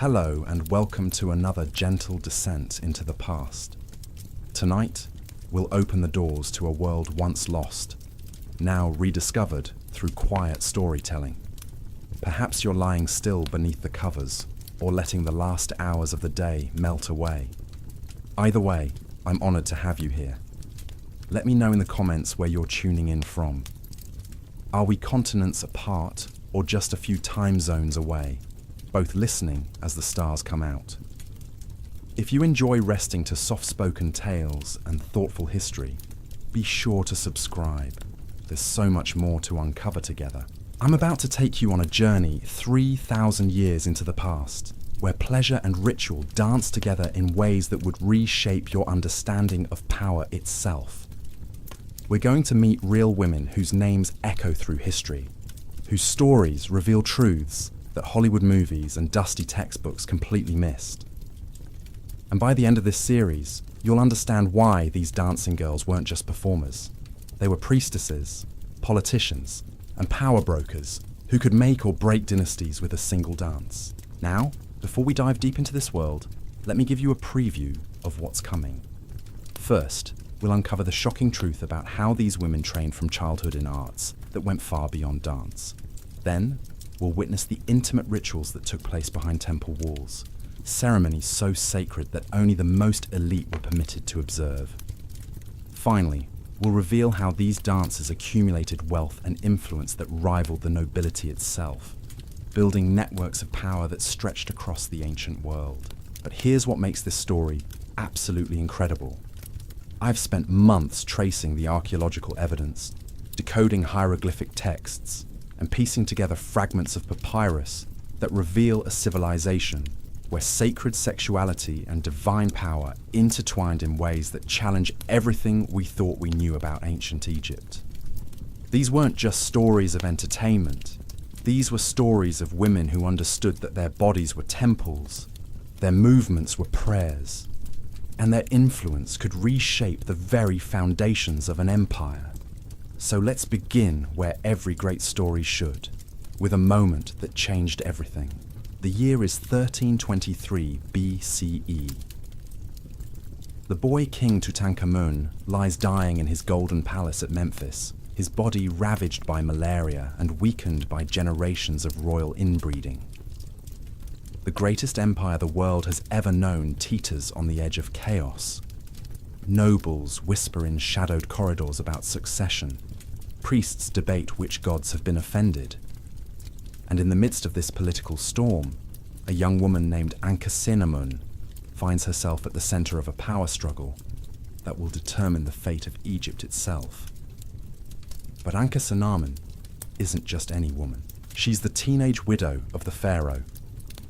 Hello and welcome to another gentle descent into the past. Tonight, we'll open the doors to a world once lost, now rediscovered through quiet storytelling. Perhaps you're lying still beneath the covers or letting the last hours of the day melt away. Either way, I'm honored to have you here. Let me know in the comments where you're tuning in from. Are we continents apart or just a few time zones away, both listening as the stars come out? If you enjoy resting to soft-spoken tales and thoughtful history, be sure to subscribe. There's so much more to uncover together. I'm about to take you on a journey 3,000 years into the past, where pleasure and ritual dance together in ways that would reshape your understanding of power itself. We're going to meet real women whose names echo through history, whose stories reveal truths that Hollywood movies and dusty textbooks completely missed. And by the end of this series, you'll understand why these dancing girls weren't just performers. They were priestesses, politicians, and power brokers who could make or break dynasties with a single dance. Now, before we dive deep into this world, let me give you a preview of what's coming. First, we'll uncover the shocking truth about how these women trained from childhood in arts that went far beyond dance. Then, we'll witness the intimate rituals that took place behind temple walls, ceremonies so sacred that only the most elite were permitted to observe. Finally, we'll reveal how these dancers accumulated wealth and influence that rivaled the nobility itself, building networks of power that stretched across the ancient world. But here's what makes this story absolutely incredible. I've spent months tracing the archaeological evidence, decoding hieroglyphic texts, and piecing together fragments of papyrus that reveal a civilization where sacred sexuality and divine power intertwined in ways that challenge everything we thought we knew about ancient Egypt. These weren't just stories of entertainment. These were stories of women who understood that their bodies were temples, their movements were prayers, and their influence could reshape the very foundations of an empire. So let's begin where every great story should, with a moment that changed everything. The year is 1323 BCE. The boy king Tutankhamun lies dying in his golden palace at Memphis, his body ravaged by malaria and weakened by generations of royal inbreeding. The greatest empire the world has ever known teeters on the edge of chaos. Nobles whisper in shadowed corridors about succession. Priests debate which gods have been offended. And in the midst of this political storm, a young woman named Ankhesenamun finds herself at the center of a power struggle that will determine the fate of Egypt itself. But Ankhesenamun isn't just any woman. She's the teenage widow of the pharaoh,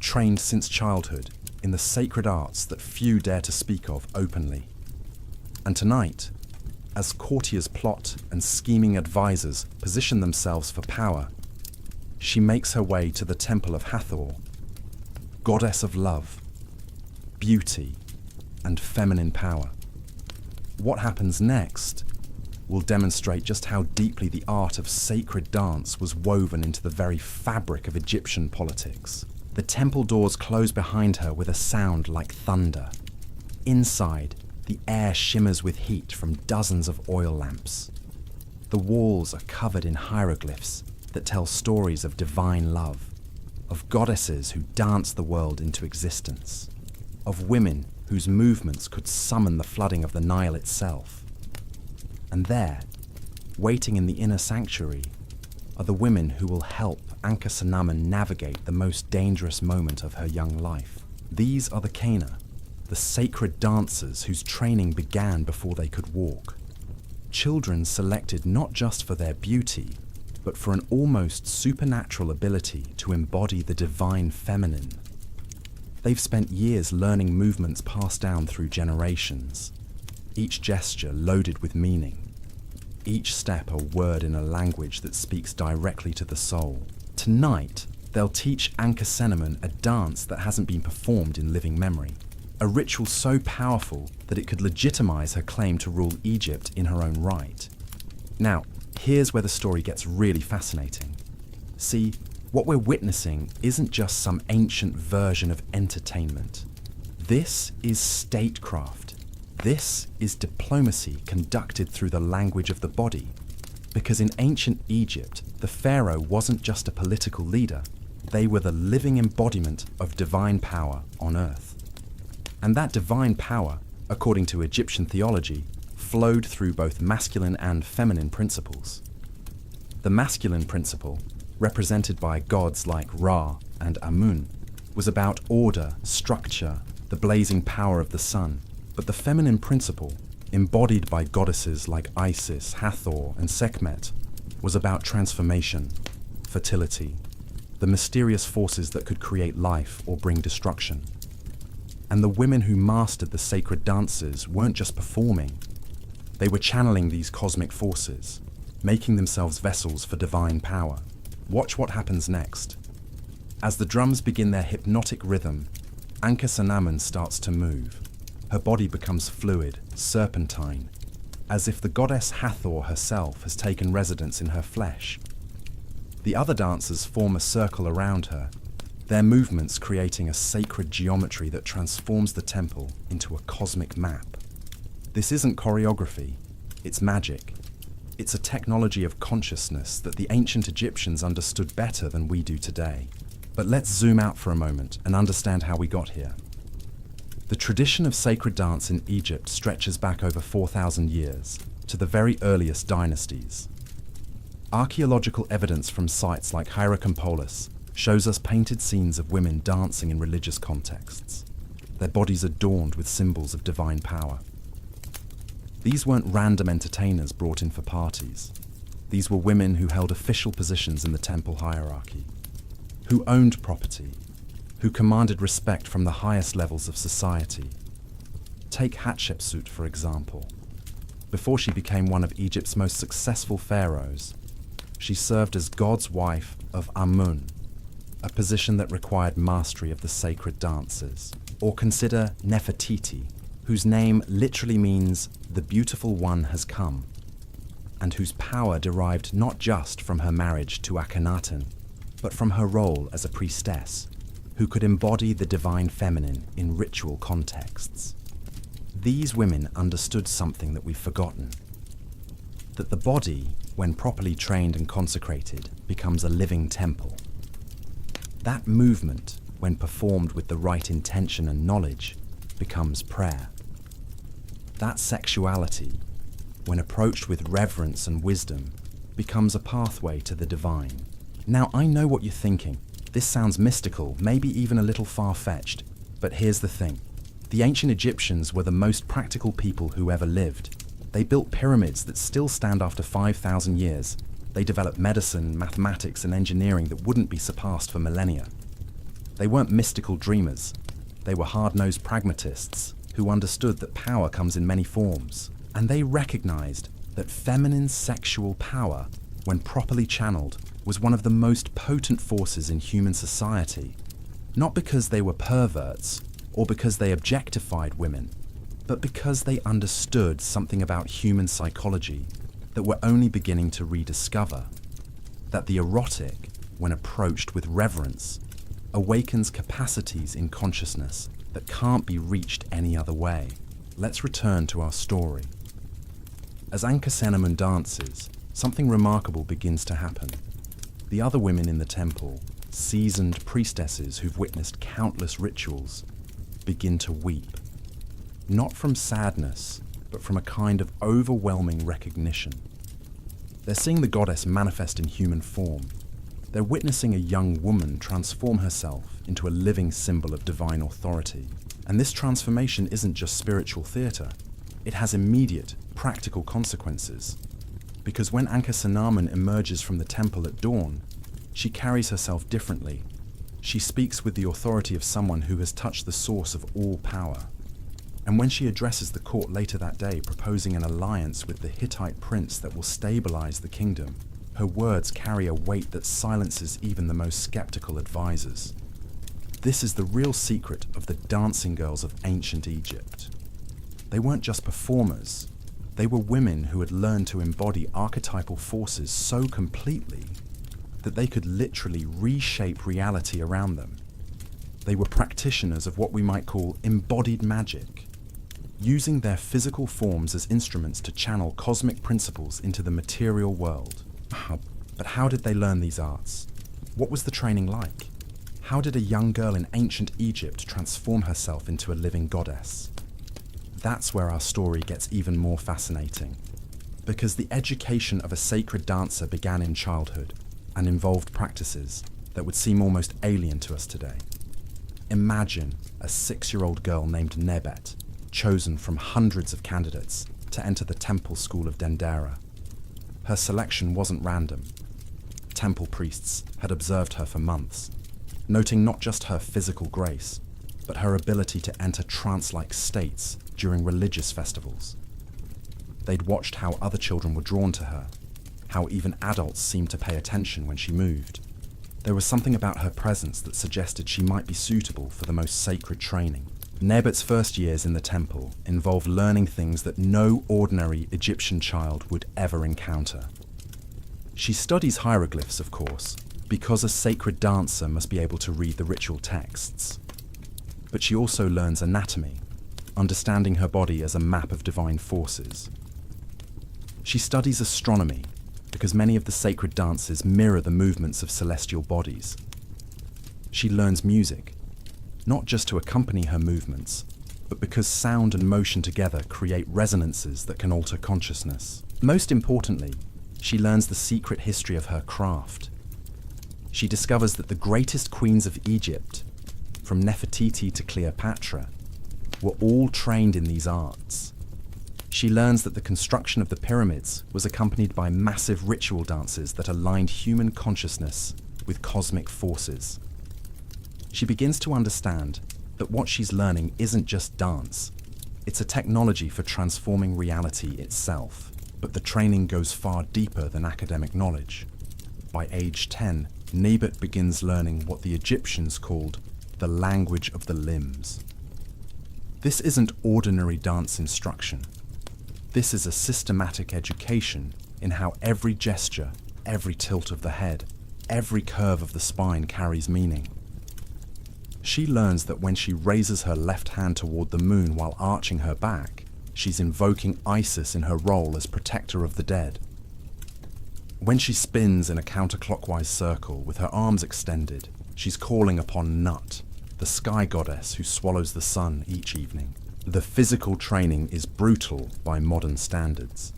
trained since childhood in the sacred arts that few dare to speak of openly. And tonight, as courtiers plot and scheming advisors position themselves for power, she makes her way to the temple of Hathor, goddess of love, beauty, and feminine power. What happens next will demonstrate just how deeply the art of sacred dance was woven into the very fabric of Egyptian politics. The temple doors close behind her with a sound like thunder. Inside, the air shimmers with heat from dozens of oil lamps. The walls are covered in hieroglyphs that tell stories of divine love, of goddesses who dance the world into existence, of women whose movements could summon the flooding of the Nile itself. And there, waiting in the inner sanctuary, are the women who will help Ankhesenamun navigate the most dangerous moment of her young life. These are the Kana, the sacred dancers whose training began before they could walk. Children selected not just for their beauty, but for an almost supernatural ability to embody the divine feminine. They've spent years learning movements passed down through generations, each gesture loaded with meaning, each step a word in a language that speaks directly to the soul. Tonight, they'll teach Ankhesenamun a dance that hasn't been performed in living memory, a ritual so powerful that it could legitimize her claim to rule Egypt in her own right. Now, here's where the story gets really fascinating. See, What we're witnessing isn't just some ancient version of entertainment. This is statecraft. This is diplomacy conducted through the language of the body. Because in ancient Egypt, the pharaoh wasn't just a political leader, they were the living embodiment of divine power on earth. And that divine power, according to Egyptian theology, flowed through both masculine and feminine principles. The masculine principle, represented by gods like Ra and Amun, was about order, structure, the blazing power of the sun. But the feminine principle, embodied by goddesses like Isis, Hathor, and Sekhmet, was about transformation, fertility, the mysterious forces that could create life or bring destruction. And the women who mastered the sacred dances weren't just performing, they were channeling these cosmic forces, making themselves vessels for divine power. Watch what happens next. As the drums begin their hypnotic rhythm, Ankhesenamun starts to move. Her body becomes fluid, serpentine, as if the goddess Hathor herself has taken residence in her flesh. The other dancers form a circle around her, their movements creating a sacred geometry that transforms the temple into a cosmic map. This isn't choreography, it's magic. It's a technology of consciousness that the ancient Egyptians understood better than we do today. But let's zoom out for a moment and understand how we got here. The tradition of sacred dance in Egypt stretches back over 4,000 years, to the very earliest dynasties. Archaeological evidence from sites like Hierakonpolis shows us painted scenes of women dancing in religious contexts, their bodies adorned with symbols of divine power. These weren't random entertainers brought in for parties. These were women who held official positions in the temple hierarchy, who owned property, who commanded respect from the highest levels of society. Take Hatshepsut, for example. Before she became one of Egypt's most successful pharaohs, she served as God's wife of Amun, a position that required mastery of the sacred dances. Or consider Nefertiti, whose name literally means the beautiful one has come, and whose power derived not just from her marriage to Akhenaten, but from her role as a priestess, who could embody the divine feminine in ritual contexts. These women understood something that we've forgotten, that the body, when properly trained and consecrated, becomes a living temple. That movement, when performed with the right intention and knowledge, becomes prayer. That sexuality, when approached with reverence and wisdom, becomes a pathway to the divine. Now, I know what you're thinking. This sounds mystical, maybe even a little far-fetched. But here's the thing. The ancient Egyptians were the most practical people who ever lived. They built pyramids that still stand after 5,000 years. They developed medicine, mathematics, and engineering that wouldn't be surpassed for millennia. They weren't mystical dreamers. They were hard-nosed pragmatists who understood that power comes in many forms. And they recognized that feminine sexual power, when properly channeled, was one of the most potent forces in human society. Not because they were perverts, or because they objectified women, but because they understood something about human psychology that we're only beginning to rediscover. That the erotic, when approached with reverence, awakens capacities in consciousness that can't be reached any other way. Let's return to our story. As Ankhesenamun dances, something remarkable begins to happen. The other women in the temple, seasoned priestesses who've witnessed countless rituals, begin to weep. Not from sadness, but from a kind of overwhelming recognition. They're seeing the goddess manifest in human form. They're witnessing a young woman transform herself into a living symbol of divine authority. And this transformation isn't just spiritual theatre. It has immediate, practical consequences. Because when Ankhesenamun emerges from the temple at dawn, she carries herself differently. She speaks with the authority of someone who has touched the source of all power. And when she addresses the court later that day, proposing an alliance with the Hittite prince that will stabilize the kingdom, her words carry a weight that silences even the most skeptical advisors. This is the real secret of the dancing girls of ancient Egypt. They weren't just performers. They were women who had learned to embody archetypal forces so completely that they could literally reshape reality around them. They were practitioners of what we might call embodied magic, using their physical forms as instruments to channel cosmic principles into the material world. But how did they learn these arts? What was the training like? How did a young girl in ancient Egypt transform herself into a living goddess? That's where our story gets even more fascinating, because the education of a sacred dancer began in childhood and involved practices that would seem almost alien to us today. Imagine a 6-year-old girl named Nebet, chosen from hundreds of candidates to enter the temple school of Dendera. Her selection wasn't random. Temple priests had observed her for months, noting not just her physical grace, but her ability to enter trance-like states during religious festivals. They'd watched how other children were drawn to her, how even adults seemed to pay attention when she moved. There was something about her presence that suggested she might be suitable for the most sacred training. Nebet's first years in the temple involved learning things that no ordinary Egyptian child would ever encounter. She studies hieroglyphs, of course, because a sacred dancer must be able to read the ritual texts. But she also learns anatomy, understanding her body as a map of divine forces. She studies astronomy, because many of the sacred dances mirror the movements of celestial bodies. She learns music, not just to accompany her movements, but because sound and motion together create resonances that can alter consciousness. Most importantly, she learns the secret history of her craft. She discovers that the greatest queens of Egypt, from Nefertiti to Cleopatra, were all trained in these arts. She learns that the construction of the pyramids was accompanied by massive ritual dances that aligned human consciousness with cosmic forces. She begins to understand that what she's learning isn't just dance, it's a technology for transforming reality itself. But the training goes far deeper than academic knowledge. By age 10, Nebet begins learning what the Egyptians called the language of the limbs. This isn't ordinary dance instruction. This is a systematic education in how every gesture, every tilt of the head, every curve of the spine carries meaning. She learns that when she raises her left hand toward the moon while arching her back, she's invoking Isis in her role as protector of the dead. When she spins in a counterclockwise circle with her arms extended, she's calling upon Nut, the sky goddess who swallows the sun each evening. The physical training is brutal by modern standards.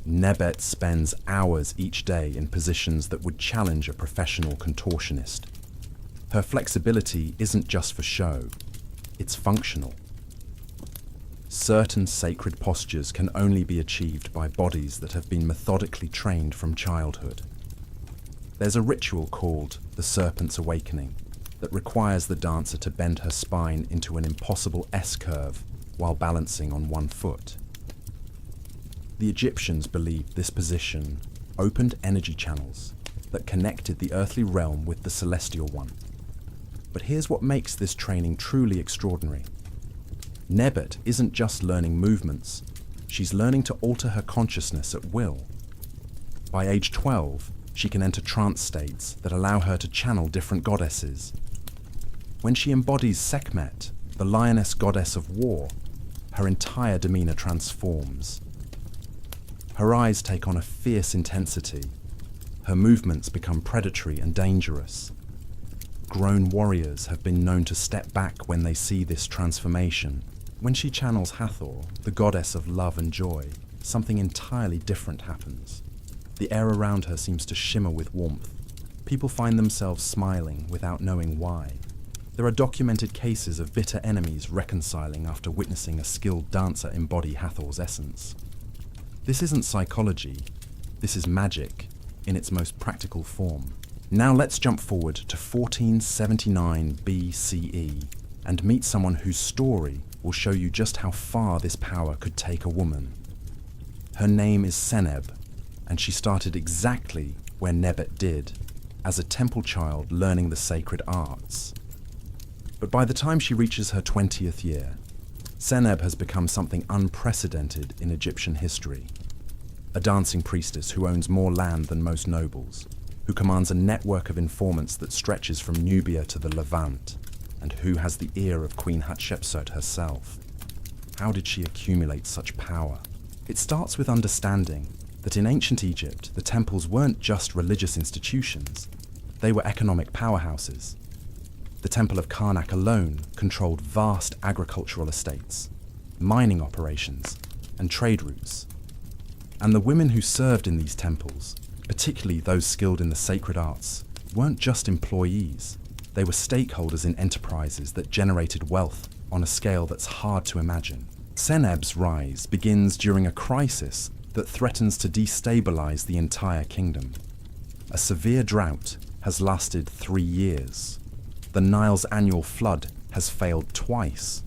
Nebet spends hours each day in positions that would challenge a professional contortionist. Her flexibility isn't just for show, it's functional. Certain sacred postures can only be achieved by bodies that have been methodically trained from childhood. There's a ritual called the Serpent's Awakening that requires the dancer to bend her spine into an impossible S-curve while balancing on one foot. The Egyptians believed this position opened energy channels that connected the earthly realm with the celestial one. But here's what makes this training truly extraordinary. Nebet isn't just learning movements, she's learning to alter her consciousness at will. By age 12, she can enter trance states that allow her to channel different goddesses. When she embodies Sekhmet, the lioness goddess of war, her entire demeanor transforms. Her eyes take on a fierce intensity. Her movements become predatory and dangerous. Grown warriors have been known to step back when they see this transformation. When she channels Hathor, the goddess of love and joy, something entirely different happens. The air around her seems to shimmer with warmth. People find themselves smiling without knowing why. There are documented cases of bitter enemies reconciling after witnessing a skilled dancer embody Hathor's essence. This isn't psychology, this is magic in its most practical form. Now let's jump forward to 1479 BCE and meet someone whose story will show you just how far this power could take a woman. Her name is Seneb, and she started exactly where Nebet did, as a temple child learning the sacred arts. But by the time she reaches her 20th year, Seneb has become something unprecedented in Egyptian history. A dancing priestess who owns more land than most nobles, who commands a network of informants that stretches from Nubia to the Levant, and who has the ear of Queen Hatshepsut herself. How did she accumulate such power? It starts with understanding that in ancient Egypt, the temples weren't just religious institutions, they were economic powerhouses. The Temple of Karnak alone controlled vast agricultural estates, mining operations, and trade routes. And the women who served in these temples, particularly those skilled in the sacred arts, weren't just employees. They were stakeholders in enterprises that generated wealth on a scale that's hard to imagine. Seneb's rise begins during a crisis that threatens to destabilize the entire kingdom. A severe drought has lasted 3 years. The Nile's annual flood has failed twice,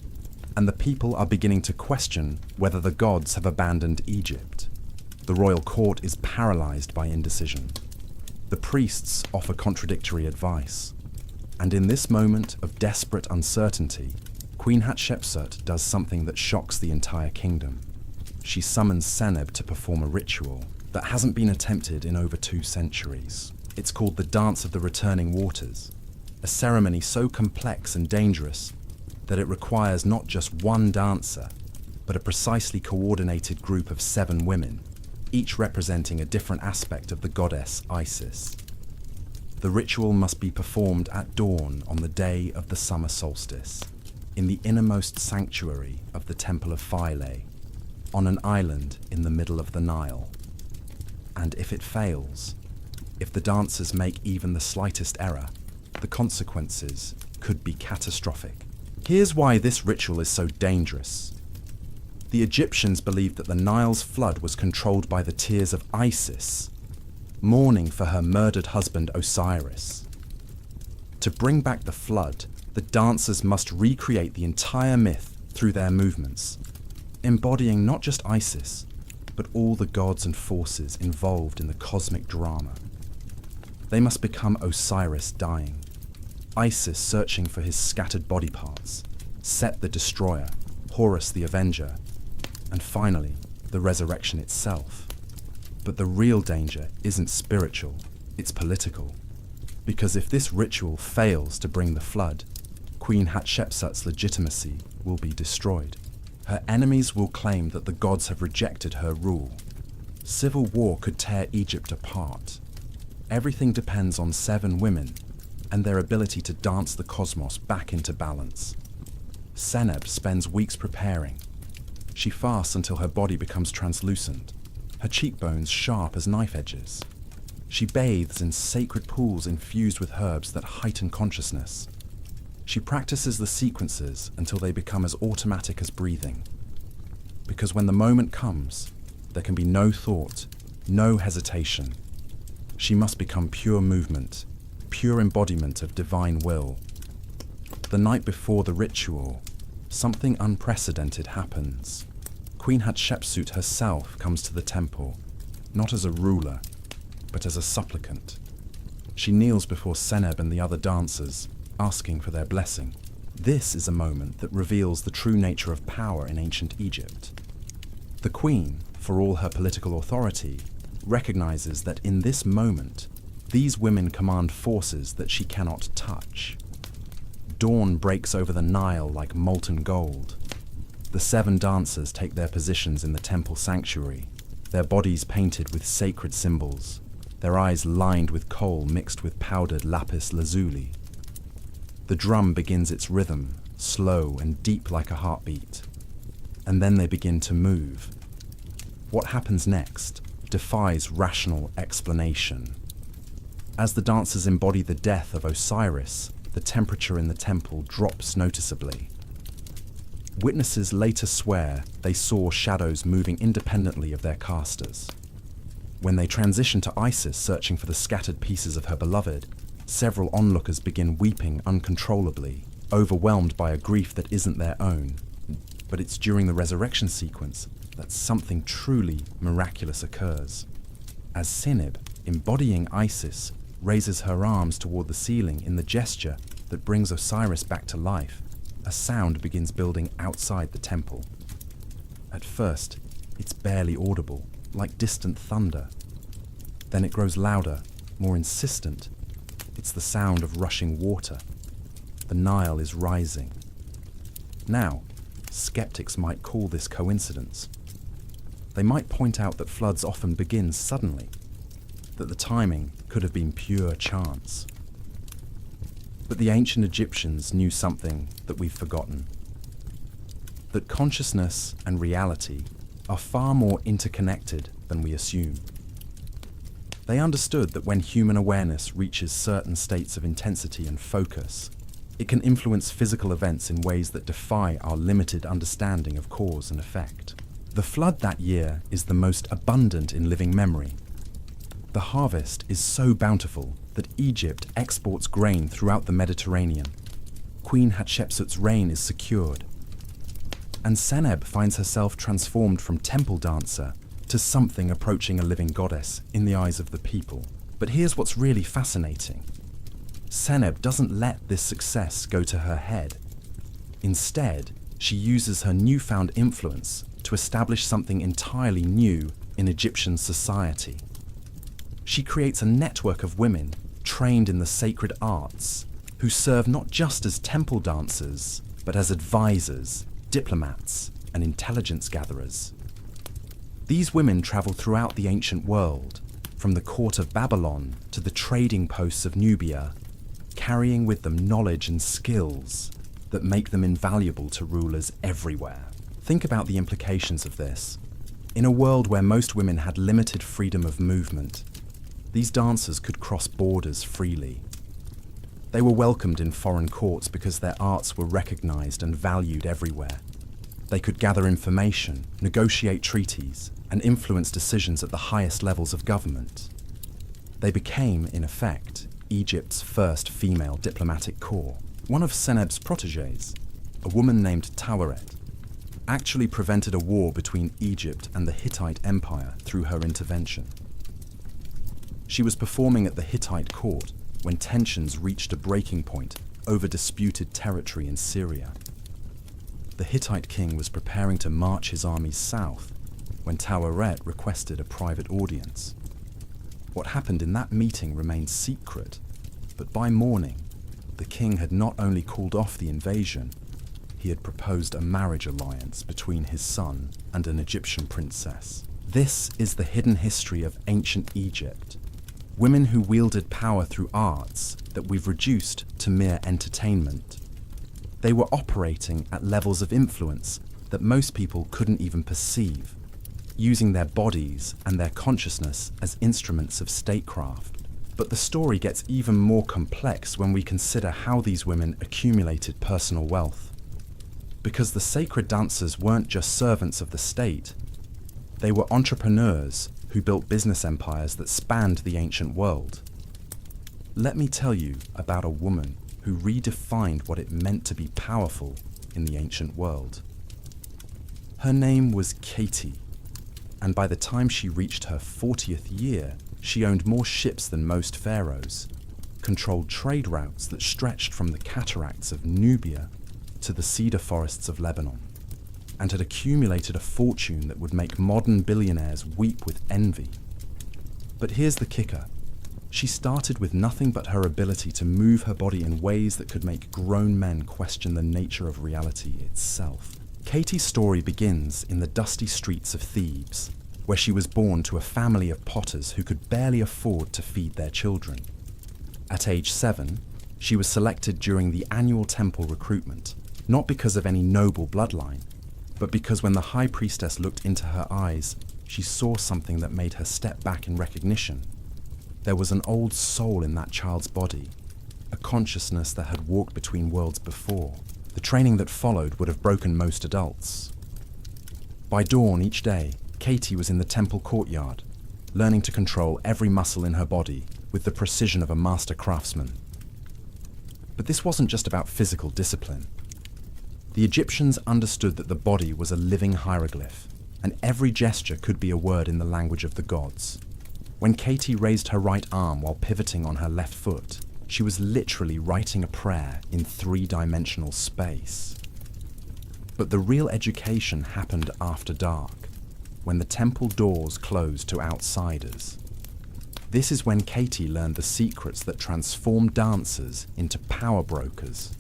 and the people are beginning to question whether the gods have abandoned Egypt. The royal court is paralyzed by indecision. The priests offer contradictory advice. And in this moment of desperate uncertainty, Queen Hatshepsut does something that shocks the entire kingdom. She summons Seneb to perform a ritual that hasn't been attempted in over 2 centuries. It's called the Dance of the Returning Waters, a ceremony so complex and dangerous that it requires not just one dancer, but a precisely coordinated group of 7 women, each representing a different aspect of the goddess Isis. The ritual must be performed at dawn on the day of the summer solstice, in the innermost sanctuary of the Temple of Philae, on an island in the middle of the Nile. And if it fails, if the dancers make even the slightest error, the consequences could be catastrophic. Here's why this ritual is so dangerous. The Egyptians believed that the Nile's flood was controlled by the tears of Isis, mourning for her murdered husband Osiris. To bring back the flood, the dancers must recreate the entire myth through their movements, embodying not just Isis, but all the gods and forces involved in the cosmic drama. They must become Osiris dying, Isis searching for his scattered body parts, Set the Destroyer, Horus the Avenger, and finally, the resurrection itself. But the real danger isn't spiritual, it's political. Because if this ritual fails to bring the flood, Queen Hatshepsut's legitimacy will be destroyed. Her enemies will claim that the gods have rejected her rule. Civil war could tear Egypt apart. Everything depends on 7 women and their ability to dance the cosmos back into balance. Seneb spends weeks preparing. She fasts until her body becomes translucent, her cheekbones sharp as knife edges. She bathes in sacred pools infused with herbs that heighten consciousness. She practices the sequences until they become as automatic as breathing. Because when the moment comes, there can be no thought, no hesitation. She must become pure movement, pure embodiment of divine will. The night before the ritual, something unprecedented happens. Queen Hatshepsut herself comes to the temple, not as a ruler, but as a supplicant. She kneels before Seneb and the other dancers, asking for their blessing. This is a moment that reveals the true nature of power in ancient Egypt. The queen, for all her political authority, recognizes that in this moment, these women command forces that she cannot touch. Dawn breaks over the Nile like molten gold. The 7 dancers take their positions in the temple sanctuary, their bodies painted with sacred symbols, their eyes lined with coal mixed with powdered lapis lazuli. The drum begins its rhythm, slow and deep like a heartbeat. And then they begin to move. What happens next defies rational explanation. As the dancers embody the death of Osiris, the temperature in the temple drops noticeably. Witnesses later swear they saw shadows moving independently of their casters. When they transition to Isis searching for the scattered pieces of her beloved, several onlookers begin weeping uncontrollably, overwhelmed by a grief that isn't their own. But it's during the resurrection sequence that something truly miraculous occurs. As Seneb, embodying Isis, raises her arms toward the ceiling in the gesture that brings Osiris back to life, a sound begins building outside the temple. At first, it's barely audible, like distant thunder. Then it grows louder, more insistent. It's the sound of rushing water. The Nile is rising. Now, skeptics might call this coincidence. They might point out that floods often begin suddenly, that the timing could have been pure chance. But the ancient Egyptians knew something that we've forgotten. That consciousness and reality are far more interconnected than we assume. They understood that when human awareness reaches certain states of intensity and focus, it can influence physical events in ways that defy our limited understanding of cause and effect. The flood that year is the most abundant in living memory. The harvest is so bountiful that Egypt exports grain throughout the Mediterranean. Queen Hatshepsut's reign is secured. And Seneb finds herself transformed from temple dancer to something approaching a living goddess in the eyes of the people. But here's what's really fascinating. Seneb doesn't let this success go to her head. Instead, she uses her newfound influence to establish something entirely new in Egyptian society. She creates a network of women trained in the sacred arts who serve not just as temple dancers, but as advisors, diplomats, and intelligence gatherers. These women travel throughout the ancient world, from the court of Babylon to the trading posts of Nubia, carrying with them knowledge and skills that make them invaluable to rulers everywhere. Think about the implications of this. In a world where most women had limited freedom of movement, these dancers could cross borders freely. They were welcomed in foreign courts because their arts were recognized and valued everywhere. They could gather information, negotiate treaties, and influence decisions at the highest levels of government. They became, in effect, Egypt's first female diplomatic corps. One of Seneb's protégés, a woman named Taweret, actually prevented a war between Egypt and the Hittite Empire through her intervention. She was performing at the Hittite court when tensions reached a breaking point over disputed territory in Syria. The Hittite king was preparing to march his armies south when Taweret requested a private audience. What happened in that meeting remained secret, but by morning, the king had not only called off the invasion, he had proposed a marriage alliance between his son and an Egyptian princess. This is the hidden history of ancient Egypt. Women who wielded power through arts that we've reduced to mere entertainment. They were operating at levels of influence that most people couldn't even perceive, using their bodies and their consciousness as instruments of statecraft. But the story gets even more complex when we consider how these women accumulated personal wealth. Because the sacred dancers weren't just servants of the state, they were entrepreneurs who built business empires that spanned the ancient world. Let me tell you about a woman who redefined what it meant to be powerful in the ancient world. Her name was Katie, and by the time she reached her 40th year, she owned more ships than most pharaohs, controlled trade routes that stretched from the cataracts of Nubia to the cedar forests of Lebanon, and had accumulated a fortune that would make modern billionaires weep with envy. But here's the kicker. She started with nothing but her ability to move her body in ways that could make grown men question the nature of reality itself. Katie's story begins in the dusty streets of Thebes, where she was born to a family of potters who could barely afford to feed their children. At age 7, she was selected during the annual temple recruitment, not because of any noble bloodline, but because when the high priestess looked into her eyes, she saw something that made her step back in recognition. There was an old soul in that child's body, a consciousness that had walked between worlds before. The training that followed would have broken most adults. By dawn each day, Katie was in the temple courtyard, learning to control every muscle in her body with the precision of a master craftsman. But this wasn't just about physical discipline. The Egyptians understood that the body was a living hieroglyph, and every gesture could be a word in the language of the gods. When Katie raised her right arm while pivoting on her left foot, she was literally writing a prayer in three-dimensional space. But the real education happened after dark, when the temple doors closed to outsiders. This is when Katie learned the secrets that transformed dancers into power brokers.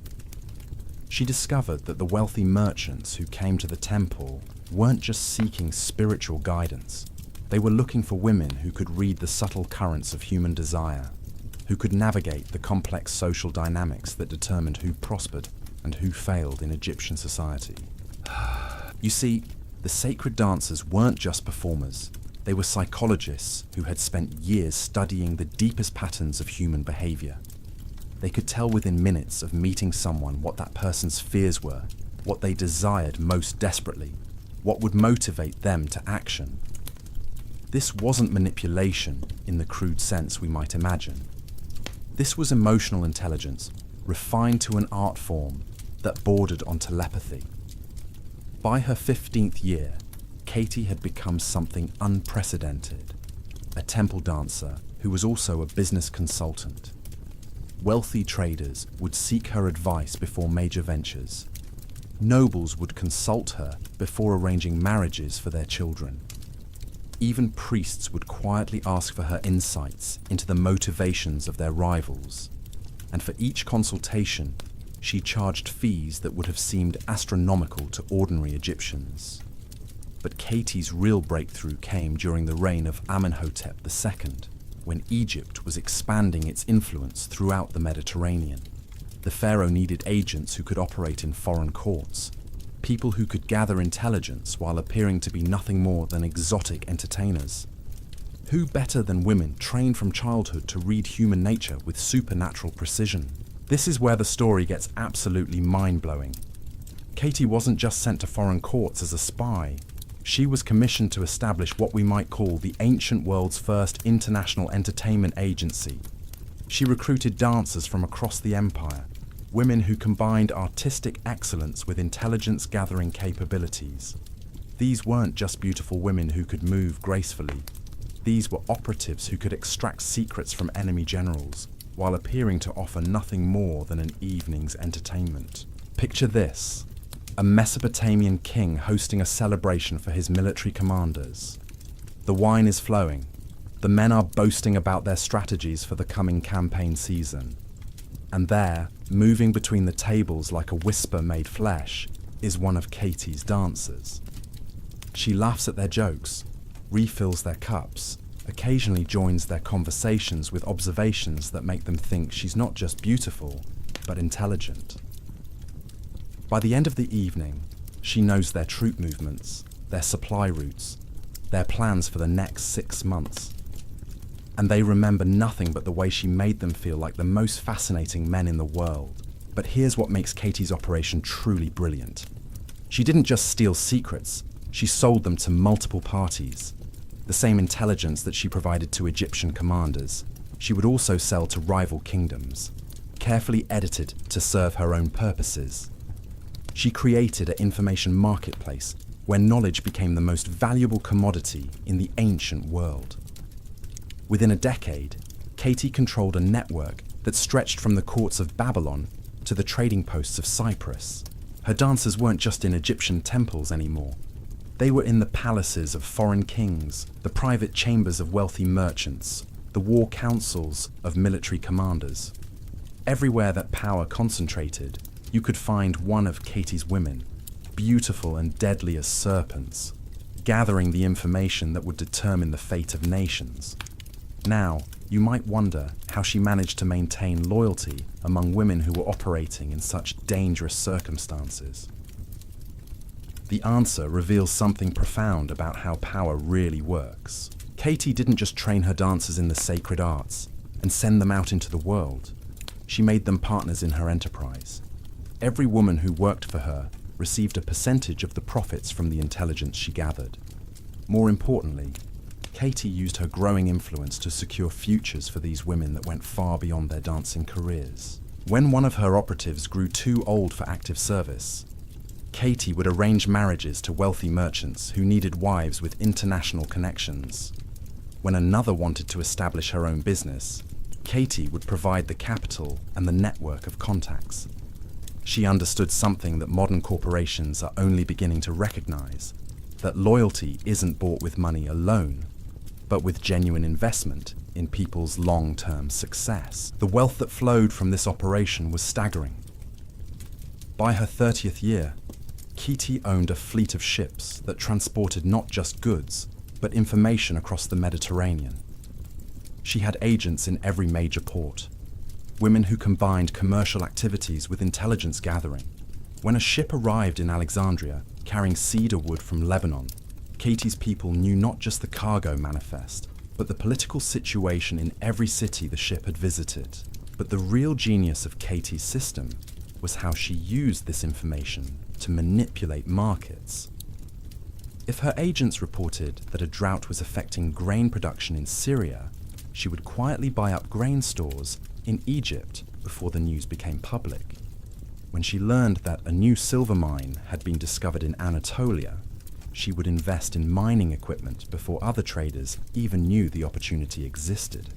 She discovered that the wealthy merchants who came to the temple weren't just seeking spiritual guidance. They were looking for women who could read the subtle currents of human desire, who could navigate the complex social dynamics that determined who prospered and who failed in Egyptian society. You see, the sacred dancers weren't just performers. They were psychologists who had spent years studying the deepest patterns of human behavior. They could tell within minutes of meeting someone what that person's fears were, what they desired most desperately, what would motivate them to action. This wasn't manipulation in the crude sense we might imagine. This was emotional intelligence, refined to an art form that bordered on telepathy. By her 15th year, Katie had become something unprecedented, a temple dancer who was also a business consultant. Wealthy traders would seek her advice before major ventures. Nobles would consult her before arranging marriages for their children. Even priests would quietly ask for her insights into the motivations of their rivals. And for each consultation, she charged fees that would have seemed astronomical to ordinary Egyptians. But Katie's real breakthrough came during the reign of Amenhotep II, when Egypt was expanding its influence throughout the Mediterranean. The pharaoh needed agents who could operate in foreign courts, people who could gather intelligence while appearing to be nothing more than exotic entertainers. Who better than women trained from childhood to read human nature with supernatural precision? This is where the story gets absolutely mind-blowing. Katie wasn't just sent to foreign courts as a spy. She was commissioned to establish what we might call the ancient world's first international entertainment agency. She recruited dancers from across the empire, women who combined artistic excellence with intelligence-gathering capabilities. These weren't just beautiful women who could move gracefully. These were operatives who could extract secrets from enemy generals, while appearing to offer nothing more than an evening's entertainment. Picture this: a Mesopotamian king hosting a celebration for his military commanders. The wine is flowing. The men are boasting about their strategies for the coming campaign season. And there, moving between the tables like a whisper made flesh, is one of Katie's dancers. She laughs at their jokes, refills their cups, occasionally joins their conversations with observations that make them think she's not just beautiful, but intelligent. By the end of the evening, she knows their troop movements, their supply routes, their plans for the next 6 months. And they remember nothing but the way she made them feel like the most fascinating men in the world. But here's what makes Katie's operation truly brilliant. She didn't just steal secrets, she sold them to multiple parties. The same intelligence that she provided to Egyptian commanders, she would also sell to rival kingdoms, carefully edited to serve her own purposes. She created an information marketplace where knowledge became the most valuable commodity in the ancient world. Within a decade, Katie controlled a network that stretched from the courts of Babylon to the trading posts of Cyprus. Her dancers weren't just in Egyptian temples anymore. They were in the palaces of foreign kings, the private chambers of wealthy merchants, the war councils of military commanders. Everywhere that power concentrated, you could find one of Katie's women, beautiful and deadly as serpents, gathering the information that would determine the fate of nations. Now, you might wonder how she managed to maintain loyalty among women who were operating in such dangerous circumstances. The answer reveals something profound about how power really works. Katie didn't just train her dancers in the sacred arts and send them out into the world. She made them partners in her enterprise. Every woman who worked for her received a percentage of the profits from the intelligence she gathered. More importantly, Katie used her growing influence to secure futures for these women that went far beyond their dancing careers. When one of her operatives grew too old for active service, Katie would arrange marriages to wealthy merchants who needed wives with international connections. When another wanted to establish her own business, Katie would provide the capital and the network of contacts. She understood something that modern corporations are only beginning to recognize, that loyalty isn't bought with money alone, but with genuine investment in people's long-term success. The wealth that flowed from this operation was staggering. By her 30th year, Katie owned a fleet of ships that transported not just goods, but information across the Mediterranean. She had agents in every major port, women who combined commercial activities with intelligence gathering. When a ship arrived in Alexandria carrying cedar wood from Lebanon, Katie's people knew not just the cargo manifest, but the political situation in every city the ship had visited. But the real genius of Katie's system was how she used this information to manipulate markets. If her agents reported that a drought was affecting grain production in Syria, she would quietly buy up grain stores in Egypt before the news became public. When she learned that a new silver mine had been discovered in Anatolia, she would invest in mining equipment before other traders even knew the opportunity existed.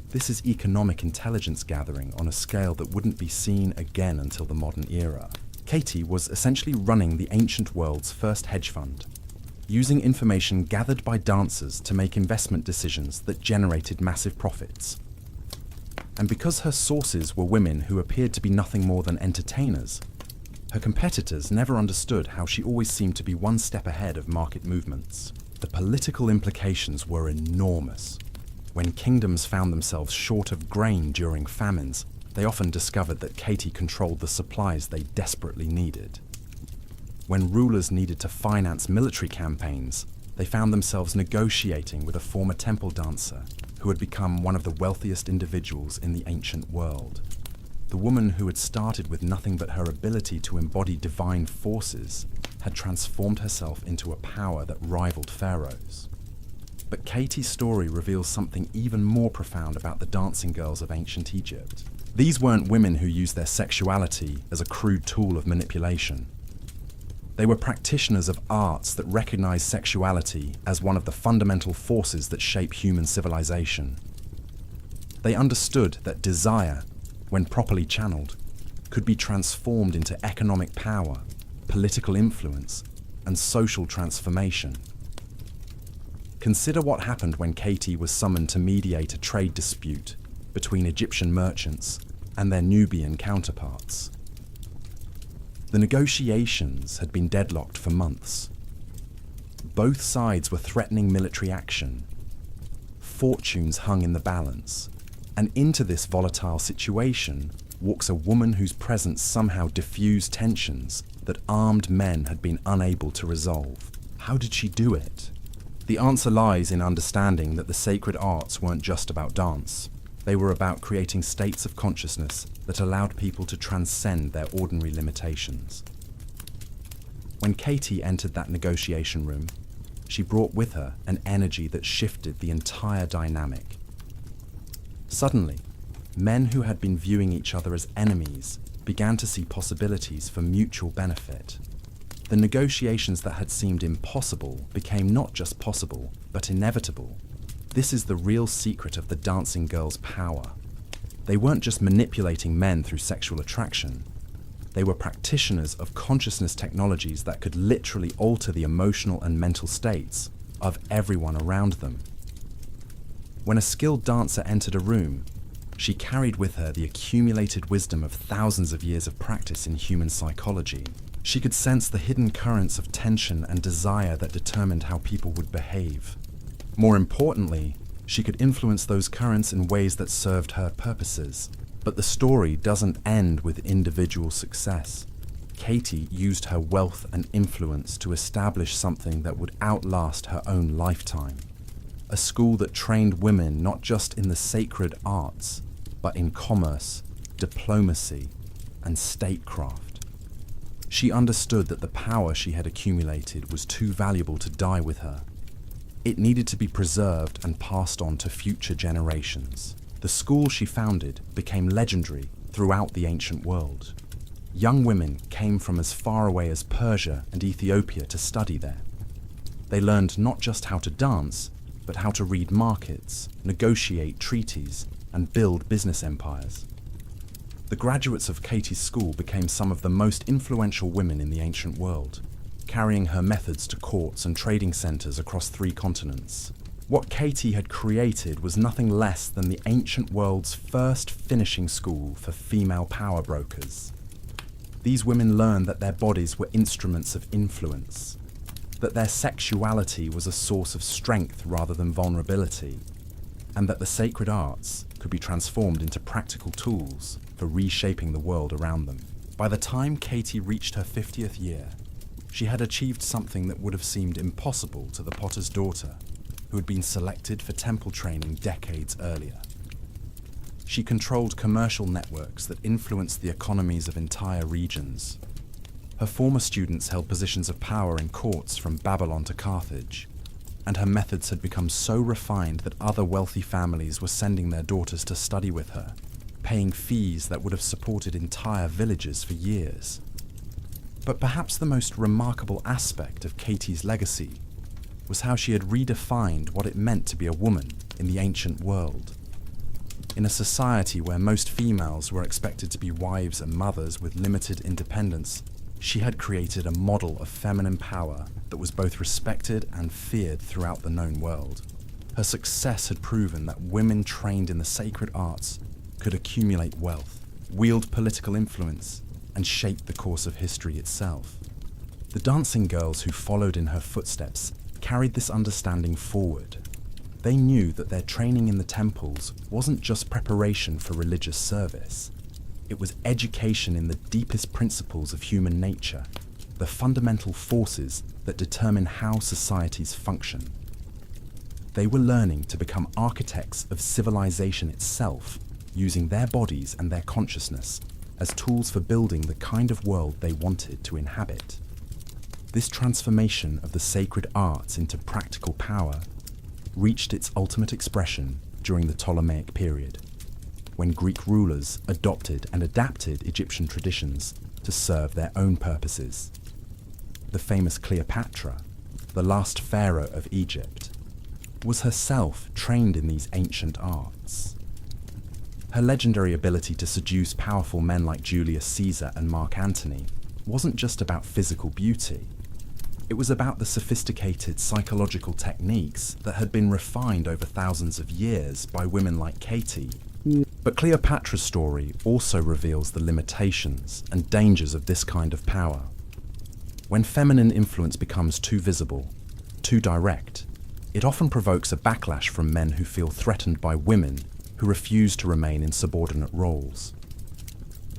This is economic intelligence gathering on a scale that wouldn't be seen again until the modern era. Katie was essentially running the ancient world's first hedge fund, using information gathered by dancers to make investment decisions that generated massive profits. And because her sources were women who appeared to be nothing more than entertainers, her competitors never understood how she always seemed to be one step ahead of market movements. The political implications were enormous. When kingdoms found themselves short of grain during famines, they often discovered that Katie controlled the supplies they desperately needed. When rulers needed to finance military campaigns, they found themselves negotiating with a former temple dancer who had become one of the wealthiest individuals in the ancient world. The woman who had started with nothing but her ability to embody divine forces had transformed herself into a power that rivaled pharaohs. But Katie's story reveals something even more profound about the dancing girls of ancient Egypt. These weren't women who used their sexuality as a crude tool of manipulation. They were practitioners of arts that recognized sexuality as one of the fundamental forces that shape human civilization. They understood that desire, when properly channeled, could be transformed into economic power, political influence, and social transformation. Consider what happened when Katie was summoned to mediate a trade dispute between Egyptian merchants and their Nubian counterparts. The negotiations had been deadlocked for months. Both sides were threatening military action. Fortunes hung in the balance, and into this volatile situation walks a woman whose presence somehow diffused tensions that armed men had been unable to resolve. How did she do it? The answer lies in understanding that the sacred arts weren't just about dance. They were about creating states of consciousness that allowed people to transcend their ordinary limitations. When Katie entered that negotiation room, she brought with her an energy that shifted the entire dynamic. Suddenly, men who had been viewing each other as enemies began to see possibilities for mutual benefit. The negotiations that had seemed impossible became not just possible, but inevitable. This is the real secret of the dancing girls' power. They weren't just manipulating men through sexual attraction. They were practitioners of consciousness technologies that could literally alter the emotional and mental states of everyone around them. When a skilled dancer entered a room, she carried with her the accumulated wisdom of thousands of years of practice in human psychology. She could sense the hidden currents of tension and desire that determined how people would behave. More importantly, she could influence those currents in ways that served her purposes. But the story doesn't end with individual success. Katie used her wealth and influence to establish something that would outlast her own lifetime. A school that trained women not just in the sacred arts, but in commerce, diplomacy, and statecraft. She understood that the power she had accumulated was too valuable to die with her. It needed to be preserved and passed on to future generations. The school she founded became legendary throughout the ancient world. Young women came from as far away as Persia and Ethiopia to study there. They learned not just how to dance, but how to read markets, negotiate treaties, and build business empires. The graduates of Katie's school became some of the most influential women in the ancient world, carrying her methods to courts and trading centers across 3 continents. What Katie had created was nothing less than the ancient world's first finishing school for female power brokers. These women learned that their bodies were instruments of influence, that their sexuality was a source of strength rather than vulnerability, and that the sacred arts could be transformed into practical tools for reshaping the world around them. By the time Katie reached her 50th year, she had achieved something that would have seemed impossible to the potter's daughter, who had been selected for temple training decades earlier. She controlled commercial networks that influenced the economies of entire regions. Her former students held positions of power in courts from Babylon to Carthage, and her methods had become so refined that other wealthy families were sending their daughters to study with her, paying fees that would have supported entire villages for years. But perhaps the most remarkable aspect of Katie's legacy was how she had redefined what it meant to be a woman in the ancient world. In a society where most females were expected to be wives and mothers with limited independence, she had created a model of feminine power that was both respected and feared throughout the known world. Her success had proven that women trained in the sacred arts could accumulate wealth, wield political influence, and shape the course of history itself. The dancing girls who followed in her footsteps carried this understanding forward. They knew that their training in the temples wasn't just preparation for religious service. It was education in the deepest principles of human nature, the fundamental forces that determine how societies function. They were learning to become architects of civilization itself, using their bodies and their consciousness as tools for building the kind of world they wanted to inhabit. This transformation of the sacred arts into practical power reached its ultimate expression during the Ptolemaic period, when Greek rulers adopted and adapted Egyptian traditions to serve their own purposes. The famous Cleopatra, the last pharaoh of Egypt, was herself trained in these ancient arts. Her legendary ability to seduce powerful men like Julius Caesar and Mark Antony wasn't just about physical beauty. It was about the sophisticated psychological techniques that had been refined over thousands of years by women like Katie. But Cleopatra's story also reveals the limitations and dangers of this kind of power. When feminine influence becomes too visible, too direct, it often provokes a backlash from men who feel threatened by women who refuse to remain in subordinate roles.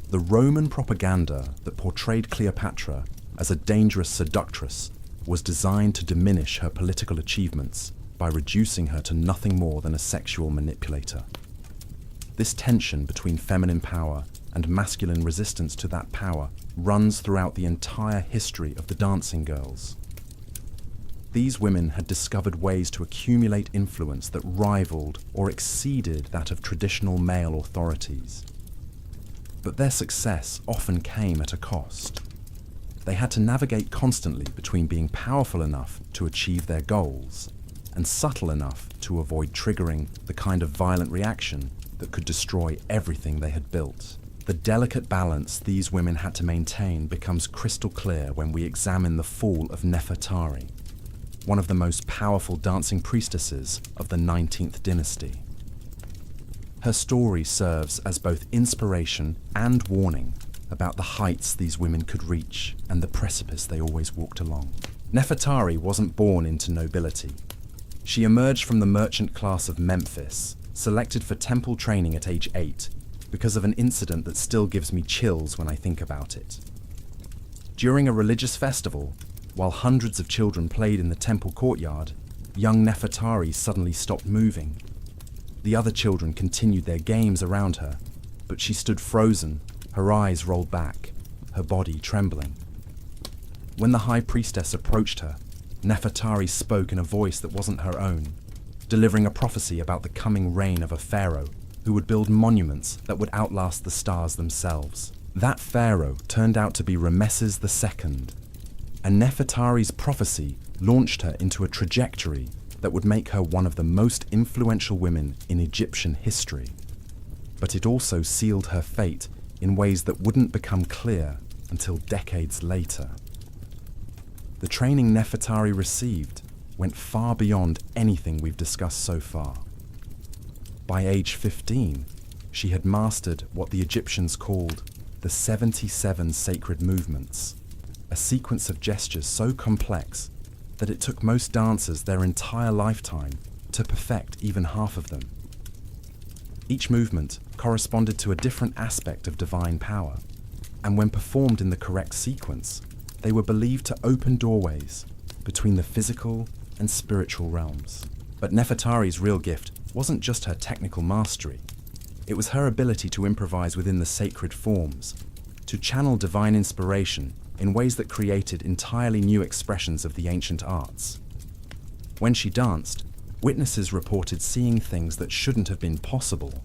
The Roman propaganda that portrayed Cleopatra as a dangerous seductress was designed to diminish her political achievements by reducing her to nothing more than a sexual manipulator. This tension between feminine power and masculine resistance to that power runs throughout the entire history of the dancing girls. These women had discovered ways to accumulate influence that rivaled or exceeded that of traditional male authorities. But their success often came at a cost. They had to navigate constantly between being powerful enough to achieve their goals and subtle enough to avoid triggering the kind of violent reaction that could destroy everything they had built. The delicate balance these women had to maintain becomes crystal clear when we examine the fall of Nefertari, one of the most powerful dancing priestesses of the 19th dynasty. Her story serves as both inspiration and warning about the heights these women could reach and the precipice they always walked along. Nefertari wasn't born into nobility. She emerged from the merchant class of Memphis, selected for temple training at age 8 because of an incident that still gives me chills when I think about it. During a religious festival, while hundreds of children played in the temple courtyard, young Nefertari suddenly stopped moving. The other children continued their games around her, but she stood frozen, her eyes rolled back, her body trembling. When the high priestess approached her, Nefertari spoke in a voice that wasn't her own, delivering a prophecy about the coming reign of a pharaoh who would build monuments that would outlast the stars themselves. That pharaoh turned out to be Ramesses II, and Nefertari's prophecy launched her into a trajectory that would make her one of the most influential women in Egyptian history. But it also sealed her fate in ways that wouldn't become clear until decades later. The training Nefertari received went far beyond anything we've discussed so far. By age 15, she had mastered what the Egyptians called the 77 sacred movements, a sequence of gestures so complex that it took most dancers their entire lifetime to perfect even half of them. Each movement corresponded to a different aspect of divine power, and when performed in the correct sequence, they were believed to open doorways between the physical and spiritual realms. But Nefertari's real gift wasn't just her technical mastery. It was her ability to improvise within the sacred forms, to channel divine inspiration in ways that created entirely new expressions of the ancient arts. When she danced, witnesses reported seeing things that shouldn't have been possible.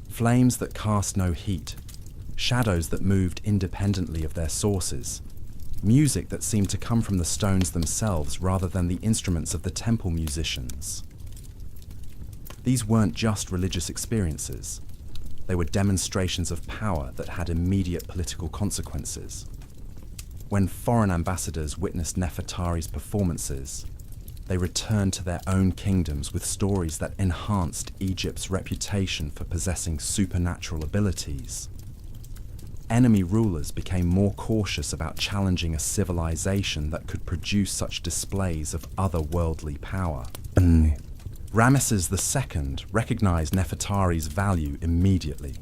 Flames that cast no heat, shadows that moved independently of their sources, music that seemed to come from the stones themselves rather than the instruments of the temple musicians. These weren't just religious experiences. They were demonstrations of power that had immediate political consequences. When foreign ambassadors witnessed Nefertari's performances, they returned to their own kingdoms with stories that enhanced Egypt's reputation for possessing supernatural abilities. Enemy rulers became more cautious about challenging a civilization that could produce such displays of otherworldly power. Ramesses II recognized Nefertari's value immediately.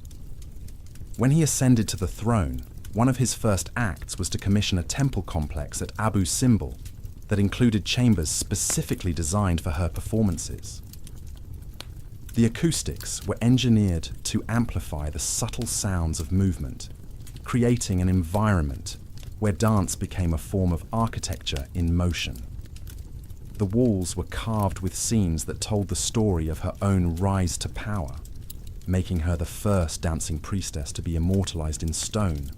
When he ascended to the throne, one of his first acts was to commission a temple complex at Abu Simbel that included chambers specifically designed for her performances. The acoustics were engineered to amplify the subtle sounds of movement, creating an environment where dance became a form of architecture in motion. The walls were carved with scenes that told the story of her own rise to power, making her the first dancing priestess to be immortalized in stone,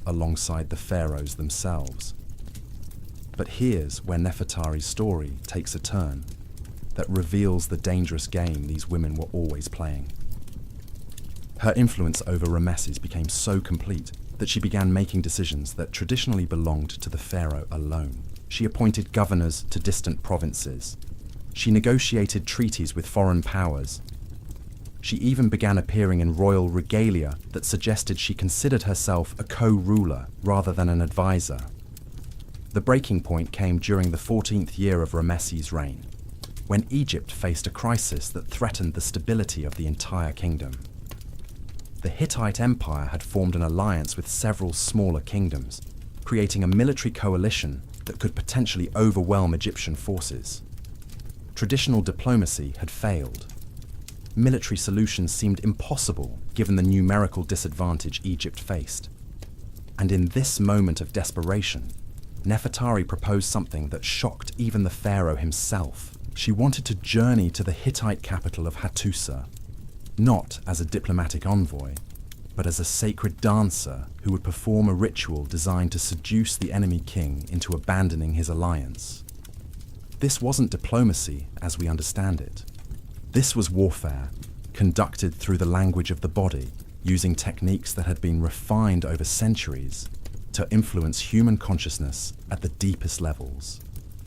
alongside the pharaohs themselves. But here's where Nefertari's story takes a turn that reveals the dangerous game these women were always playing. Her influence over Ramesses became so complete that she began making decisions that traditionally belonged to the pharaoh alone. She appointed governors to distant provinces. She negotiated treaties with foreign powers. She even began appearing in royal regalia that suggested she considered herself a co-ruler rather than an advisor. The breaking point came during the 14th year of Ramesses' reign, when Egypt faced a crisis that threatened the stability of the entire kingdom. The Hittite Empire had formed an alliance with several smaller kingdoms, creating a military coalition that could potentially overwhelm Egyptian forces. Traditional diplomacy had failed. Military solutions seemed impossible given the numerical disadvantage Egypt faced. And in this moment of desperation, Nefertari proposed something that shocked even the pharaoh himself. She wanted to journey to the Hittite capital of Hattusa, not as a diplomatic envoy, but as a sacred dancer who would perform a ritual designed to seduce the enemy king into abandoning his alliance. This wasn't diplomacy as we understand it. This was warfare, conducted through the language of the body, using techniques that had been refined over centuries to influence human consciousness at the deepest levels.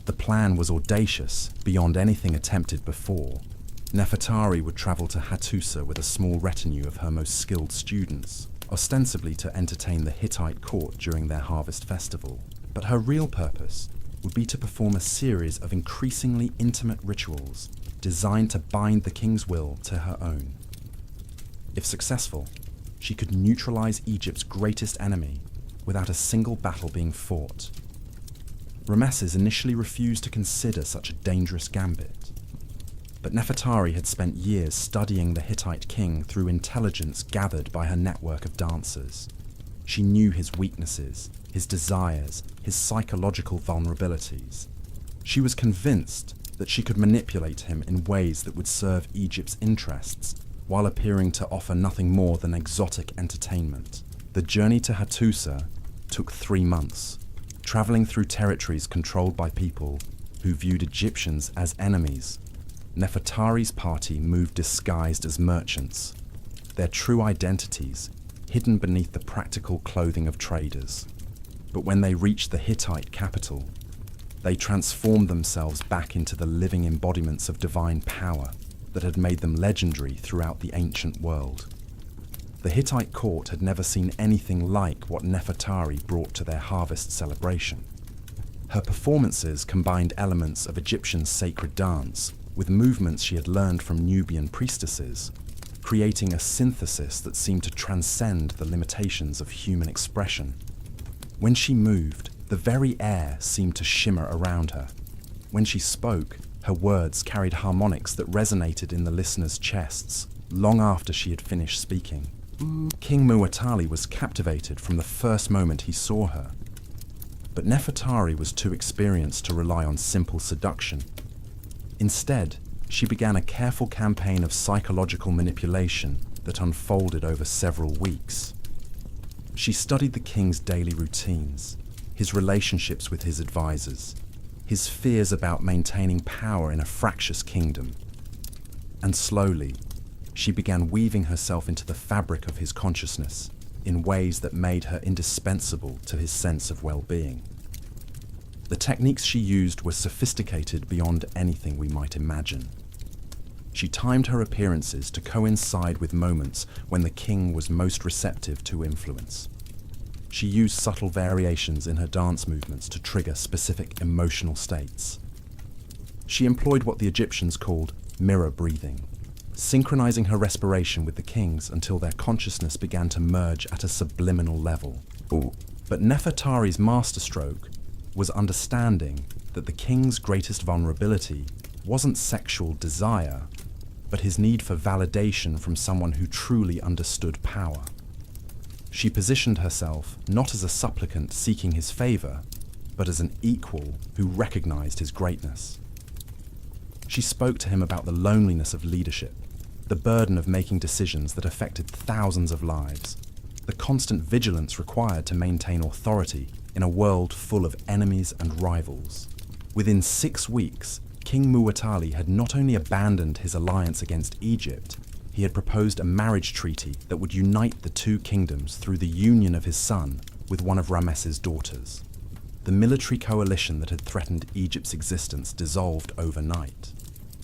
The plan was audacious beyond anything attempted before. Nefertari would travel to Hattusa with a small retinue of her most skilled students, ostensibly to entertain the Hittite court during their harvest festival. But her real purpose would be to perform a series of increasingly intimate rituals designed to bind the king's will to her own. If successful, she could neutralize Egypt's greatest enemy without a single battle being fought. Ramesses initially refused to consider such a dangerous gambit. But Nefertari had spent years studying the Hittite king through intelligence gathered by her network of dancers. She knew his weaknesses, his desires, his psychological vulnerabilities. She was convinced that she could manipulate him in ways that would serve Egypt's interests, while appearing to offer nothing more than exotic entertainment. The journey to Hattusa took 3 months, traveling through territories controlled by people who viewed Egyptians as enemies. Nefertari's party moved disguised as merchants, their true identities hidden beneath the practical clothing of traders. But when they reached the Hittite capital, They transformed themselves back into the living embodiments of divine power that had made them legendary throughout the ancient world. The Hittite court had never seen anything like what Nefertari brought to their harvest celebration. Her performances combined elements of Egyptian sacred dance with movements she had learned from Nubian priestesses, creating a synthesis that seemed to transcend the limitations of human expression. When she moved, the very air seemed to shimmer around her. When she spoke, her words carried harmonics that resonated in the listeners' chests long after she had finished speaking. King Muwatalli was captivated from the first moment he saw her. But Nefertari was too experienced to rely on simple seduction. Instead, she began a careful campaign of psychological manipulation that unfolded over several weeks. She studied the king's daily routines, his relationships with his advisors, his fears about maintaining power in a fractious kingdom. And slowly, she began weaving herself into the fabric of his consciousness in ways that made her indispensable to his sense of well-being. The techniques she used were sophisticated beyond anything we might imagine. She timed her appearances to coincide with moments when the king was most receptive to influence. She used subtle variations in her dance movements to trigger specific emotional states. She employed what the Egyptians called mirror breathing, synchronizing her respiration with the king's until their consciousness began to merge at a subliminal level. But Nefertari's masterstroke was understanding that the king's greatest vulnerability wasn't sexual desire, but his need for validation from someone who truly understood power. She positioned herself not as a supplicant seeking his favor, but as an equal who recognized his greatness. She spoke to him about the loneliness of leadership, the burden of making decisions that affected thousands of lives, the constant vigilance required to maintain authority in a world full of enemies and rivals. Within 6 weeks, King Muwatalli had not only abandoned his alliance against Egypt, he had proposed a marriage treaty that would unite the two kingdoms through the union of his son with one of Ramesses' daughters. The military coalition that had threatened Egypt's existence dissolved overnight.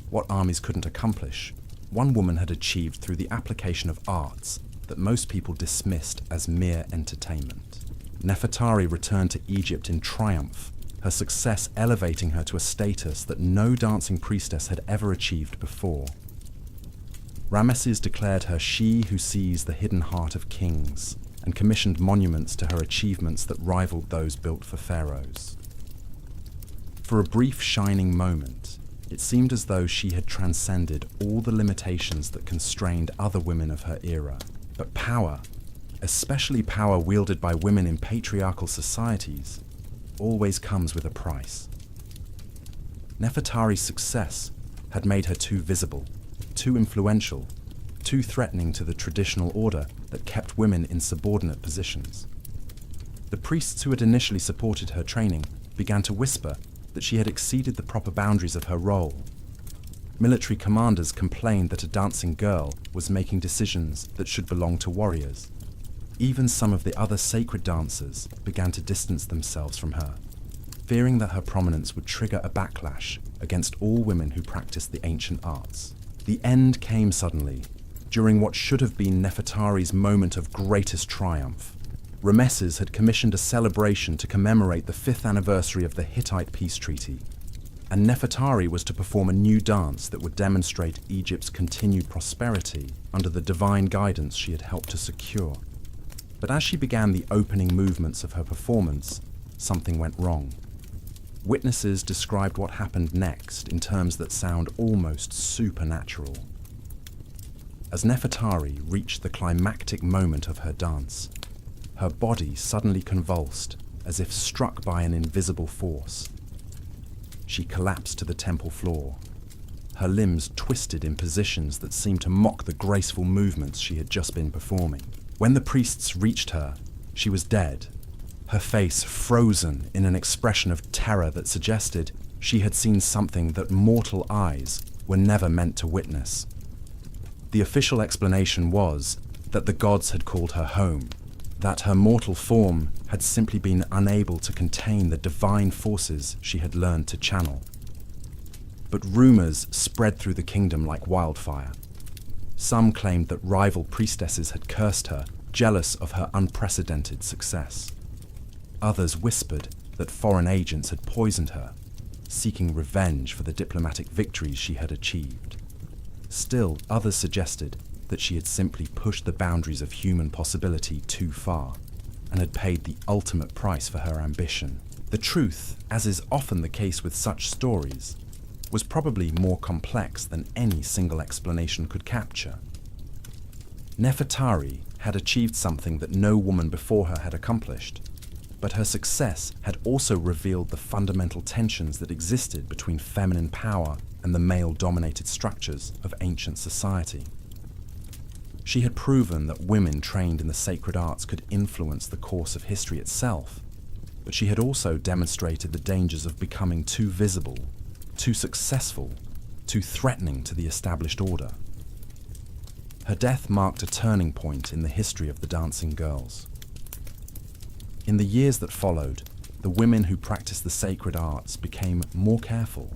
What armies couldn't accomplish, one woman had achieved through the application of arts that most people dismissed as mere entertainment. Nefertari returned to Egypt in triumph, her success elevating her to a status that no dancing priestess had ever achieved before. Ramesses declared her she who sees the hidden heart of kings, and commissioned monuments to her achievements that rivaled those built for pharaohs. For a brief shining moment, it seemed as though she had transcended all the limitations that constrained other women of her era. But power, especially power wielded by women in patriarchal societies, always comes with a price. Nefertari's success had made her too visible, too influential, too threatening to the traditional order that kept women in subordinate positions. The priests who had initially supported her training began to whisper that she had exceeded the proper boundaries of her role. Military commanders complained that a dancing girl was making decisions that should belong to warriors. Even some of the other sacred dancers began to distance themselves from her, fearing that her prominence would trigger a backlash against all women who practiced the ancient arts. The end came suddenly, during what should have been Nefertari's moment of greatest triumph. Ramesses had commissioned a celebration to commemorate the 5th anniversary of the Hittite peace treaty, and Nefertari was to perform a new dance that would demonstrate Egypt's continued prosperity under the divine guidance she had helped to secure. But as she began the opening movements of her performance, something went wrong. Witnesses described what happened next in terms that sound almost supernatural. As Nefertari reached the climactic moment of her dance, her body suddenly convulsed as if struck by an invisible force. She collapsed to the temple floor, her limbs twisted in positions that seemed to mock the graceful movements she had just been performing. When the priests reached her, she was dead, her face frozen in an expression of terror that suggested she had seen something that mortal eyes were never meant to witness. The official explanation was that the gods had called her home, that her mortal form had simply been unable to contain the divine forces she had learned to channel. But rumors spread through the kingdom like wildfire. Some claimed that rival priestesses had cursed her, jealous of her unprecedented success. Others whispered that foreign agents had poisoned her, seeking revenge for the diplomatic victories she had achieved. Still, others suggested that she had simply pushed the boundaries of human possibility too far and had paid the ultimate price for her ambition. The truth, as is often the case with such stories, was probably more complex than any single explanation could capture. Nefertari had achieved something that no woman before her had accomplished, but her success had also revealed the fundamental tensions that existed between feminine power and the male-dominated structures of ancient society. She had proven that women trained in the sacred arts could influence the course of history itself, but she had also demonstrated the dangers of becoming too visible, too successful, too threatening to the established order. Her death marked a turning point in the history of the dancing girls. In the years that followed, the women who practiced the sacred arts became more careful,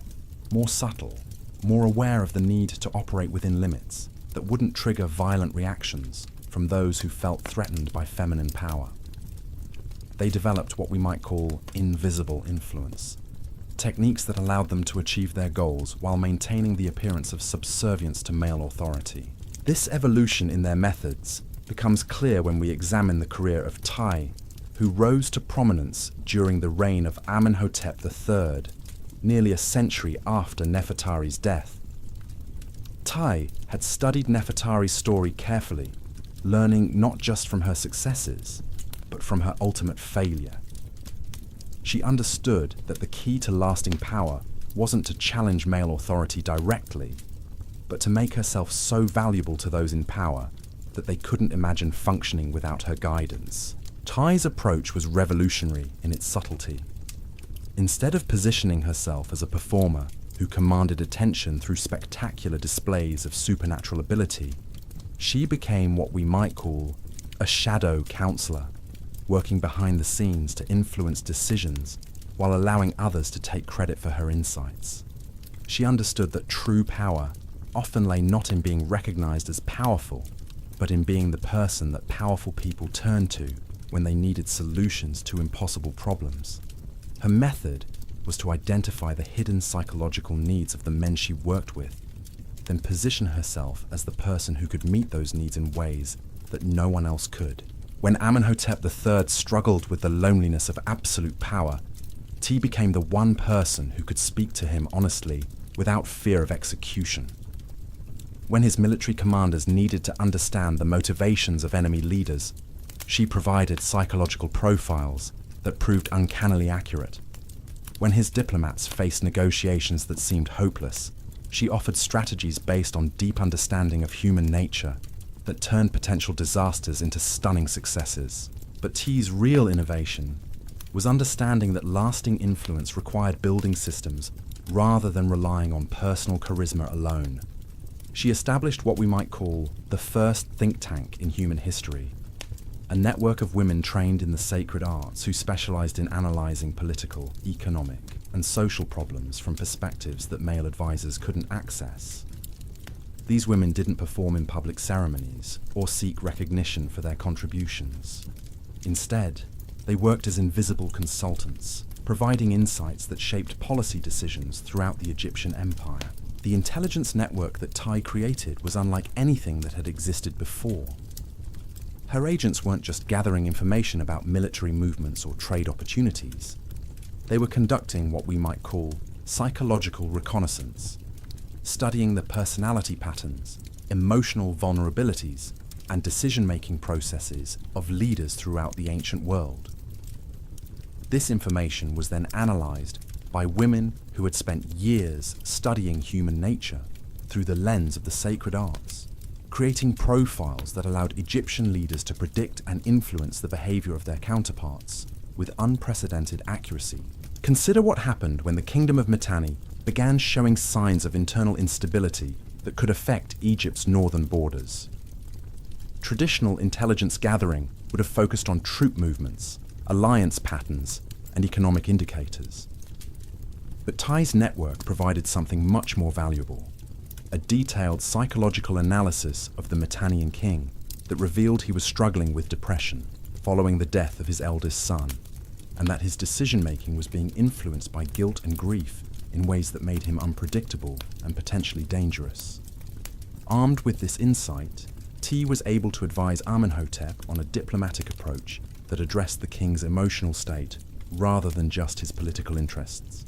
more subtle, more aware of the need to operate within limits that wouldn't trigger violent reactions from those who felt threatened by feminine power. They developed what we might call invisible influence, techniques that allowed them to achieve their goals while maintaining the appearance of subservience to male authority. This evolution in their methods becomes clear when we examine the career of Tai, who rose to prominence during the reign of Amenhotep III, nearly a century after Nefertari's death. Tai had studied Nefertari's story carefully, learning not just from her successes, but from her ultimate failure. She understood that the key to lasting power wasn't to challenge male authority directly, but to make herself so valuable to those in power that they couldn't imagine functioning without her guidance. Tai's approach was revolutionary in its subtlety. Instead of positioning herself as a performer who commanded attention through spectacular displays of supernatural ability, she became what we might call a shadow counselor, working behind the scenes to influence decisions while allowing others to take credit for her insights. She understood that true power often lay not in being recognized as powerful, but in being the person that powerful people turned to when they needed solutions to impossible problems. Her method was to identify the hidden psychological needs of the men she worked with, then position herself as the person who could meet those needs in ways that no one else could. When Amenhotep III struggled with the loneliness of absolute power, T became the one person who could speak to him honestly without fear of execution. When his military commanders needed to understand the motivations of enemy leaders, she provided psychological profiles that proved uncannily accurate. When his diplomats faced negotiations that seemed hopeless, she offered strategies based on deep understanding of human nature that turned potential disasters into stunning successes. But T's real innovation was understanding that lasting influence required building systems rather than relying on personal charisma alone. She established what we might call the first think tank in human history, a network of women trained in the sacred arts who specialized in analyzing political, economic, and social problems from perspectives that male advisors couldn't access. These women didn't perform in public ceremonies or seek recognition for their contributions. Instead, they worked as invisible consultants, providing insights that shaped policy decisions throughout the Egyptian empire. The intelligence network that Tai created was unlike anything that had existed before. Her agents weren't just gathering information about military movements or trade opportunities. They were conducting what we might call psychological reconnaissance, studying the personality patterns, emotional vulnerabilities, and decision-making processes of leaders throughout the ancient world. This information was then analyzed by women who had spent years studying human nature through the lens of the sacred arts, creating profiles that allowed Egyptian leaders to predict and influence the behavior of their counterparts with unprecedented accuracy. Consider what happened when the Kingdom of Mitanni began showing signs of internal instability that could affect Egypt's northern borders. Traditional intelligence gathering would have focused on troop movements, alliance patterns, and economic indicators. But Ty's network provided something much more valuable, a detailed psychological analysis of the Mitannian king that revealed he was struggling with depression following the death of his eldest son, and that his decision-making was being influenced by guilt and grief in ways that made him unpredictable and potentially dangerous. Armed with this insight, T was able to advise Amenhotep on a diplomatic approach that addressed the king's emotional state rather than just his political interests.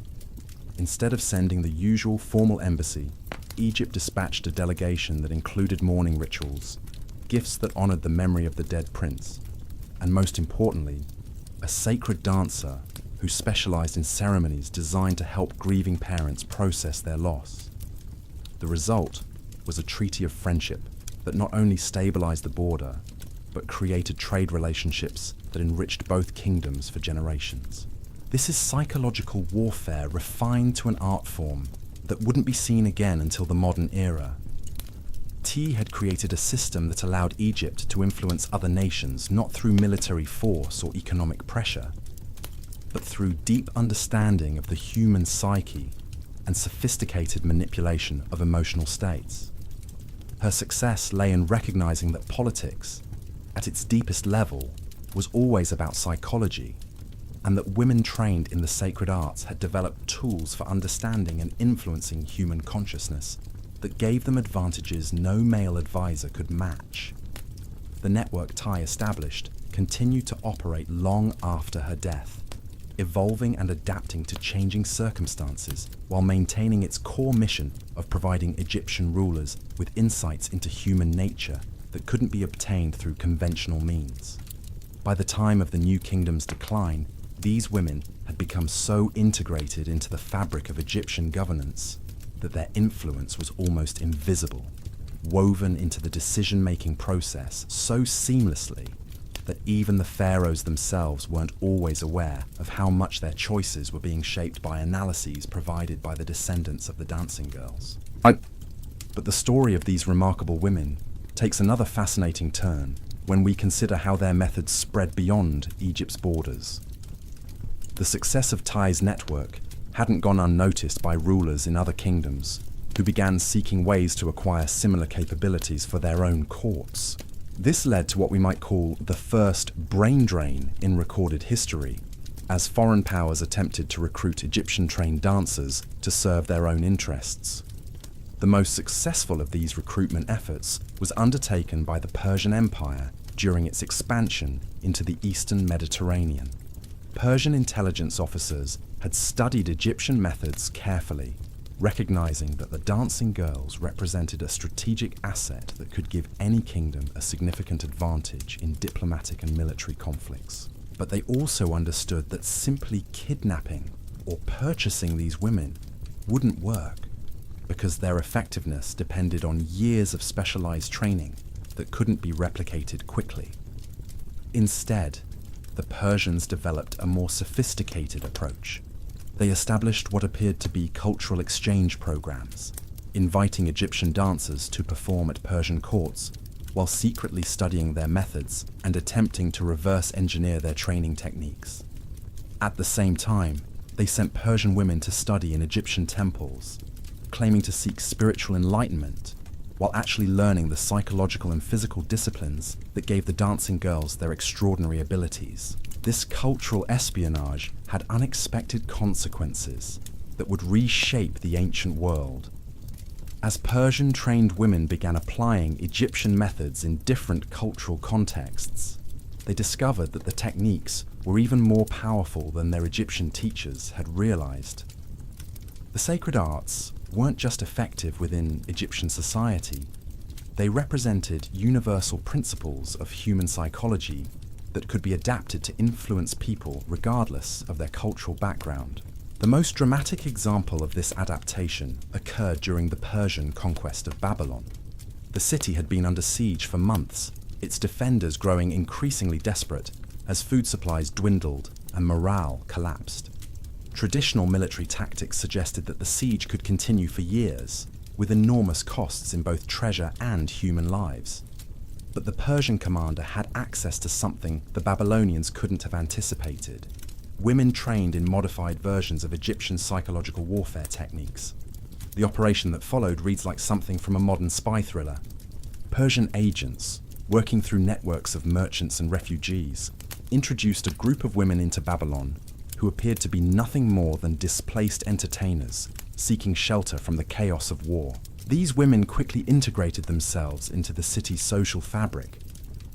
Instead of sending the usual formal embassy, Egypt dispatched a delegation that included mourning rituals, gifts that honored the memory of the dead prince, and most importantly, a sacred dancer who specialized in ceremonies designed to help grieving parents process their loss. The result was a treaty of friendship that not only stabilized the border, but created trade relationships that enriched both kingdoms for generations. This is psychological warfare refined to an art form that wouldn't be seen again until the modern era. T had created a system that allowed Egypt to influence other nations not through military force or economic pressure, but through deep understanding of the human psyche and sophisticated manipulation of emotional states. Her success lay in recognizing that politics, at its deepest level, was always about psychology, and that women trained in the sacred arts had developed tools for understanding and influencing human consciousness that gave them advantages no male advisor could match. The network Ty established continued to operate long after her death, evolving and adapting to changing circumstances while maintaining its core mission of providing Egyptian rulers with insights into human nature that couldn't be obtained through conventional means. By the time of the New Kingdom's decline, these women had become so integrated into the fabric of Egyptian governance that their influence was almost invisible, woven into the decision-making process so seamlessly that even the pharaohs themselves weren't always aware of how much their choices were being shaped by analyses provided by the descendants of the dancing girls. But the story of these remarkable women takes another fascinating turn when we consider how their methods spread beyond Egypt's borders. The success of Ty's network hadn't gone unnoticed by rulers in other kingdoms who began seeking ways to acquire similar capabilities for their own courts. This led to what we might call the first brain drain in recorded history, as foreign powers attempted to recruit Egyptian-trained dancers to serve their own interests. The most successful of these recruitment efforts was undertaken by the Persian Empire during its expansion into the Eastern Mediterranean. Persian intelligence officers had studied Egyptian methods carefully, recognizing that the dancing girls represented a strategic asset that could give any kingdom a significant advantage in diplomatic and military conflicts. But they also understood that simply kidnapping or purchasing these women wouldn't work, because their effectiveness depended on years of specialized training that couldn't be replicated quickly. Instead, the Persians developed a more sophisticated approach. They established what appeared to be cultural exchange programs, inviting Egyptian dancers to perform at Persian courts while secretly studying their methods and attempting to reverse engineer their training techniques. At the same time, they sent Persian women to study in Egyptian temples, claiming to seek spiritual enlightenment while actually learning the psychological and physical disciplines that gave the dancing girls their extraordinary abilities. This cultural espionage had unexpected consequences that would reshape the ancient world. As Persian-trained women began applying Egyptian methods in different cultural contexts, they discovered that the techniques were even more powerful than their Egyptian teachers had realized. The sacred arts weren't just effective within Egyptian society, they represented universal principles of human psychology that could be adapted to influence people regardless of their cultural background. The most dramatic example of this adaptation occurred during the Persian conquest of Babylon. The city had been under siege for months, its defenders growing increasingly desperate as food supplies dwindled and morale collapsed. Traditional military tactics suggested that the siege could continue for years, with enormous costs in both treasure and human lives. But the Persian commander had access to something the Babylonians couldn't have anticipated: women trained in modified versions of Egyptian psychological warfare techniques. The operation that followed reads like something from a modern spy thriller. Persian agents, working through networks of merchants and refugees, introduced a group of women into Babylon who appeared to be nothing more than displaced entertainers seeking shelter from the chaos of war. These women quickly integrated themselves into the city's social fabric,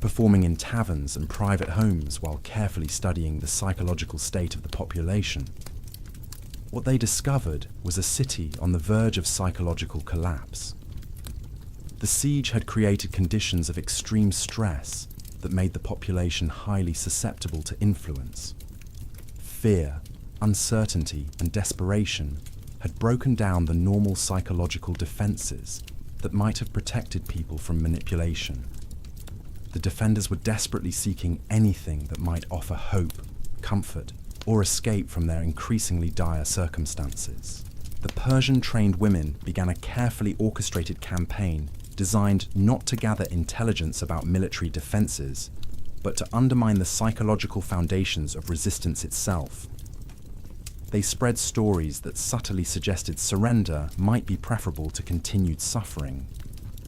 performing in taverns and private homes while carefully studying the psychological state of the population. What they discovered was a city on the verge of psychological collapse. The siege had created conditions of extreme stress that made the population highly susceptible to influence. Fear, uncertainty, and desperation had broken down the normal psychological defenses that might have protected people from manipulation. The defenders were desperately seeking anything that might offer hope, comfort, or escape from their increasingly dire circumstances. The Persian-trained women began a carefully orchestrated campaign designed not to gather intelligence about military defenses, but to undermine the psychological foundations of resistance itself. They spread stories that subtly suggested surrender might be preferable to continued suffering.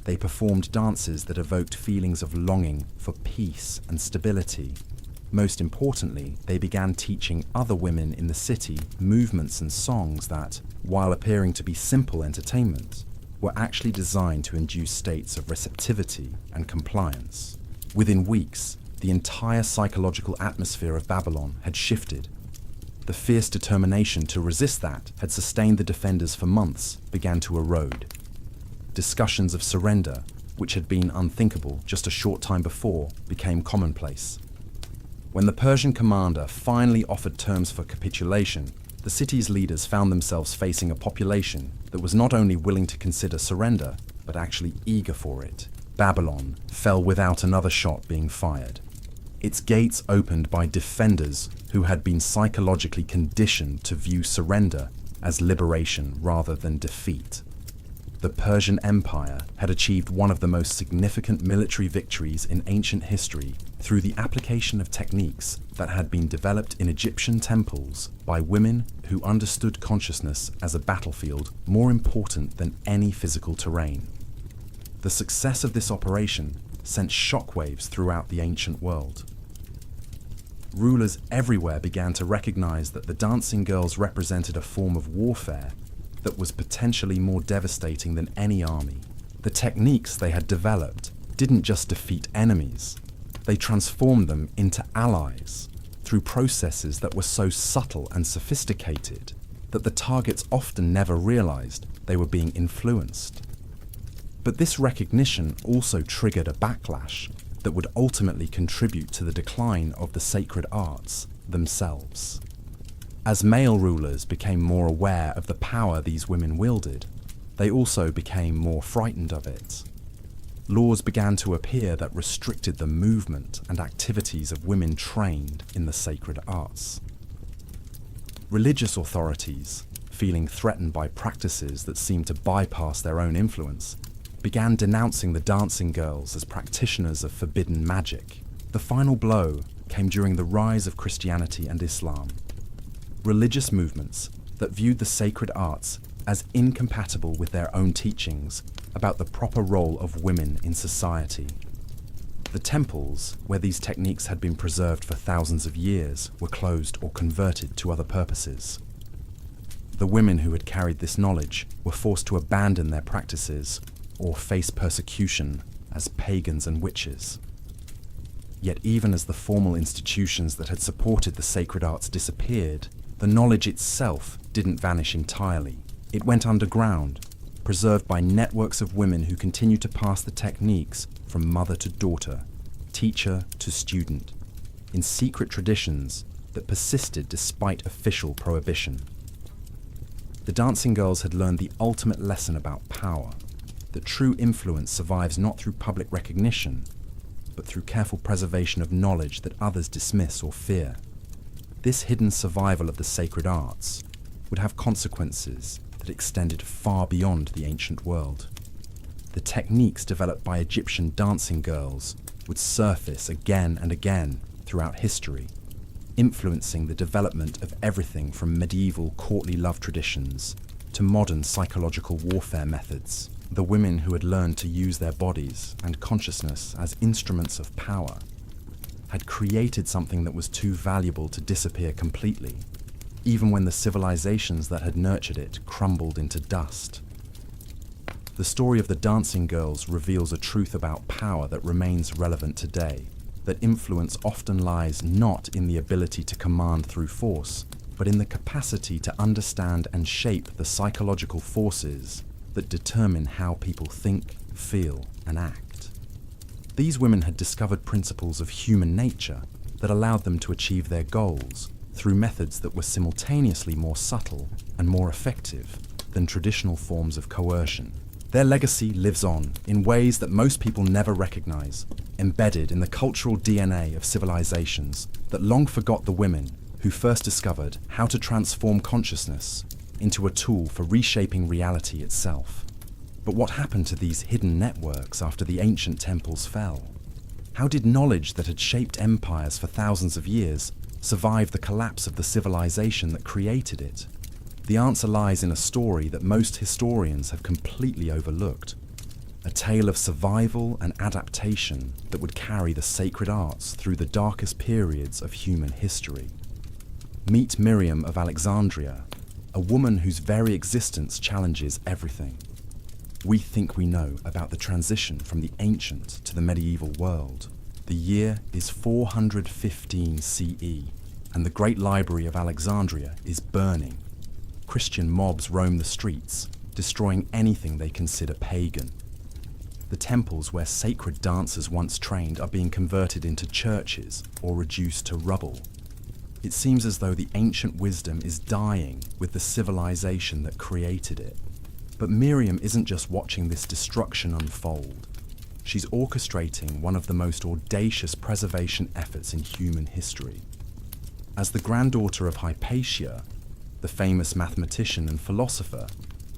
They performed dances that evoked feelings of longing for peace and stability. Most importantly, they began teaching other women in the city movements and songs that, while appearing to be simple entertainment, were actually designed to induce states of receptivity and compliance. Within weeks, the entire psychological atmosphere of Babylon had shifted. The fierce determination to resist that had sustained the defenders for months began to erode. Discussions of surrender, which had been unthinkable just a short time before, became commonplace. When the Persian commander finally offered terms for capitulation, the city's leaders found themselves facing a population that was not only willing to consider surrender, but actually eager for it. Babylon fell without another shot being fired. Its gates opened by defenders who had been psychologically conditioned to view surrender as liberation rather than defeat. The Persian Empire had achieved one of the most significant military victories in ancient history through the application of techniques that had been developed in Egyptian temples by women who understood consciousness as a battlefield more important than any physical terrain. The success of this operation sent shockwaves throughout the ancient world. Rulers everywhere began to recognize that the dancing girls represented a form of warfare that was potentially more devastating than any army. The techniques they had developed didn't just defeat enemies, they transformed them into allies through processes that were so subtle and sophisticated that the targets often never realized they were being influenced. But this recognition also triggered a backlash that would ultimately contribute to the decline of the sacred arts themselves. As male rulers became more aware of the power these women wielded, they also became more frightened of it. Laws began to appear that restricted the movement and activities of women trained in the sacred arts. Religious authorities, feeling threatened by practices that seemed to bypass their own influence, began denouncing the dancing girls as practitioners of forbidden magic. The final blow came during the rise of Christianity and Islam. Religious movements that viewed the sacred arts as incompatible with their own teachings about the proper role of women in society. The temples, where these techniques had been preserved for thousands of years, were closed or converted to other purposes. The women who had carried this knowledge were forced to abandon their practices or face persecution as pagans and witches. Yet even as the formal institutions that had supported the sacred arts disappeared, the knowledge itself didn't vanish entirely. It went underground, preserved by networks of women who continued to pass the techniques from mother to daughter, teacher to student, in secret traditions that persisted despite official prohibition. The dancing girls had learned the ultimate lesson about power, that true influence survives not through public recognition, but through careful preservation of knowledge that others dismiss or fear. This hidden survival of the sacred arts would have consequences that extended far beyond the ancient world. the techniques developed by Egyptian dancing girls would surface again and again throughout history, influencing the development of everything from medieval courtly love traditions to modern psychological warfare methods. The women who had learned to use their bodies and consciousness as instruments of power had created something that was too valuable to disappear completely, even when the civilizations that had nurtured it crumbled into dust. The story of the dancing girls reveals a truth about power that remains relevant today, that influence often lies not in the ability to command through force, but in the capacity to understand and shape the psychological forces that determine how people think, feel, and act. These women had discovered principles of human nature that allowed them to achieve their goals through methods that were simultaneously more subtle and more effective than traditional forms of coercion. Their legacy lives on in ways that most people never recognize, embedded in the cultural DNA of civilizations that long forgot the women who first discovered how to transform consciousness into a tool for reshaping reality itself. But what happened to these hidden networks after the ancient temples fell? How did knowledge that had shaped empires for thousands of years survive the collapse of the civilization that created it? The answer lies in a story that most historians have completely overlooked. A tale of survival and adaptation that would carry the sacred arts through the darkest periods of human history. Meet Miriam of Alexandria, a woman whose very existence challenges everything. We think we know about the transition from the ancient to the medieval world. The year is 415 CE, and the great library of Alexandria is burning. Christian mobs roam the streets, destroying anything they consider pagan. The temples where sacred dancers once trained are being converted into churches or reduced to rubble. It seems as though the ancient wisdom is dying with the civilization that created it. But Miriam isn't just watching this destruction unfold. She's orchestrating one of the most audacious preservation efforts in human history. As the granddaughter of Hypatia, the famous mathematician and philosopher,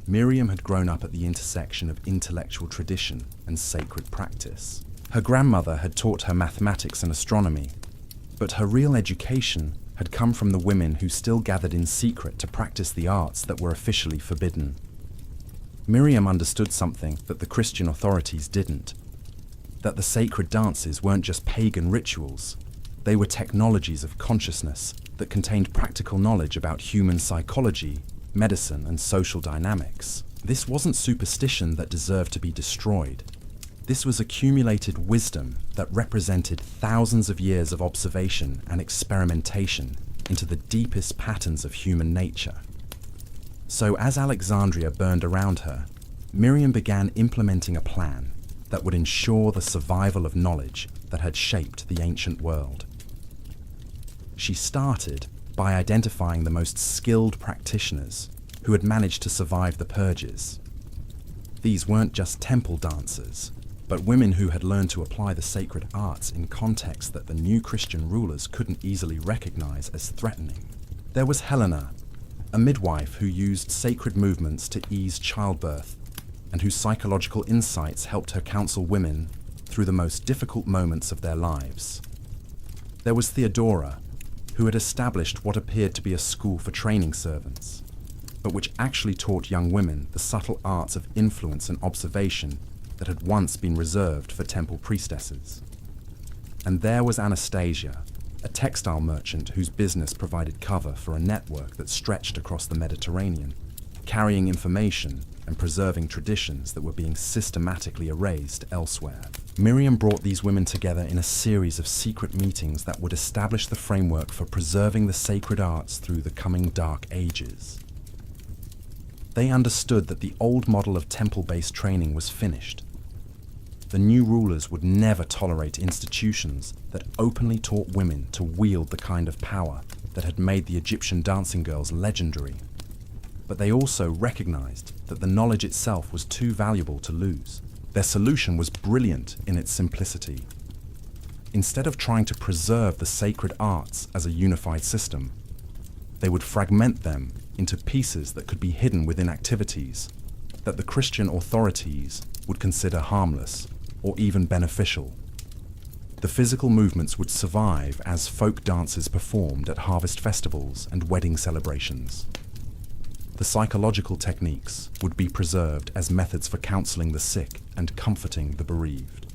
Miriam had grown up at the intersection of intellectual tradition and sacred practice. Her grandmother had taught her mathematics and astronomy, but her real education had come from the women who still gathered in secret to practice the arts that were officially forbidden. Miriam understood something that the Christian authorities didn't, that the sacred dances weren't just pagan rituals, they were technologies of consciousness that contained practical knowledge about human psychology, medicine, and social dynamics. This wasn't superstition that deserved to be destroyed. This was accumulated wisdom that represented thousands of years of observation and experimentation into the deepest patterns of human nature. So as Alexandria burned around her, Miriam began implementing a plan that would ensure the survival of knowledge that had shaped the ancient world. She started by identifying the most skilled practitioners who had managed to survive the purges. These weren't just temple dancers, but women who had learned to apply the sacred arts in contexts that the new Christian rulers couldn't easily recognize as threatening. There was Helena, a midwife who used sacred movements to ease childbirth and whose psychological insights helped her counsel women through the most difficult moments of their lives. There was Theodora, who had established what appeared to be a school for training servants, but which actually taught young women the subtle arts of influence and observation that had once been reserved for temple priestesses. And there was Anastasia, a textile merchant whose business provided cover for a network that stretched across the Mediterranean, carrying information and preserving traditions that were being systematically erased elsewhere. Miriam brought these women together in a series of secret meetings that would establish the framework for preserving the sacred arts through the coming dark ages. They understood that the old model of temple-based training was finished. The new rulers would never tolerate institutions that openly taught women to wield the kind of power that had made the Egyptian dancing girls legendary. But they also recognized that the knowledge itself was too valuable to lose. Their solution was brilliant in its simplicity. Instead of trying to preserve the sacred arts as a unified system, they would fragment them into pieces that could be hidden within activities that the Christian authorities would consider harmless or even beneficial. The physical movements would survive as folk dances performed at harvest festivals and wedding celebrations. The psychological techniques would be preserved as methods for counseling the sick and comforting the bereaved.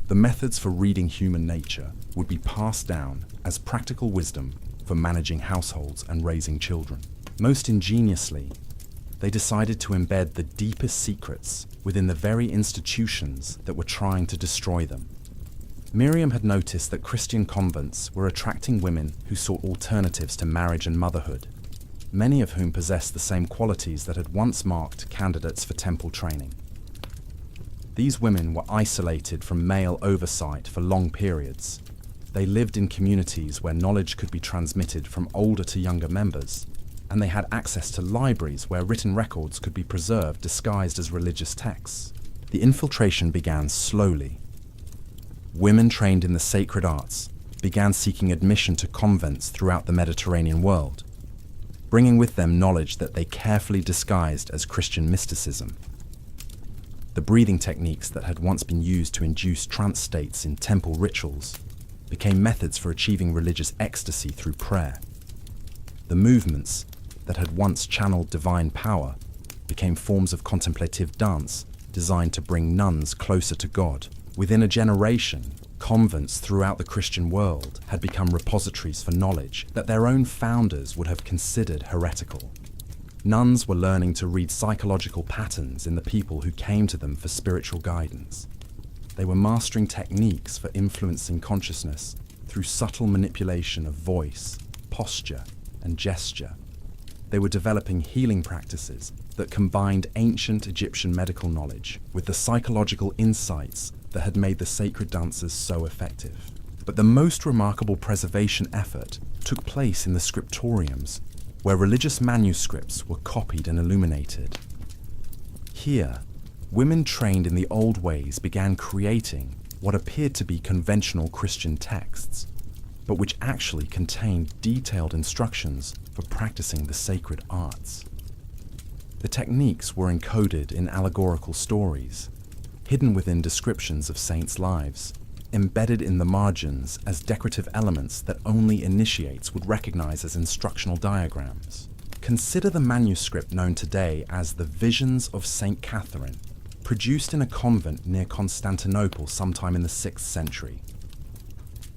The methods for reading human nature would be passed down as practical wisdom for managing households and raising children. Most ingeniously, they decided to embed the deepest secrets within the very institutions that were trying to destroy them. Miriam had noticed that Christian convents were attracting women who sought alternatives to marriage and motherhood, many of whom possessed the same qualities that had once marked candidates for temple training. These women were isolated from male oversight for long periods. They lived in communities where knowledge could be transmitted from older to younger members, and they had access to libraries where written records could be preserved disguised as religious texts. The infiltration began slowly. Women trained in the sacred arts began seeking admission to convents throughout the Mediterranean world, bringing with them knowledge that they carefully disguised as Christian mysticism. The breathing techniques that had once been used to induce trance states in temple rituals became methods for achieving religious ecstasy through prayer. The movements that had once channeled divine power became forms of contemplative dance designed to bring nuns closer to God. Within a generation, convents throughout the Christian world had become repositories for knowledge that their own founders would have considered heretical. Nuns were learning to read psychological patterns in the people who came to them for spiritual guidance. They were mastering techniques for influencing consciousness through subtle manipulation of voice, posture, and gesture. They were developing healing practices that combined ancient Egyptian medical knowledge with the psychological insights that had made the sacred dances so effective. But the most remarkable preservation effort took place in the scriptoriums, where religious manuscripts were copied and illuminated. Here, women trained in the old ways began creating what appeared to be conventional Christian texts, but which actually contained detailed instructions for practicing the sacred arts. The techniques were encoded in allegorical stories, hidden within descriptions of saints' lives, embedded in the margins as decorative elements that only initiates would recognize as instructional diagrams. Consider the manuscript known today as the Visions of St. Catherine, produced in a convent near Constantinople sometime in the 6th century.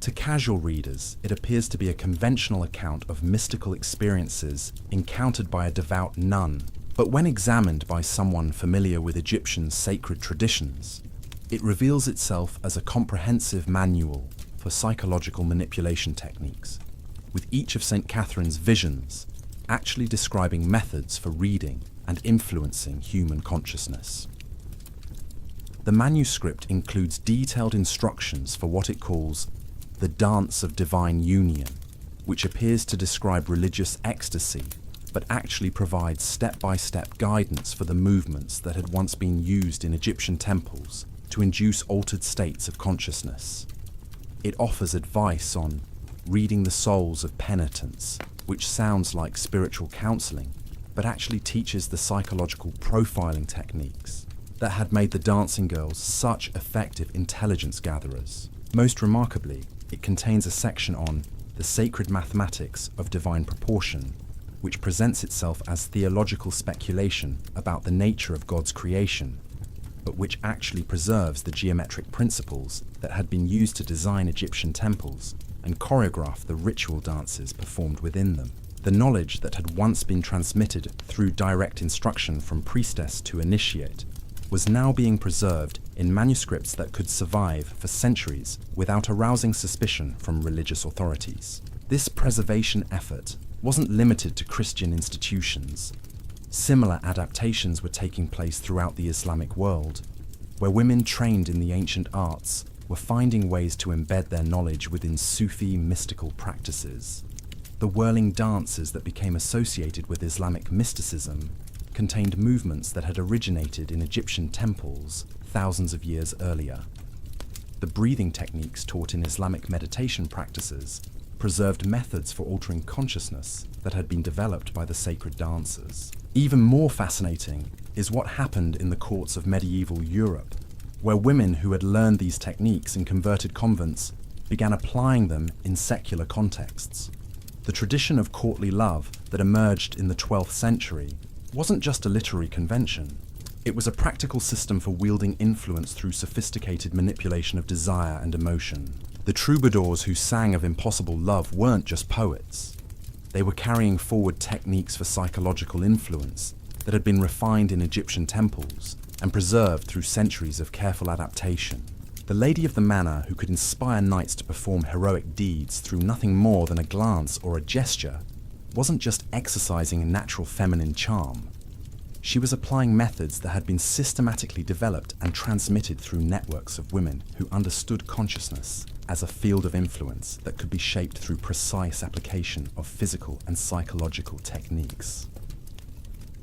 To casual readers, it appears to be a conventional account of mystical experiences encountered by a devout nun, but when examined by someone familiar with Egyptian sacred traditions, it reveals itself as a comprehensive manual for psychological manipulation techniques, with each of St. Catherine's visions actually describing methods for reading and influencing human consciousness. The manuscript includes detailed instructions for what it calls the dance of divine union, which appears to describe religious ecstasy, but actually provides step-by-step guidance for the movements that had once been used in Egyptian temples to induce altered states of consciousness. It offers advice on reading the souls of penitents, which sounds like spiritual counseling, but actually teaches the psychological profiling techniques that had made the dancing girls such effective intelligence gatherers. Most remarkably, it contains a section on the sacred mathematics of divine proportion, which presents itself as theological speculation about the nature of God's creation, but which actually preserves the geometric principles that had been used to design Egyptian temples and choreograph the ritual dances performed within them. The knowledge that had once been transmitted through direct instruction from priestess to initiate was now being preserved in manuscripts that could survive for centuries without arousing suspicion from religious authorities. This preservation effort wasn't limited to Christian institutions. Similar adaptations were taking place throughout the Islamic world, where women trained in the ancient arts were finding ways to embed their knowledge within Sufi mystical practices. The whirling dances that became associated with Islamic mysticism contained movements that had originated in Egyptian temples thousands of years earlier. The breathing techniques taught in Islamic meditation practices preserved methods for altering consciousness that had been developed by the sacred dancers. Even more fascinating is what happened in the courts of medieval Europe, where women who had learned these techniques in converted convents began applying them in secular contexts. The tradition of courtly love that emerged in the 12th century wasn't just a literary convention. It was a practical system for wielding influence through sophisticated manipulation of desire and emotion. The troubadours who sang of impossible love weren't just poets. They were carrying forward techniques for psychological influence that had been refined in Egyptian temples and preserved through centuries of careful adaptation. The lady of the manor who could inspire knights to perform heroic deeds through nothing more than a glance or a gesture wasn't just exercising a natural feminine charm. She was applying methods that had been systematically developed and transmitted through networks of women who understood consciousness as a field of influence that could be shaped through precise application of physical and psychological techniques.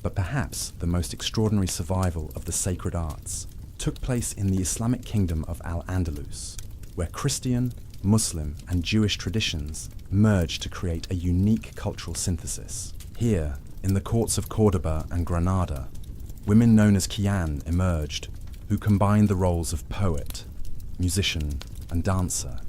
But perhaps the most extraordinary survival of the sacred arts took place in the Islamic kingdom of Al-Andalus, where Christian, Muslim, and Jewish traditions merged to create a unique cultural synthesis. Here, in the courts of Cordoba and Granada, women known as Qiyan emerged, who combined the roles of poet, musician, and dancer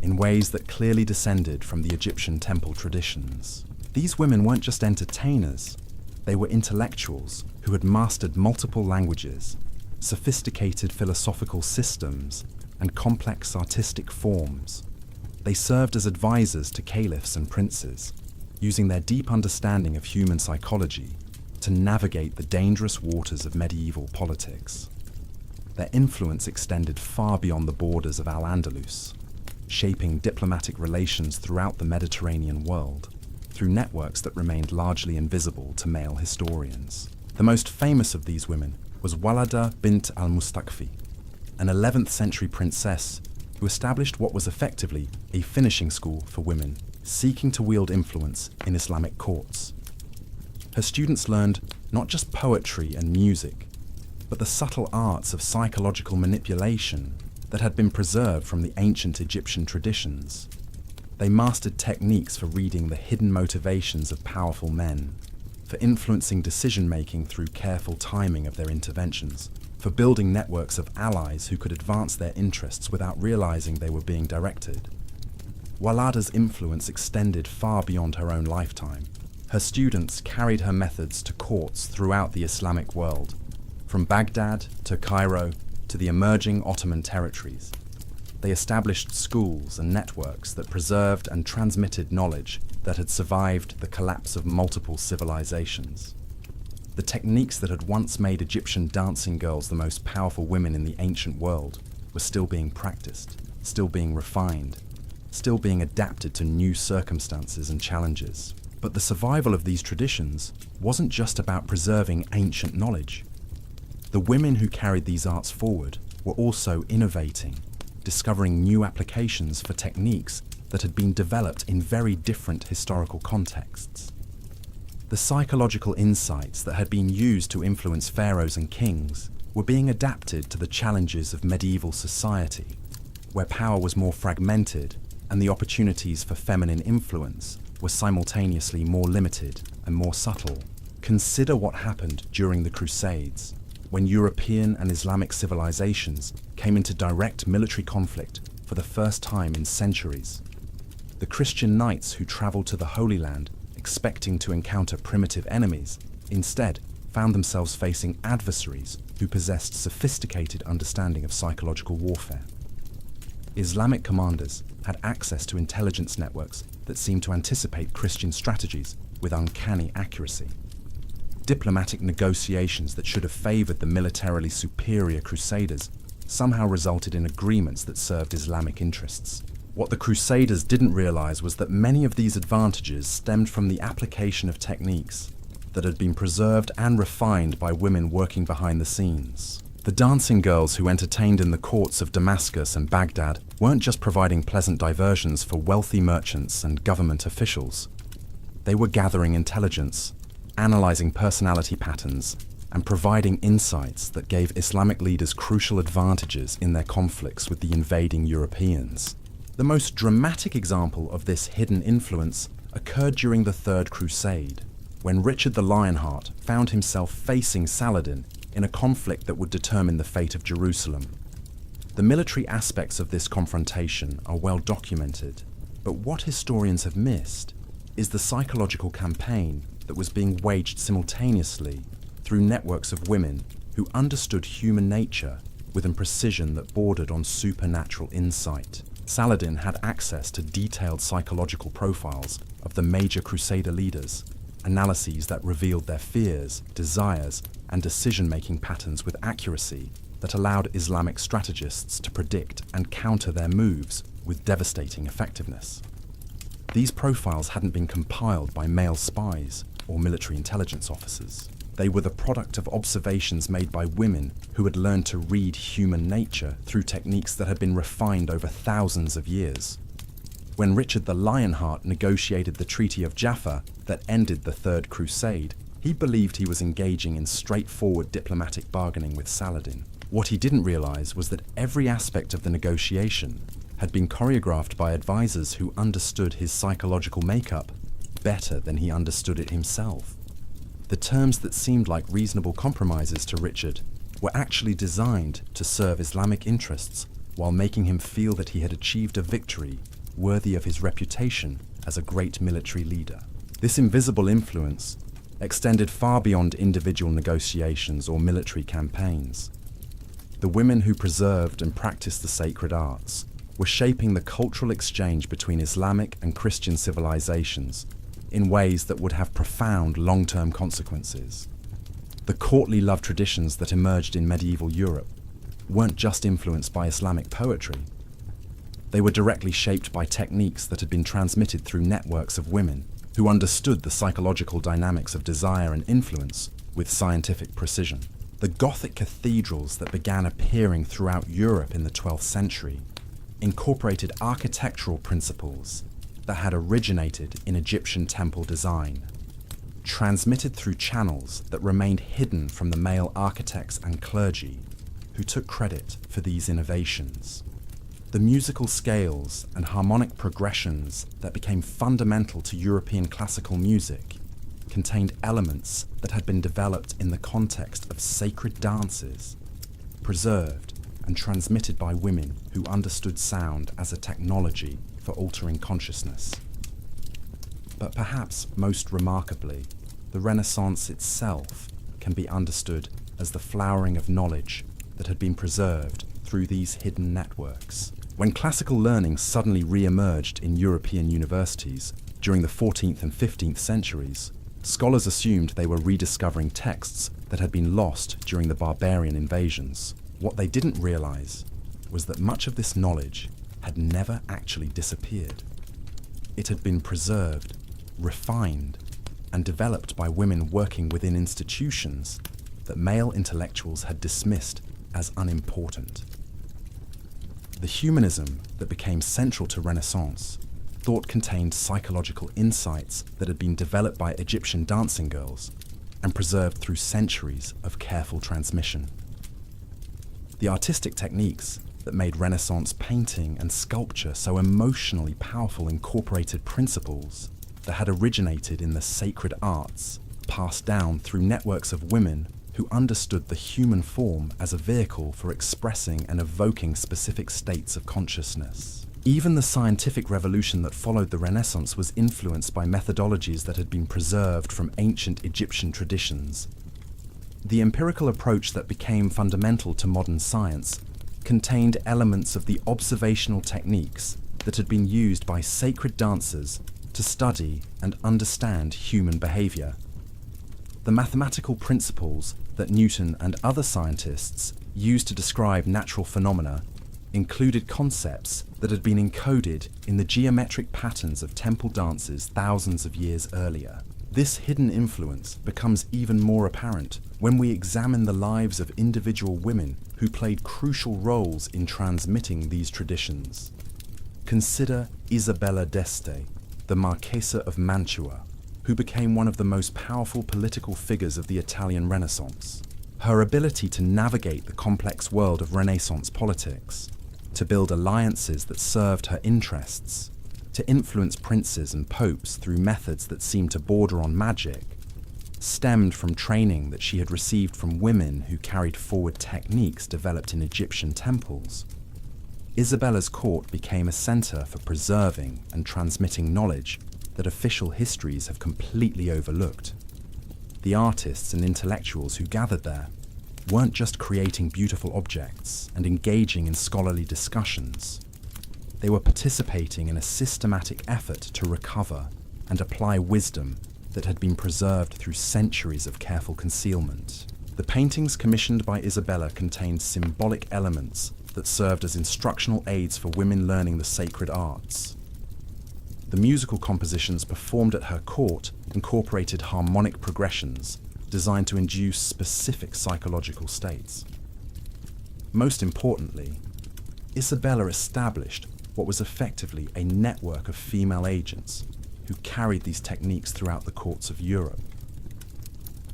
in ways that clearly descended from the Egyptian temple traditions. These women weren't just entertainers, they were intellectuals who had mastered multiple languages, sophisticated philosophical systems, and complex artistic forms. They served as advisors to caliphs and princes, using their deep understanding of human psychology to navigate the dangerous waters of medieval politics. Their influence extended far beyond the borders of Al-Andalus, shaping diplomatic relations throughout the Mediterranean world through networks that remained largely invisible to male historians. The most famous of these women was Walada bint al-Mustakfi, an 11th century princess who established what was effectively a finishing school for women seeking to wield influence in Islamic courts. Her students learned not just poetry and music, but the subtle arts of psychological manipulation that had been preserved from the ancient Egyptian traditions. They mastered techniques for reading the hidden motivations of powerful men, for influencing decision-making through careful timing of their interventions, for building networks of allies who could advance their interests without realizing they were being directed. Walada's influence extended far beyond her own lifetime. Her students carried her methods to courts throughout the Islamic world, from Baghdad to Cairo to the emerging Ottoman territories. They established schools and networks that preserved and transmitted knowledge that had survived the collapse of multiple civilizations. The techniques that had once made Egyptian dancing girls the most powerful women in the ancient world were still being practiced, still being refined, still being adapted to new circumstances and challenges. But the survival of these traditions wasn't just about preserving ancient knowledge. The women who carried these arts forward were also innovating, discovering new applications for techniques that had been developed in very different historical contexts. The psychological insights that had been used to influence pharaohs and kings were being adapted to the challenges of medieval society, where power was more fragmented and the opportunities for feminine influence were simultaneously more limited and more subtle. Consider what happened during the Crusades, when European and Islamic civilizations came into direct military conflict for the first time in centuries. The Christian knights who traveled to the Holy Land expecting to encounter primitive enemies, instead found themselves facing adversaries who possessed sophisticated understanding of psychological warfare. Islamic commanders had access to intelligence networks that seemed to anticipate Christian strategies with uncanny accuracy. Diplomatic negotiations that should have favored the militarily superior Crusaders somehow resulted in agreements that served Islamic interests. What the Crusaders didn't realize was that many of these advantages stemmed from the application of techniques that had been preserved and refined by women working behind the scenes. The dancing girls who entertained in the courts of Damascus and Baghdad weren't just providing pleasant diversions for wealthy merchants and government officials. They were gathering intelligence, analyzing personality patterns, and providing insights that gave Islamic leaders crucial advantages in their conflicts with the invading Europeans. The most dramatic example of this hidden influence occurred during the Third Crusade, when Richard the Lionheart found himself facing Saladin in a conflict that would determine the fate of Jerusalem. The military aspects of this confrontation are well documented, but what historians have missed is the psychological campaign that was being waged simultaneously through networks of women who understood human nature with a precision that bordered on supernatural insight. Saladin had access to detailed psychological profiles of the major Crusader leaders, analyses that revealed their fears, desires, and decision-making patterns with accuracy that allowed Islamic strategists to predict and counter their moves with devastating effectiveness. These profiles hadn't been compiled by male spies or military intelligence officers. They were the product of observations made by women who had learned to read human nature through techniques that had been refined over thousands of years. When Richard the Lionheart negotiated the Treaty of Jaffa that ended the Third Crusade, he believed he was engaging in straightforward diplomatic bargaining with Saladin. What he didn't realize was that every aspect of the negotiation had been choreographed by advisors who understood his psychological makeup better than he understood it himself. The terms that seemed like reasonable compromises to Richard were actually designed to serve Islamic interests while making him feel that he had achieved a victory worthy of his reputation as a great military leader. This invisible influence extended far beyond individual negotiations or military campaigns. The women who preserved and practiced the sacred arts were shaping the cultural exchange between Islamic and Christian civilizations in ways that would have profound long-term consequences. The courtly love traditions that emerged in medieval Europe weren't just influenced by Islamic poetry. They were directly shaped by techniques that had been transmitted through networks of women who understood the psychological dynamics of desire and influence with scientific precision. The Gothic cathedrals that began appearing throughout Europe in the 12th century incorporated architectural principles that had originated in Egyptian temple design, transmitted through channels that remained hidden from the male architects and clergy who took credit for these innovations. The musical scales and harmonic progressions that became fundamental to European classical music contained elements that had been developed in the context of sacred dances, preserved and transmitted by women who understood sound as a technology for altering consciousness. But perhaps most remarkably, the Renaissance itself can be understood as the flowering of knowledge that had been preserved through these hidden networks. When classical learning suddenly re-emerged in European universities during the 14th and 15th centuries, scholars assumed they were rediscovering texts that had been lost during the barbarian invasions. What they didn't realize was that much of this knowledge had never actually disappeared. It had been preserved, refined, and developed by women working within institutions that male intellectuals had dismissed as unimportant. The humanism that became central to Renaissance thought contained psychological insights that had been developed by Egyptian dancing girls and preserved through centuries of careful transmission. The artistic techniques that made Renaissance painting and sculpture so emotionally powerful incorporated principles that had originated in the sacred arts, passed down through networks of women who understood the human form as a vehicle for expressing and evoking specific states of consciousness. Even the scientific revolution that followed the Renaissance was influenced by methodologies that had been preserved from ancient Egyptian traditions. The empirical approach that became fundamental to modern science contained elements of the observational techniques that had been used by sacred dancers to study and understand human behavior. The mathematical principles that Newton and other scientists used to describe natural phenomena included concepts that had been encoded in the geometric patterns of temple dances thousands of years earlier. This hidden influence becomes even more apparent when we examine the lives of individual women who played crucial roles in transmitting these traditions. Consider Isabella d'Este, the Marchesa of Mantua, who became one of the most powerful political figures of the Italian Renaissance. Her ability to navigate the complex world of Renaissance politics to build alliances that served her interests, to influence princes and popes through methods that seemed to border on magic, stemmed from training that she had received from women who carried forward techniques developed in Egyptian temples. Isabella's court became a center for preserving and transmitting knowledge that official histories have completely overlooked. The artists and intellectuals who gathered there weren't just creating beautiful objects and engaging in scholarly discussions. They were participating in a systematic effort to recover and apply wisdom that had been preserved through centuries of careful concealment. The paintings commissioned by Isabella contained symbolic elements that served as instructional aids for women learning the sacred arts. The musical compositions performed at her court incorporated harmonic progressions designed to induce specific psychological states. Most importantly, Isabella established what was effectively a network of female agents who carried these techniques throughout the courts of Europe.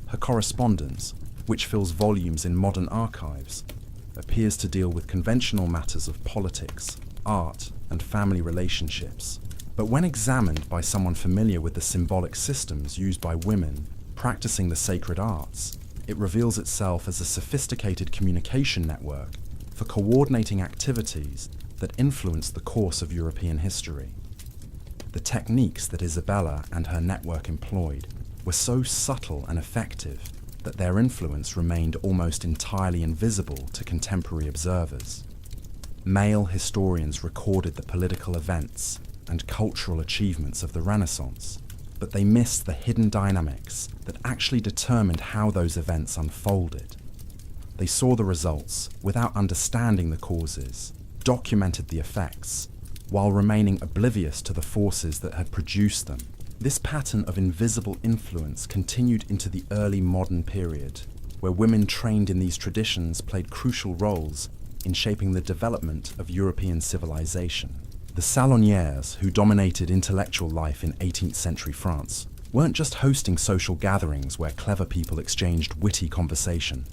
Her correspondence, which fills volumes in modern archives, appears to deal with conventional matters of politics, art, and family relationships. But when examined by someone familiar with the symbolic systems used by women practicing the sacred arts, it reveals itself as a sophisticated communication network for coordinating activities that influenced the course of European history. The techniques that Isabella and her network employed were so subtle and effective that their influence remained almost entirely invisible to contemporary observers. Male historians recorded the political events and cultural achievements of the Renaissance, but they missed the hidden dynamics that actually determined how those events unfolded. They saw the results without understanding the causes, documented the effects, while remaining oblivious to the forces that had produced them. This pattern of invisible influence continued into the early modern period, where women trained in these traditions played crucial roles in shaping the development of European civilization. The salonières, who dominated intellectual life in 18th century France, weren't just hosting social gatherings where clever people exchanged witty conversation.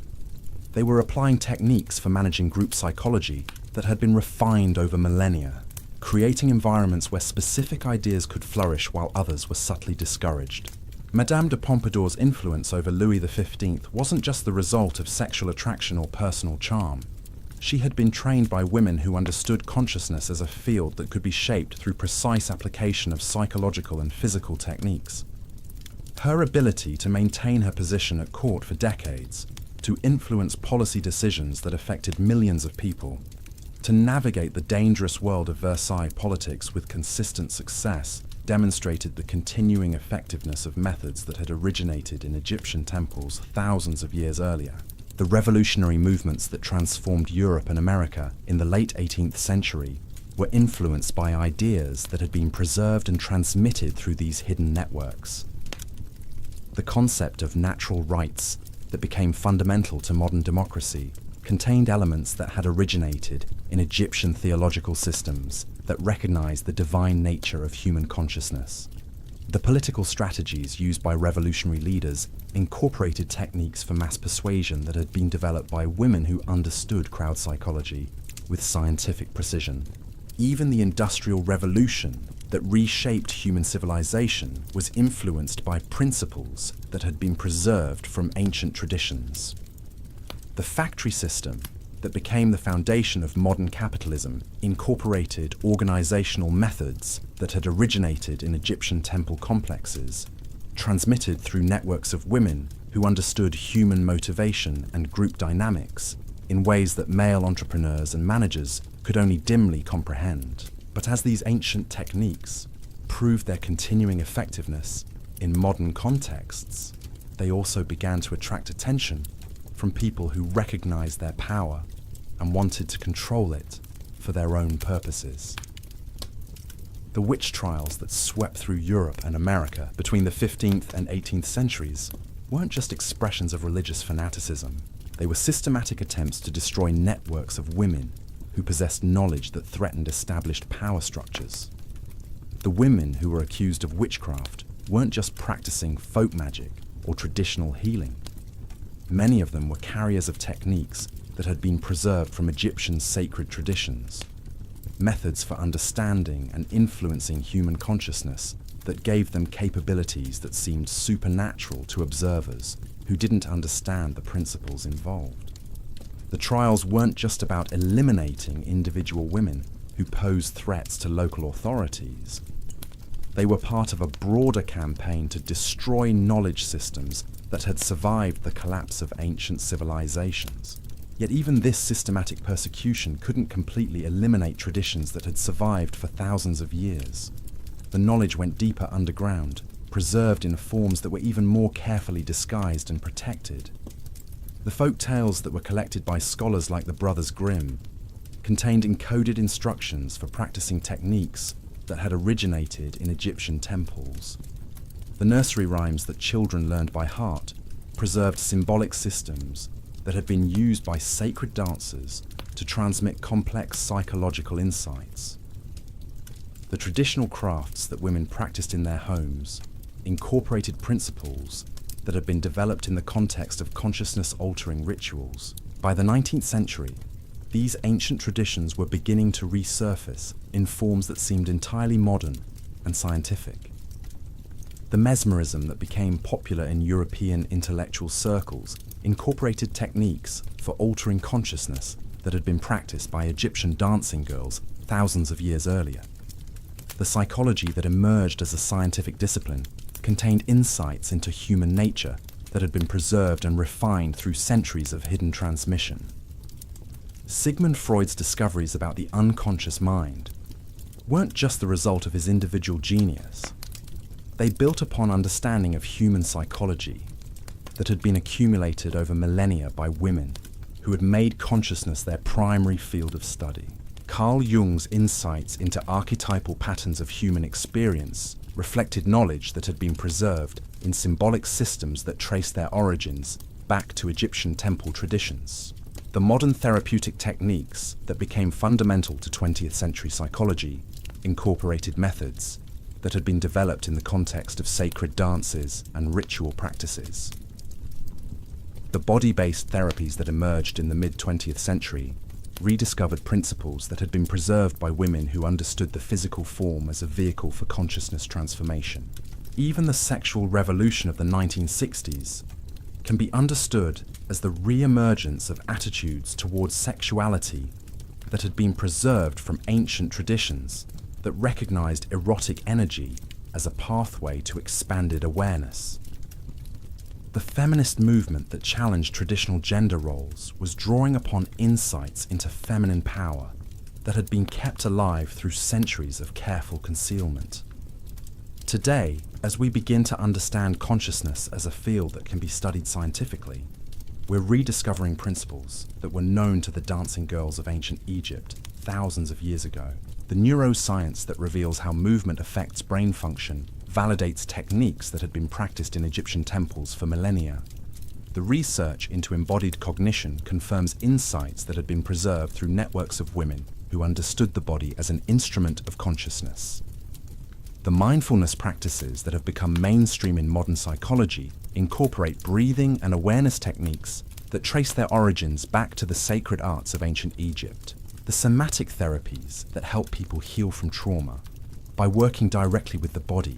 They were applying techniques for managing group psychology that had been refined over millennia, creating environments where specific ideas could flourish while others were subtly discouraged. Madame de Pompadour's influence over Louis XV wasn't just the result of sexual attraction or personal charm. She had been trained by women who understood consciousness as a field that could be shaped through precise application of psychological and physical techniques. Her ability to maintain her position at court for decades, to influence policy decisions that affected millions of people, to navigate the dangerous world of Versailles politics with consistent success, demonstrated the continuing effectiveness of methods that had originated in Egyptian temples thousands of years earlier. The revolutionary movements that transformed Europe and America in the late 18th century were influenced by ideas that had been preserved and transmitted through these hidden networks. The concept of natural rights that became fundamental to modern democracy contained elements that had originated in Egyptian theological systems that recognized the divine nature of human consciousness. The political strategies used by revolutionary leaders incorporated techniques for mass persuasion that had been developed by women who understood crowd psychology with scientific precision. Even the Industrial Revolution that reshaped human civilization was influenced by principles that had been preserved from ancient traditions. The factory system that became the foundation of modern capitalism incorporated organizational methods that had originated in Egyptian temple complexes, transmitted through networks of women who understood human motivation and group dynamics in ways that male entrepreneurs and managers could only dimly comprehend. But as these ancient techniques proved their continuing effectiveness in modern contexts, they also began to attract attention from people who recognized their power and wanted to control it for their own purposes. The witch trials that swept through Europe and America between the 15th and 18th centuries weren't just expressions of religious fanaticism. They were systematic attempts to destroy networks of women who possessed knowledge that threatened established power structures. The women who were accused of witchcraft weren't just practicing folk magic or traditional healing. Many of them were carriers of techniques that had been preserved from Egyptian sacred traditions. methods for understanding and influencing human consciousness that gave them capabilities that seemed supernatural to observers who didn't understand the principles involved. The trials weren't just about eliminating individual women who posed threats to local authorities. They were part of a broader campaign to destroy knowledge systems that had survived the collapse of ancient civilizations. Yet even this systematic persecution couldn't completely eliminate traditions that had survived for thousands of years. The knowledge went deeper underground, preserved in forms that were even more carefully disguised and protected. The folk tales that were collected by scholars like the Brothers Grimm contained encoded instructions for practicing techniques that had originated in Egyptian temples. The nursery rhymes that children learned by heart preserved symbolic systems that had been used by sacred dancers to transmit complex psychological insights. The traditional crafts that women practiced in their homes incorporated principles that had been developed in the context of consciousness-altering rituals. By the 19th century, these ancient traditions were beginning to resurface in forms that seemed entirely modern and scientific. The mesmerism that became popular in European intellectual circles incorporated techniques for altering consciousness that had been practiced by Egyptian dancing girls thousands of years earlier. The psychology that emerged as a scientific discipline contained insights into human nature that had been preserved and refined through centuries of hidden transmission. Sigmund Freud's discoveries about the unconscious mind weren't just the result of his individual genius. They built upon understanding of human psychology that had been accumulated over millennia by women who had made consciousness their primary field of study. Carl Jung's insights into archetypal patterns of human experience reflected knowledge that had been preserved in symbolic systems that traced their origins back to Egyptian temple traditions. The modern therapeutic techniques that became fundamental to 20th century psychology incorporated methods that had been developed in the context of sacred dances and ritual practices. The body-based therapies that emerged in the mid-20th century rediscovered principles that had been preserved by women who understood the physical form as a vehicle for consciousness transformation. Even the sexual revolution of the 1960s can be understood as the re-emergence of attitudes towards sexuality that had been preserved from ancient traditions that recognized erotic energy as a pathway to expanded awareness. The feminist movement that challenged traditional gender roles was drawing upon insights into feminine power that had been kept alive through centuries of careful concealment. Today, as we begin to understand consciousness as a field that can be studied scientifically, we're rediscovering principles that were known to the dancing girls of ancient Egypt thousands of years ago. The neuroscience that reveals how movement affects brain function validates techniques that had been practiced in Egyptian temples for millennia. The research into embodied cognition confirms insights that had been preserved through networks of women who understood the body as an instrument of consciousness. The mindfulness practices that have become mainstream in modern psychology incorporate breathing and awareness techniques that trace their origins back to the sacred arts of ancient Egypt. The somatic therapies that help people heal from trauma by working directly with the body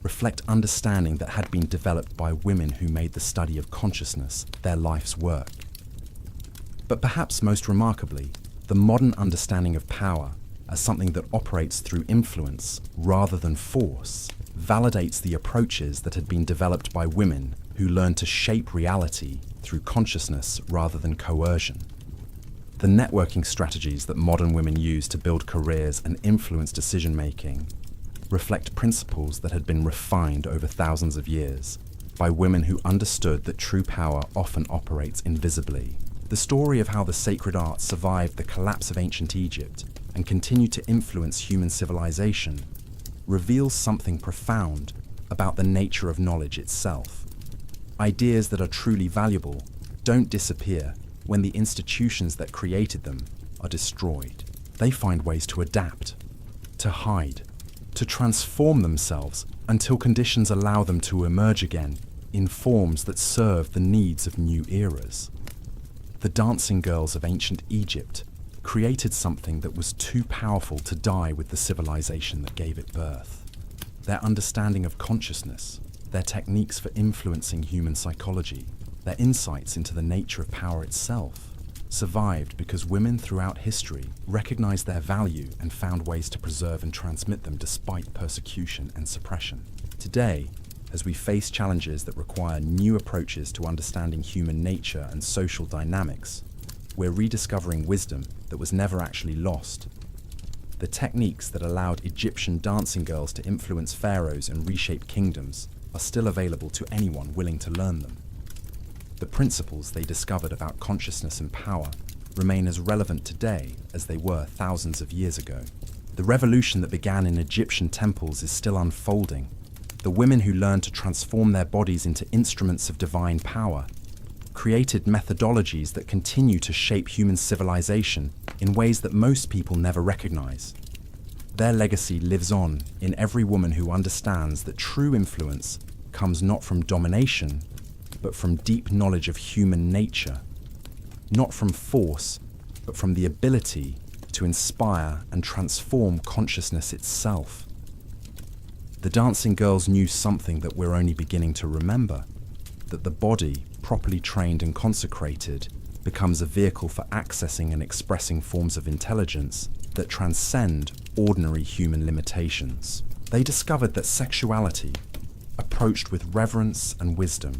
reflect understanding that had been developed by women who made the study of consciousness their life's work. But perhaps most remarkably, the modern understanding of power as something that operates through influence rather than force validates the approaches that had been developed by women who learned to shape reality through consciousness rather than coercion. The networking strategies that modern women use to build careers and influence decision-making reflect principles that had been refined over thousands of years by women who understood that true power often operates invisibly. The story of how the sacred arts survived the collapse of ancient Egypt and continue to influence human civilization reveals something profound about the nature of knowledge itself. Ideas that are truly valuable don't disappear when the institutions that created them are destroyed. They find ways to adapt, to hide, to transform themselves until conditions allow them to emerge again in forms that serve the needs of new eras. The dancing girls of ancient Egypt created something that was too powerful to die with the civilization that gave it birth. Their understanding of consciousness, their techniques for influencing human psychology, their insights into the nature of power itself, survived because women throughout history recognized their value and found ways to preserve and transmit them despite persecution and suppression. Today, as we face challenges that require new approaches to understanding human nature and social dynamics, we're rediscovering wisdom that was never actually lost. The techniques that allowed Egyptian dancing girls to influence pharaohs and reshape kingdoms are still available to anyone willing to learn them. The principles they discovered about consciousness and power remain as relevant today as they were thousands of years ago. The revolution that began in Egyptian temples is still unfolding. The women who learned to transform their bodies into instruments of divine power created methodologies that continue to shape human civilization in ways that most people never recognize. Their legacy lives on in every woman who understands that true influence comes not from domination, but from deep knowledge of human nature, not from force, but from the ability to inspire and transform consciousness itself. The dancing girls knew something that we're only beginning to remember, that the body, properly trained and consecrated, becomes a vehicle for accessing and expressing forms of intelligence that transcend ordinary human limitations. They discovered that sexuality, approached with reverence and wisdom,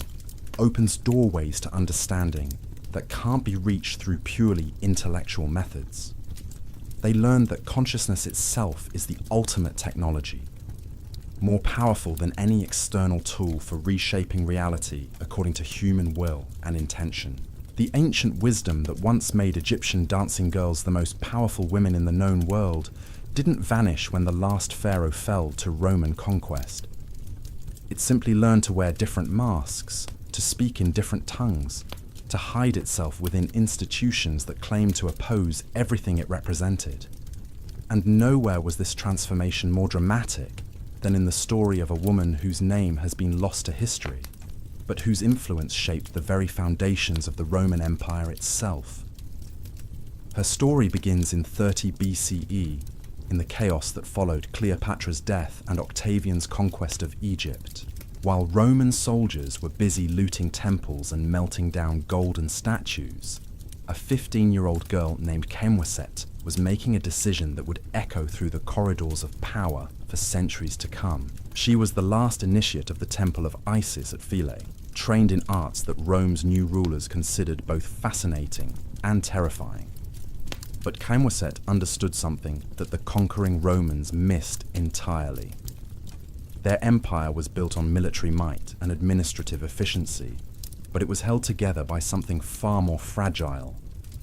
opens doorways to understanding that can't be reached through purely intellectual methods. They learned that consciousness itself is the ultimate technology, more powerful than any external tool for reshaping reality according to human will and intention. The ancient wisdom that once made Egyptian dancing girls the most powerful women in the known world didn't vanish when the last pharaoh fell to Roman conquest. It simply learned to wear different masks, to speak in different tongues, to hide itself within institutions that claimed to oppose everything it represented. And nowhere was this transformation more dramatic than in the story of a woman whose name has been lost to history, but whose influence shaped the very foundations of the Roman Empire itself. Her story begins in 30 BCE, in the chaos that followed Cleopatra's death and Octavian's conquest of Egypt. While Roman soldiers were busy looting temples and melting down golden statues, a 15-year-old girl named Kemweset was making a decision that would echo through the corridors of power for centuries to come. She was the last initiate of the temple of Isis at Philae, trained in arts that Rome's new rulers considered both fascinating and terrifying. But Kemweset understood something that the conquering Romans missed entirely. Their empire was built on military might and administrative efficiency, but it was held together by something far more fragile: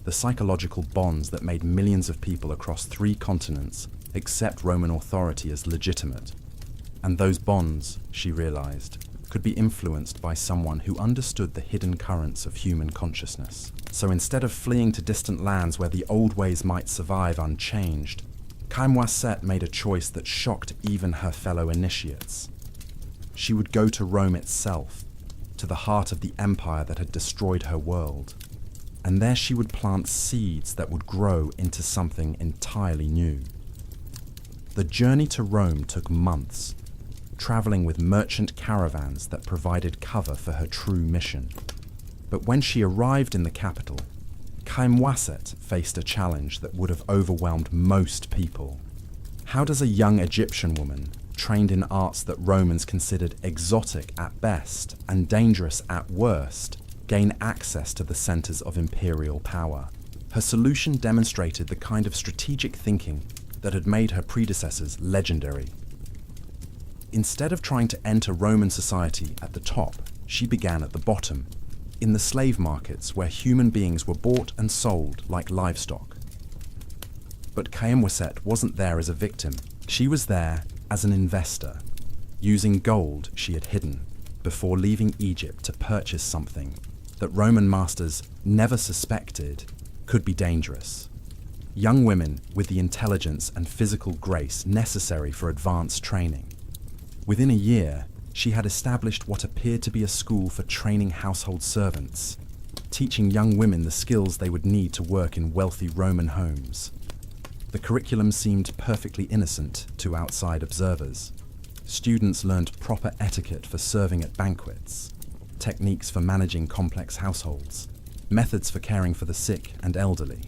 the psychological bonds that made millions of people across 3 continents accept Roman authority as legitimate. And those bonds, she realized, could be influenced by someone who understood the hidden currents of human consciousness. So instead of fleeing to distant lands where the old ways might survive unchanged, Kemweset made a choice that shocked even her fellow initiates. She would go to Rome itself, to the heart of the empire that had destroyed her world, and there she would plant seeds that would grow into something entirely new. The journey to Rome took months, traveling with merchant caravans that provided cover for her true mission. But when she arrived in the capital, Kemweset faced a challenge that would have overwhelmed most people. How does a young Egyptian woman, trained in arts that Romans considered exotic at best and dangerous at worst, gain access to the centers of imperial power? Her solution demonstrated the kind of strategic thinking that had made her predecessors legendary. Instead of trying to enter Roman society at the top, she began at the bottom, in the slave markets where human beings were bought and sold like livestock. But Kemweset wasn't there as a victim. She was there as an investor, using gold she had hidden before leaving Egypt to purchase something that Roman masters never suspected could be dangerous: young women with the intelligence and physical grace necessary for advanced training. Within a year, she had established what appeared to be a school for training household servants, teaching young women the skills they would need to work in wealthy Roman homes. The curriculum seemed perfectly innocent to outside observers. Students learned proper etiquette for serving at banquets, techniques for managing complex households, methods for caring for the sick and elderly.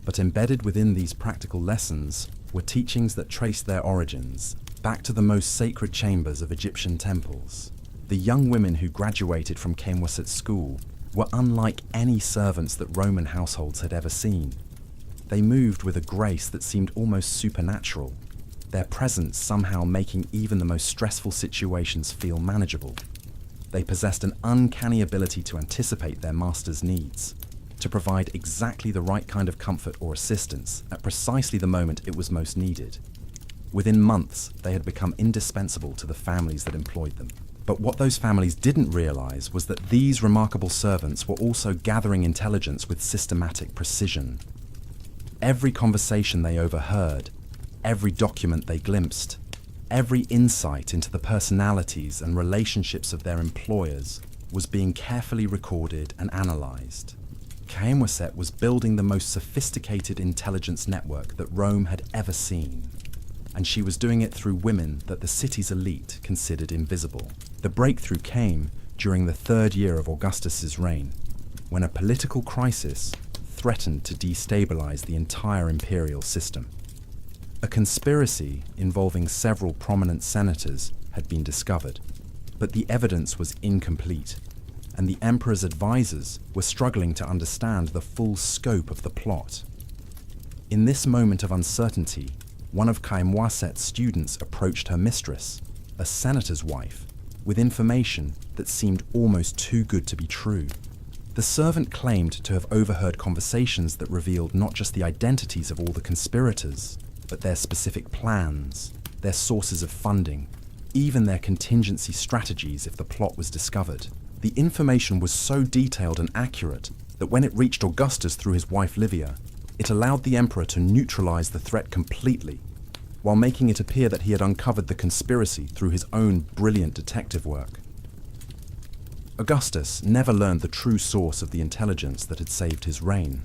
But embedded within these practical lessons were teachings that traced their origins back to the most sacred chambers of Egyptian temples. The young women who graduated from Camwaset school were unlike any servants that Roman households had ever seen. They moved with a grace that seemed almost supernatural, their presence somehow making even the most stressful situations feel manageable. They possessed an uncanny ability to anticipate their master's needs, to provide exactly the right kind of comfort or assistance at precisely the moment it was most needed. Within months, they had become indispensable to the families that employed them. But what those families didn't realize was that these remarkable servants were also gathering intelligence with systematic precision. Every conversation they overheard, every document they glimpsed, every insight into the personalities and relationships of their employers was being carefully recorded and analyzed. Camwaset was building the most sophisticated intelligence network that Rome had ever seen, and she was doing it through women that the city's elite considered invisible. The breakthrough came during the third year of Augustus's reign, when a political crisis threatened to destabilize the entire imperial system. A conspiracy involving several prominent senators had been discovered, but the evidence was incomplete, and the emperor's advisors were struggling to understand the full scope of the plot. In this moment of uncertainty, one of Camwaset's students approached her mistress, a senator's wife, with information that seemed almost too good to be true. The servant claimed to have overheard conversations that revealed not just the identities of all the conspirators, but their specific plans, their sources of funding, even their contingency strategies if the plot was discovered. The information was so detailed and accurate that when it reached Augustus through his wife Livia, it allowed the emperor to neutralize the threat completely, while making it appear that he had uncovered the conspiracy through his own brilliant detective work. Augustus never learned the true source of the intelligence that had saved his reign.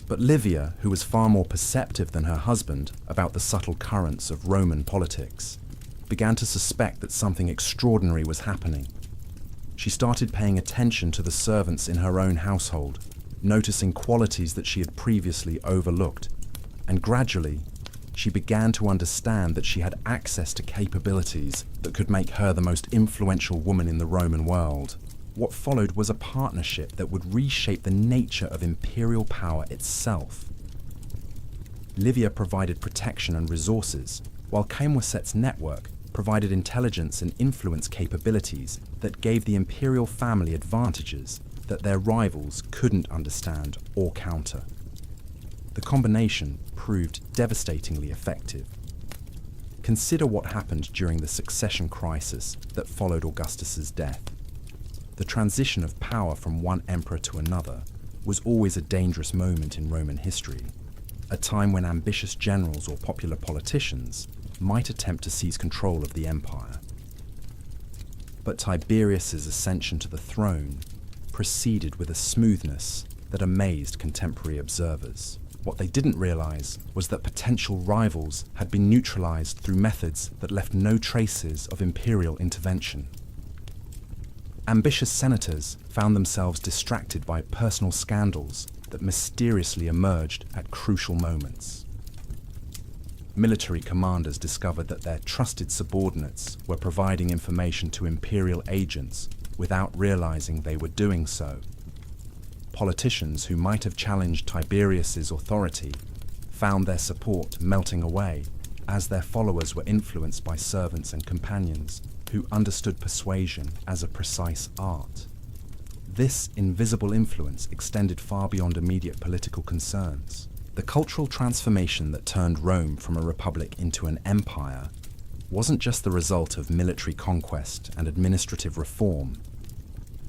But Livia, who was far more perceptive than her husband about the subtle currents of Roman politics, began to suspect that something extraordinary was happening. She started paying attention to the servants in her own household, noticing qualities that she had previously overlooked, and gradually, she began to understand that she had access to capabilities that could make her the most influential woman in the Roman world. What followed was a partnership that would reshape the nature of imperial power itself. Livia provided protection and resources, while Camwaset's network provided intelligence and influence capabilities that gave the imperial family advantages that their rivals couldn't understand or counter. The combination proved devastatingly effective. Consider what happened during the succession crisis that followed Augustus's death. The transition of power from one emperor to another was always a dangerous moment in Roman history, a time when ambitious generals or popular politicians might attempt to seize control of the empire. But Tiberius's ascension to the throne proceeded with a smoothness that amazed contemporary observers. What they didn't realize was that potential rivals had been neutralized through methods that left no traces of imperial intervention. Ambitious senators found themselves distracted by personal scandals that mysteriously emerged at crucial moments. Military commanders discovered that their trusted subordinates were providing information to imperial agents without realizing they were doing so. Politicians who might have challenged Tiberius's authority found their support melting away as their followers were influenced by servants and companions who understood persuasion as a precise art. This invisible influence extended far beyond immediate political concerns. The cultural transformation that turned Rome from a republic into an empire wasn't just the result of military conquest and administrative reform.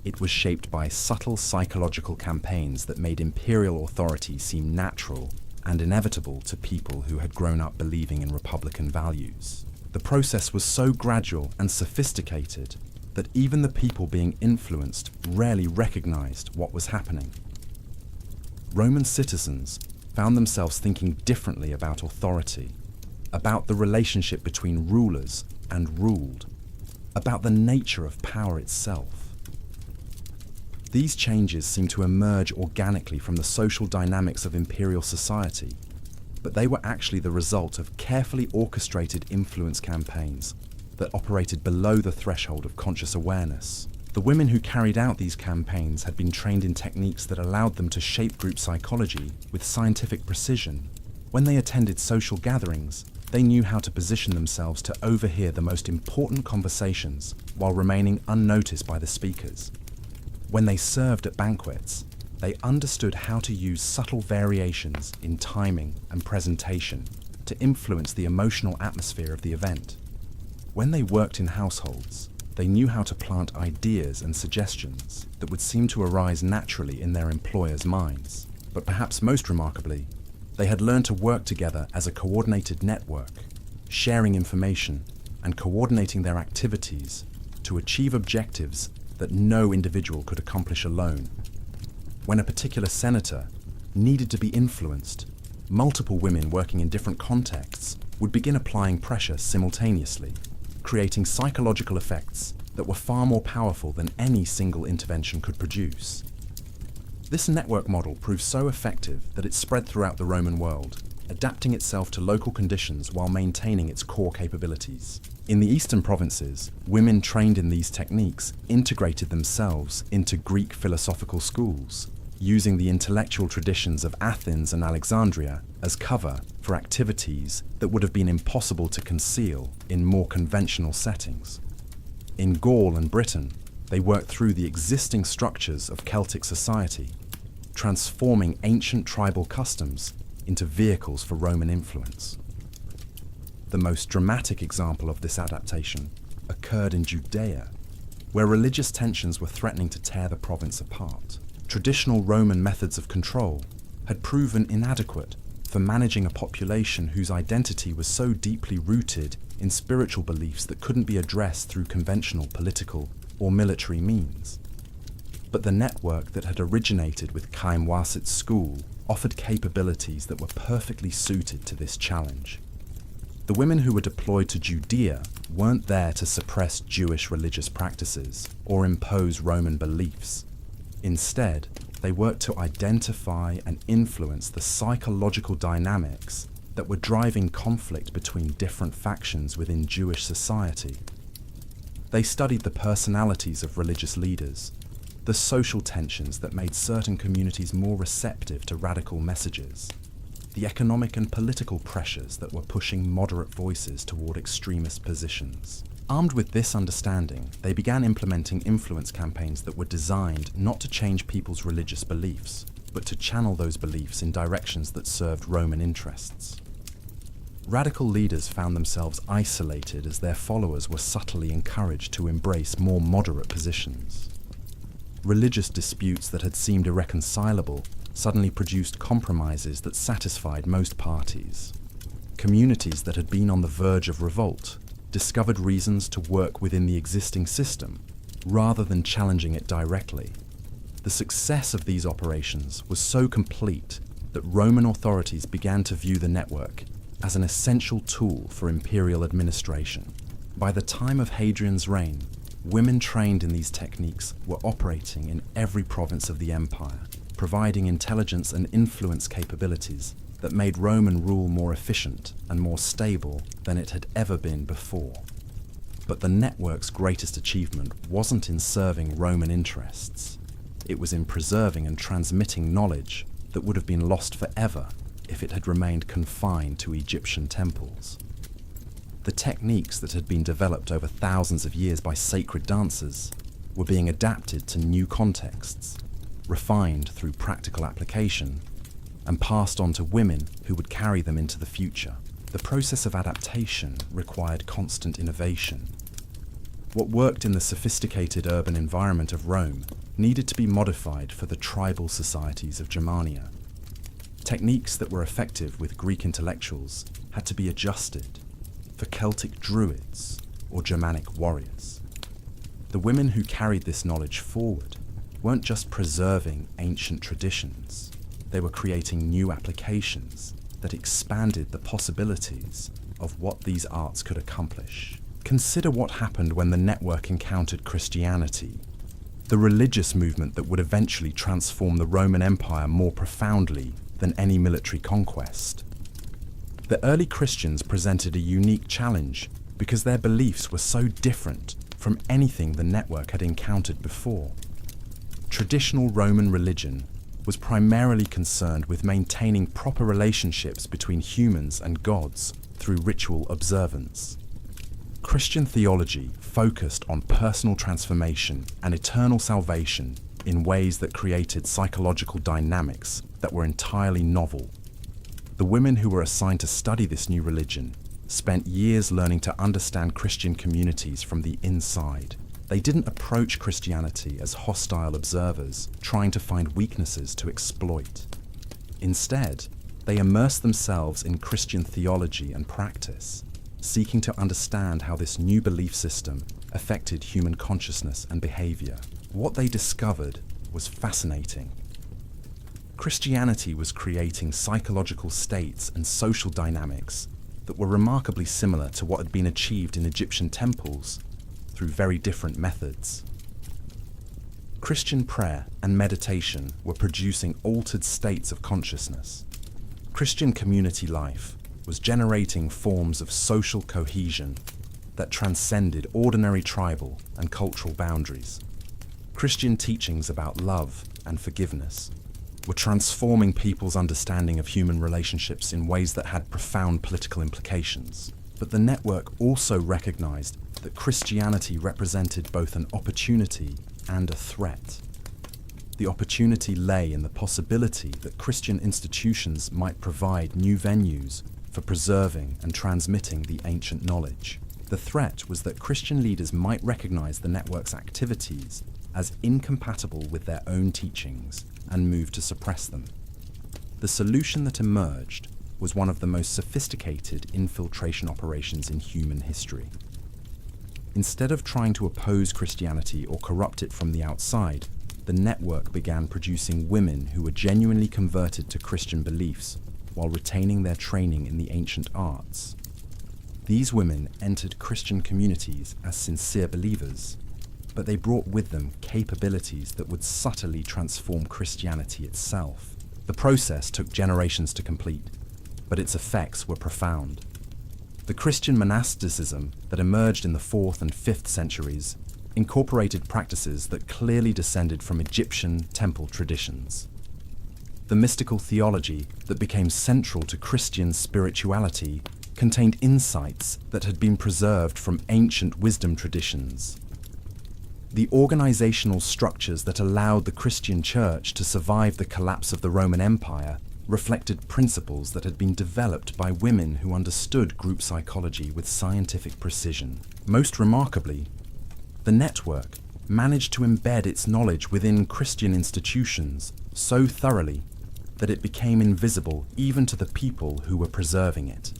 It was shaped by subtle psychological campaigns that made imperial authority seem natural and inevitable to people who had grown up believing in republican values. The process was so gradual and sophisticated that even the people being influenced rarely recognized what was happening. Roman citizens found themselves thinking differently about authority, about the relationship between rulers and ruled, about the nature of power itself. These changes seem to emerge organically from the social dynamics of imperial society, but they were actually the result of carefully orchestrated influence campaigns that operated below the threshold of conscious awareness. The women who carried out these campaigns had been trained in techniques that allowed them to shape group psychology with scientific precision. When they attended social gatherings, they knew how to position themselves to overhear the most important conversations while remaining unnoticed by the speakers. When they served at banquets, they understood how to use subtle variations in timing and presentation to influence the emotional atmosphere of the event. When they worked in households, they knew how to plant ideas and suggestions that would seem to arise naturally in their employers' minds. But perhaps most remarkably, they had learned to work together as a coordinated network, sharing information and coordinating their activities to achieve objectives that no individual could accomplish alone. When a particular senator needed to be influenced, multiple women working in different contexts would begin applying pressure simultaneously, creating psychological effects that were far more powerful than any single intervention could produce. This network model proved so effective that it spread throughout the Roman world, adapting itself to local conditions while maintaining its core capabilities. In the eastern provinces, women trained in these techniques integrated themselves into Greek philosophical schools, using the intellectual traditions of Athens and Alexandria as cover for activities that would have been impossible to conceal in more conventional settings. In Gaul and Britain, they worked through the existing structures of Celtic society, transforming ancient tribal customs into vehicles for Roman influence. The most dramatic example of this adaptation occurred in Judea, where religious tensions were threatening to tear the province apart. Traditional Roman methods of control had proven inadequate for managing a population whose identity was so deeply rooted in spiritual beliefs that couldn't be addressed through conventional political or military means. But the network that had originated with Chaim Wasit's school offered capabilities that were perfectly suited to this challenge. The women who were deployed to Judea weren't there to suppress Jewish religious practices or impose Roman beliefs. Instead, they worked to identify and influence the psychological dynamics that were driving conflict between different factions within Jewish society. They studied the personalities of religious leaders, the social tensions that made certain communities more receptive to radical messages, the economic and political pressures that were pushing moderate voices toward extremist positions. Armed with this understanding, they began implementing influence campaigns that were designed not to change people's religious beliefs, but to channel those beliefs in directions that served Roman interests. Radical leaders found themselves isolated as their followers were subtly encouraged to embrace more moderate positions. Religious disputes that had seemed irreconcilable suddenly produced compromises that satisfied most parties. Communities that had been on the verge of revolt discovered reasons to work within the existing system, rather than challenging it directly. The success of these operations was so complete that Roman authorities began to view the network as an essential tool for imperial administration. By the time of Hadrian's reign, women trained in these techniques were operating in every province of the empire, providing intelligence and influence capabilities that made Roman rule more efficient and more stable than it had ever been before. But the network's greatest achievement wasn't in serving Roman interests. It was in preserving and transmitting knowledge that would have been lost forever if it had remained confined to Egyptian temples. The techniques that had been developed over thousands of years by sacred dancers were being adapted to new contexts, refined through practical application, and passed on to women who would carry them into the future. The process of adaptation required constant innovation. What worked in the sophisticated urban environment of Rome needed to be modified for the tribal societies of Germania. Techniques that were effective with Greek intellectuals had to be adjusted for Celtic druids or Germanic warriors. The women who carried this knowledge forward weren't just preserving ancient traditions, they were creating new applications that expanded the possibilities of what these arts could accomplish. Consider what happened when the network encountered Christianity, the religious movement that would eventually transform the Roman Empire more profoundly than any military conquest. The early Christians presented a unique challenge because their beliefs were so different from anything the network had encountered before. Traditional Roman religion was primarily concerned with maintaining proper relationships between humans and gods through ritual observance. Christian theology focused on personal transformation and eternal salvation in ways that created psychological dynamics that were entirely novel. The women who were assigned to study this new religion spent years learning to understand Christian communities from the inside. They didn't approach Christianity as hostile observers, trying to find weaknesses to exploit. Instead, they immersed themselves in Christian theology and practice, seeking to understand how this new belief system affected human consciousness and behavior. What they discovered was fascinating. Christianity was creating psychological states and social dynamics that were remarkably similar to what had been achieved in Egyptian temples through very different methods. Christian prayer and meditation were producing altered states of consciousness. Christian community life was generating forms of social cohesion that transcended ordinary tribal and cultural boundaries. Christian teachings about love and forgiveness were transforming people's understanding of human relationships in ways that had profound political implications. But the network also recognized that Christianity represented both an opportunity and a threat. The opportunity lay in the possibility that Christian institutions might provide new venues for preserving and transmitting the ancient knowledge. The threat was that Christian leaders might recognize the network's activities as incompatible with their own teachings and move to suppress them. The solution that emerged was one of the most sophisticated infiltration operations in human history. Instead of trying to oppose Christianity or corrupt it from the outside, the network began producing women who were genuinely converted to Christian beliefs while retaining their training in the ancient arts. These women entered Christian communities as sincere believers, but they brought with them capabilities that would subtly transform Christianity itself. The process took generations to complete, but its effects were profound. The Christian monasticism that emerged in the 4th and 5th centuries incorporated practices that clearly descended from Egyptian temple traditions. The mystical theology that became central to Christian spirituality contained insights that had been preserved from ancient wisdom traditions. The organizational structures that allowed the Christian Church to survive the collapse of the Roman Empire reflected principles that had been developed by women who understood group psychology with scientific precision. Most remarkably, the network managed to embed its knowledge within Christian institutions so thoroughly that it became invisible even to the people who were preserving it.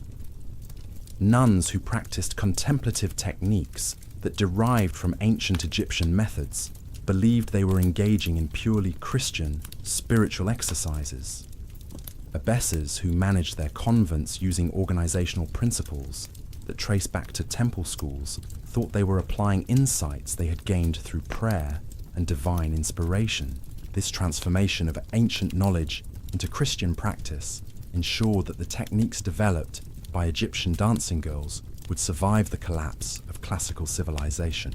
Nuns who practiced contemplative techniques that derived from ancient Egyptian methods believed they were engaging in purely Christian spiritual exercises. Abbesses who managed their convents using organizational principles that trace back to temple schools thought they were applying insights they had gained through prayer and divine inspiration. This transformation of ancient knowledge into Christian practice ensured that the techniques developed by Egyptian dancing girls would survive the collapse of classical civilization.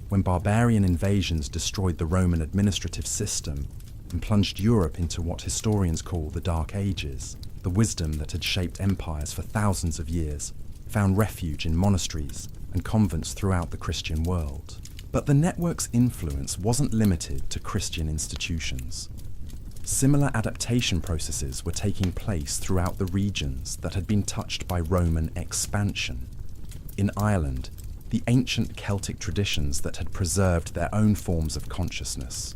When barbarian invasions destroyed the Roman administrative system and plunged Europe into what historians call the Dark Ages, the wisdom that had shaped empires for thousands of years found refuge in monasteries and convents throughout the Christian world. But the network's influence wasn't limited to Christian institutions. Similar adaptation processes were taking place throughout the regions that had been touched by Roman expansion. In Ireland, the ancient Celtic traditions that had preserved their own forms of consciousness.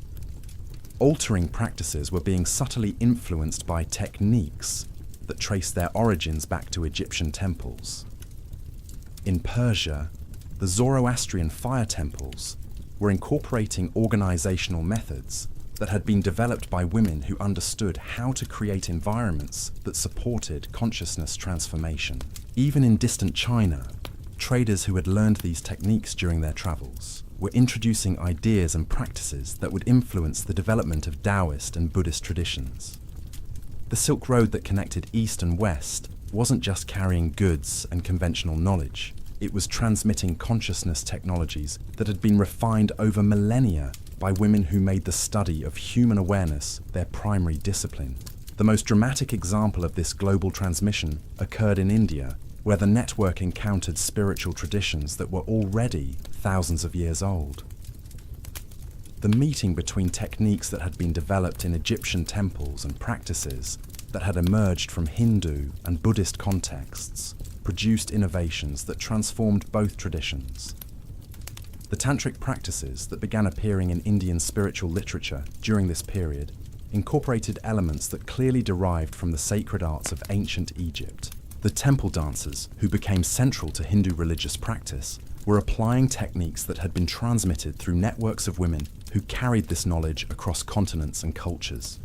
Altering practices were being subtly influenced by techniques that traced their origins back to Egyptian temples. In Persia, The Zoroastrian fire temples were incorporating organizational methods that had been developed by women who understood how to create environments that supported consciousness transformation. Even in distant China, traders who had learned these techniques during their travels were introducing ideas and practices that would influence the development of Taoist and Buddhist traditions. The Silk Road that connected East and West wasn't just carrying goods and conventional knowledge. It was transmitting consciousness technologies that had been refined over millennia by women who made the study of human awareness their primary discipline. The most dramatic example of this global transmission occurred in India, where the network encountered spiritual traditions that were already thousands of years old. The meeting between techniques that had been developed in Egyptian temples and practices that had emerged from Hindu and Buddhist contexts produced innovations that transformed both traditions. The tantric practices that began appearing in Indian spiritual literature during this period incorporated elements that clearly derived from the sacred arts of ancient Egypt. The temple dancers, who became central to Hindu religious practice, were applying techniques that had been transmitted through networks of women who carried this knowledge across continents and cultures.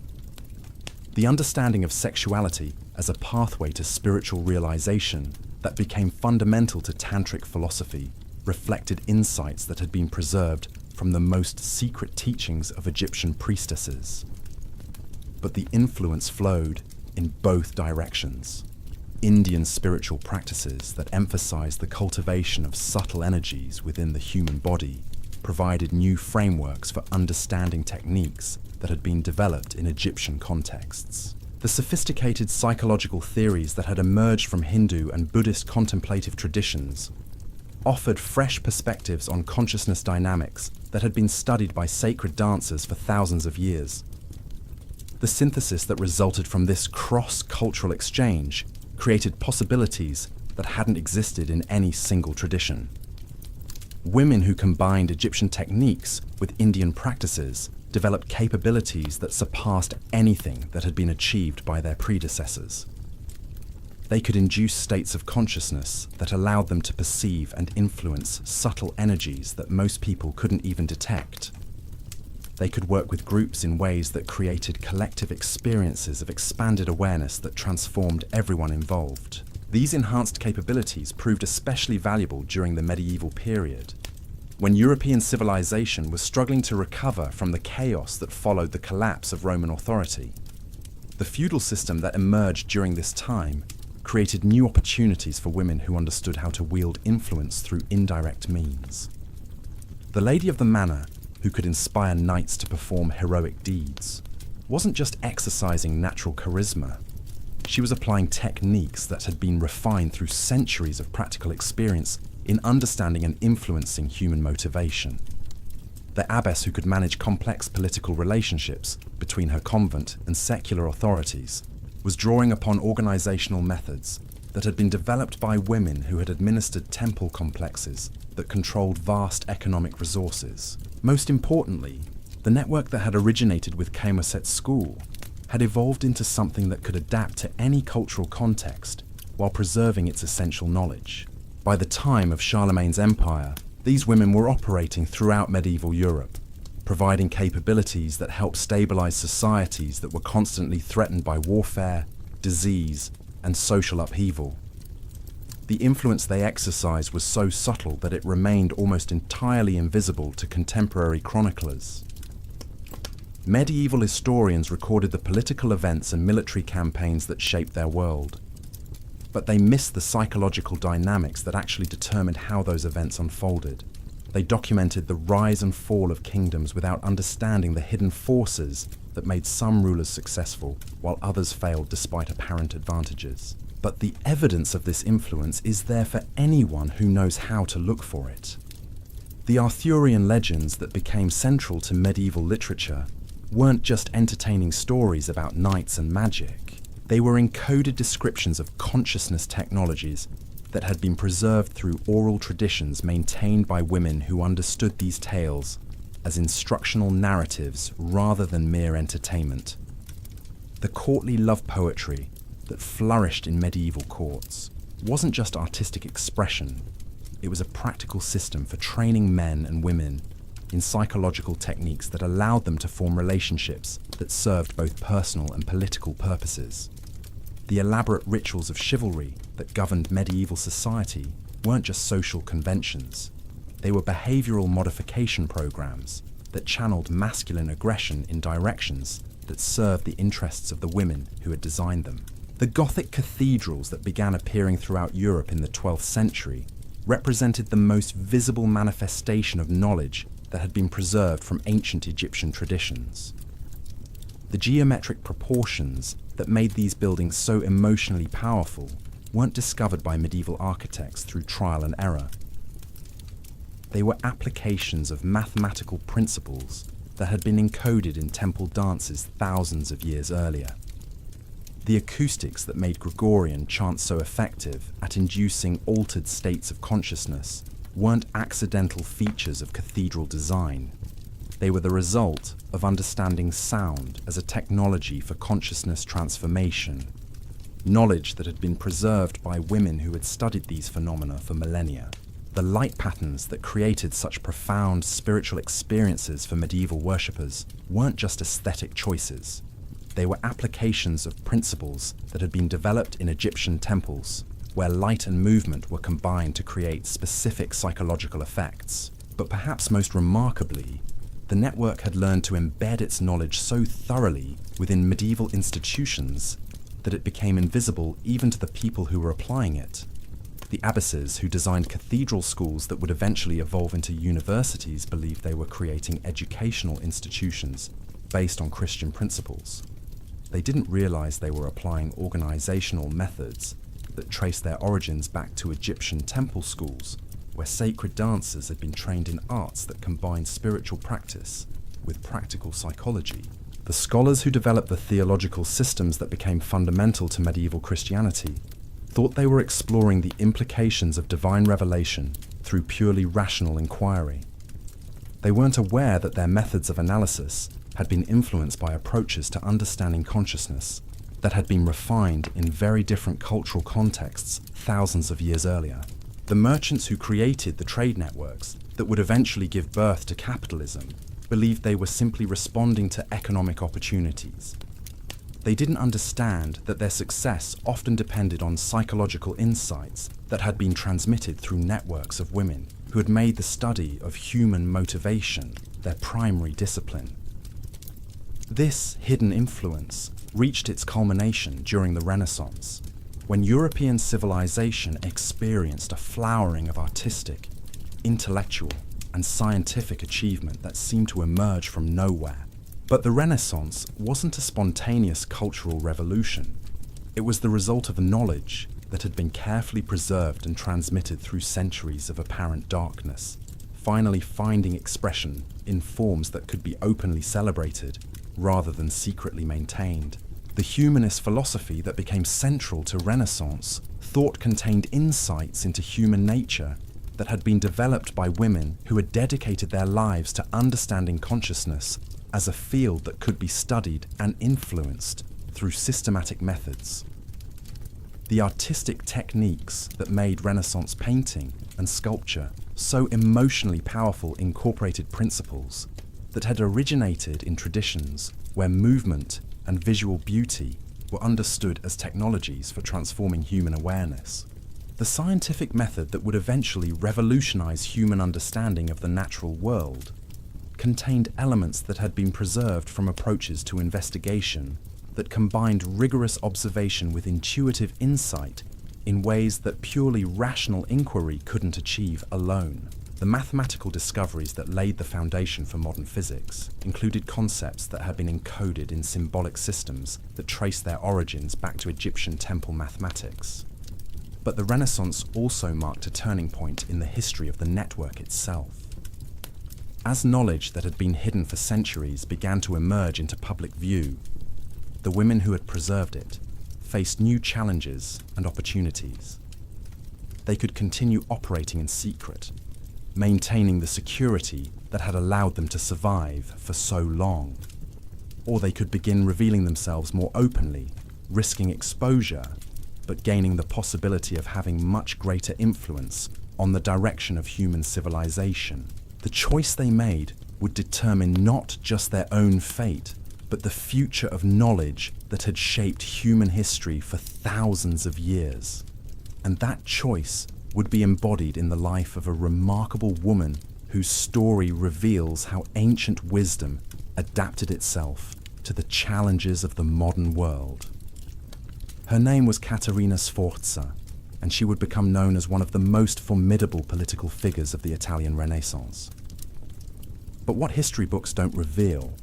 The understanding of sexuality as a pathway to spiritual realization that became fundamental to tantric philosophy reflected insights that had been preserved from the most secret teachings of Egyptian priestesses. But the influence flowed in both directions. Indian spiritual practices that emphasized the cultivation of subtle energies within the human body provided new frameworks for understanding techniques that had been developed in Egyptian contexts. The sophisticated psychological theories that had emerged from Hindu and Buddhist contemplative traditions offered fresh perspectives on consciousness dynamics that had been studied by sacred dancers for thousands of years. The synthesis that resulted from this cross-cultural exchange created possibilities that hadn't existed in any single tradition. Women who combined Egyptian techniques with Indian practices developed capabilities that surpassed anything that had been achieved by their predecessors. They could induce states of consciousness that allowed them to perceive and influence subtle energies that most people couldn't even detect. They could work with groups in ways that created collective experiences of expanded awareness that transformed everyone involved. These enhanced capabilities proved especially valuable during the medieval period, when European civilization was struggling to recover from the chaos that followed the collapse of Roman authority. The feudal system that emerged during this time created new opportunities for women who understood how to wield influence through indirect means. The lady of the manor, who could inspire knights to perform heroic deeds, wasn't just exercising natural charisma. She was applying techniques that had been refined through centuries of practical experience in understanding and influencing human motivation. The abbess, who could manage complex political relationships between her convent and secular authorities, was drawing upon organizational methods that had been developed by women who had administered temple complexes that controlled vast economic resources. Most importantly, the network that had originated with Camoset's school had evolved into something that could adapt to any cultural context while preserving its essential knowledge. By the time of Charlemagne's empire, these women were operating throughout medieval Europe, providing capabilities that helped stabilize societies that were constantly threatened by warfare, disease, and social upheaval. The influence they exercised was so subtle that it remained almost entirely invisible to contemporary chroniclers. Medieval historians recorded the political events and military campaigns that shaped their world, but they missed the psychological dynamics that actually determined how those events unfolded. They documented the rise and fall of kingdoms without understanding the hidden forces that made some rulers successful while others failed despite apparent advantages. But the evidence of this influence is there for anyone who knows how to look for it. The Arthurian legends that became central to medieval literature weren't just entertaining stories about knights and magic. They were encoded descriptions of consciousness technologies that had been preserved through oral traditions maintained by women who understood these tales as instructional narratives rather than mere entertainment. The courtly love poetry that flourished in medieval courts wasn't just artistic expression, It was a practical system for training men and women in psychological techniques that allowed them to form relationships that served both personal and political purposes. The elaborate rituals of chivalry that governed medieval society weren't just social conventions. They were behavioral modification programs that channeled masculine aggression in directions that served the interests of the women who had designed them. The Gothic cathedrals that began appearing throughout Europe in the 12th century represented the most visible manifestation of knowledge that had been preserved from ancient Egyptian traditions. The geometric proportions that made these buildings so emotionally powerful weren't discovered by medieval architects through trial and error. They were applications of mathematical principles that had been encoded in temple dances thousands of years earlier. The acoustics that made Gregorian chants so effective at inducing altered states of consciousness weren't accidental features of cathedral design. They were the result of understanding sound as a technology for consciousness transformation, knowledge that had been preserved by women who had studied these phenomena for millennia. The light patterns that created such profound spiritual experiences for medieval worshippers weren't just aesthetic choices. They were applications of principles that had been developed in Egyptian temples, where light and movement were combined to create specific psychological effects. But perhaps most remarkably, the network had learned to embed its knowledge so thoroughly within medieval institutions that it became invisible even to the people who were applying it. The abbesses who designed cathedral schools that would eventually evolve into universities believed they were creating educational institutions based on Christian principles. They didn't realize they were applying organizational methods that traced their origins back to Egyptian temple schools, where sacred dancers had been trained in arts that combined spiritual practice with practical psychology. The scholars who developed the theological systems that became fundamental to medieval Christianity thought they were exploring the implications of divine revelation through purely rational inquiry. They weren't aware that their methods of analysis had been influenced by approaches to understanding consciousness that had been refined in very different cultural contexts thousands of years earlier. The merchants who created the trade networks that would eventually give birth to capitalism believed they were simply responding to economic opportunities. They didn't understand that their success often depended on psychological insights that had been transmitted through networks of women who had made the study of human motivation their primary discipline. This hidden influence reached its culmination during the Renaissance, when European civilization experienced a flowering of artistic, intellectual, and scientific achievement that seemed to emerge from nowhere. But the Renaissance wasn't a spontaneous cultural revolution. It was the result of knowledge that had been carefully preserved and transmitted through centuries of apparent darkness, finally finding expression in forms that could be openly celebrated rather than secretly maintained. The humanist philosophy that became central to Renaissance thought contained insights into human nature that had been developed by women who had dedicated their lives to understanding consciousness as a field that could be studied and influenced through systematic methods. The artistic techniques that made Renaissance painting and sculpture so emotionally powerful incorporated principles that had originated in traditions where movement and visual beauty were understood as technologies for transforming human awareness. The scientific method that would eventually revolutionize human understanding of the natural world contained elements that had been preserved from approaches to investigation that combined rigorous observation with intuitive insight in ways that purely rational inquiry couldn't achieve alone. The mathematical discoveries that laid the foundation for modern physics included concepts that had been encoded in symbolic systems that traced their origins back to Egyptian temple mathematics. But the Renaissance also marked a turning point in the history of the network itself. As knowledge that had been hidden for centuries began to emerge into public view, the women who had preserved it faced new challenges and opportunities. They could continue operating in secret, maintaining the security that had allowed them to survive for so long. Or they could begin revealing themselves more openly, risking exposure, but gaining the possibility of having much greater influence on the direction of human civilization. The choice they made would determine not just their own fate, but the future of knowledge that had shaped human history for thousands of years. And that choice would be embodied in the life of a remarkable woman whose story reveals how ancient wisdom adapted itself to the challenges of the modern world. Her name was Caterina Sforza, and she would become known as one of the most formidable political figures of the Italian Renaissance. But what history books don't reveal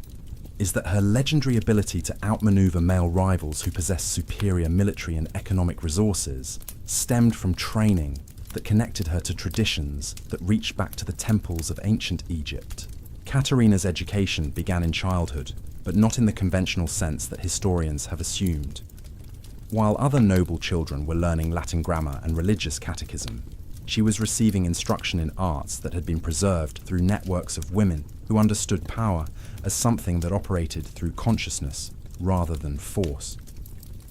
is that her legendary ability to outmaneuver male rivals who possessed superior military and economic resources stemmed from training that connected her to traditions that reached back to the temples of ancient Egypt. Caterina's education began in childhood, but not in the conventional sense that historians have assumed. While other noble children were learning Latin grammar and religious catechism, she was receiving instruction in arts that had been preserved through networks of women who understood power as something that operated through consciousness rather than force.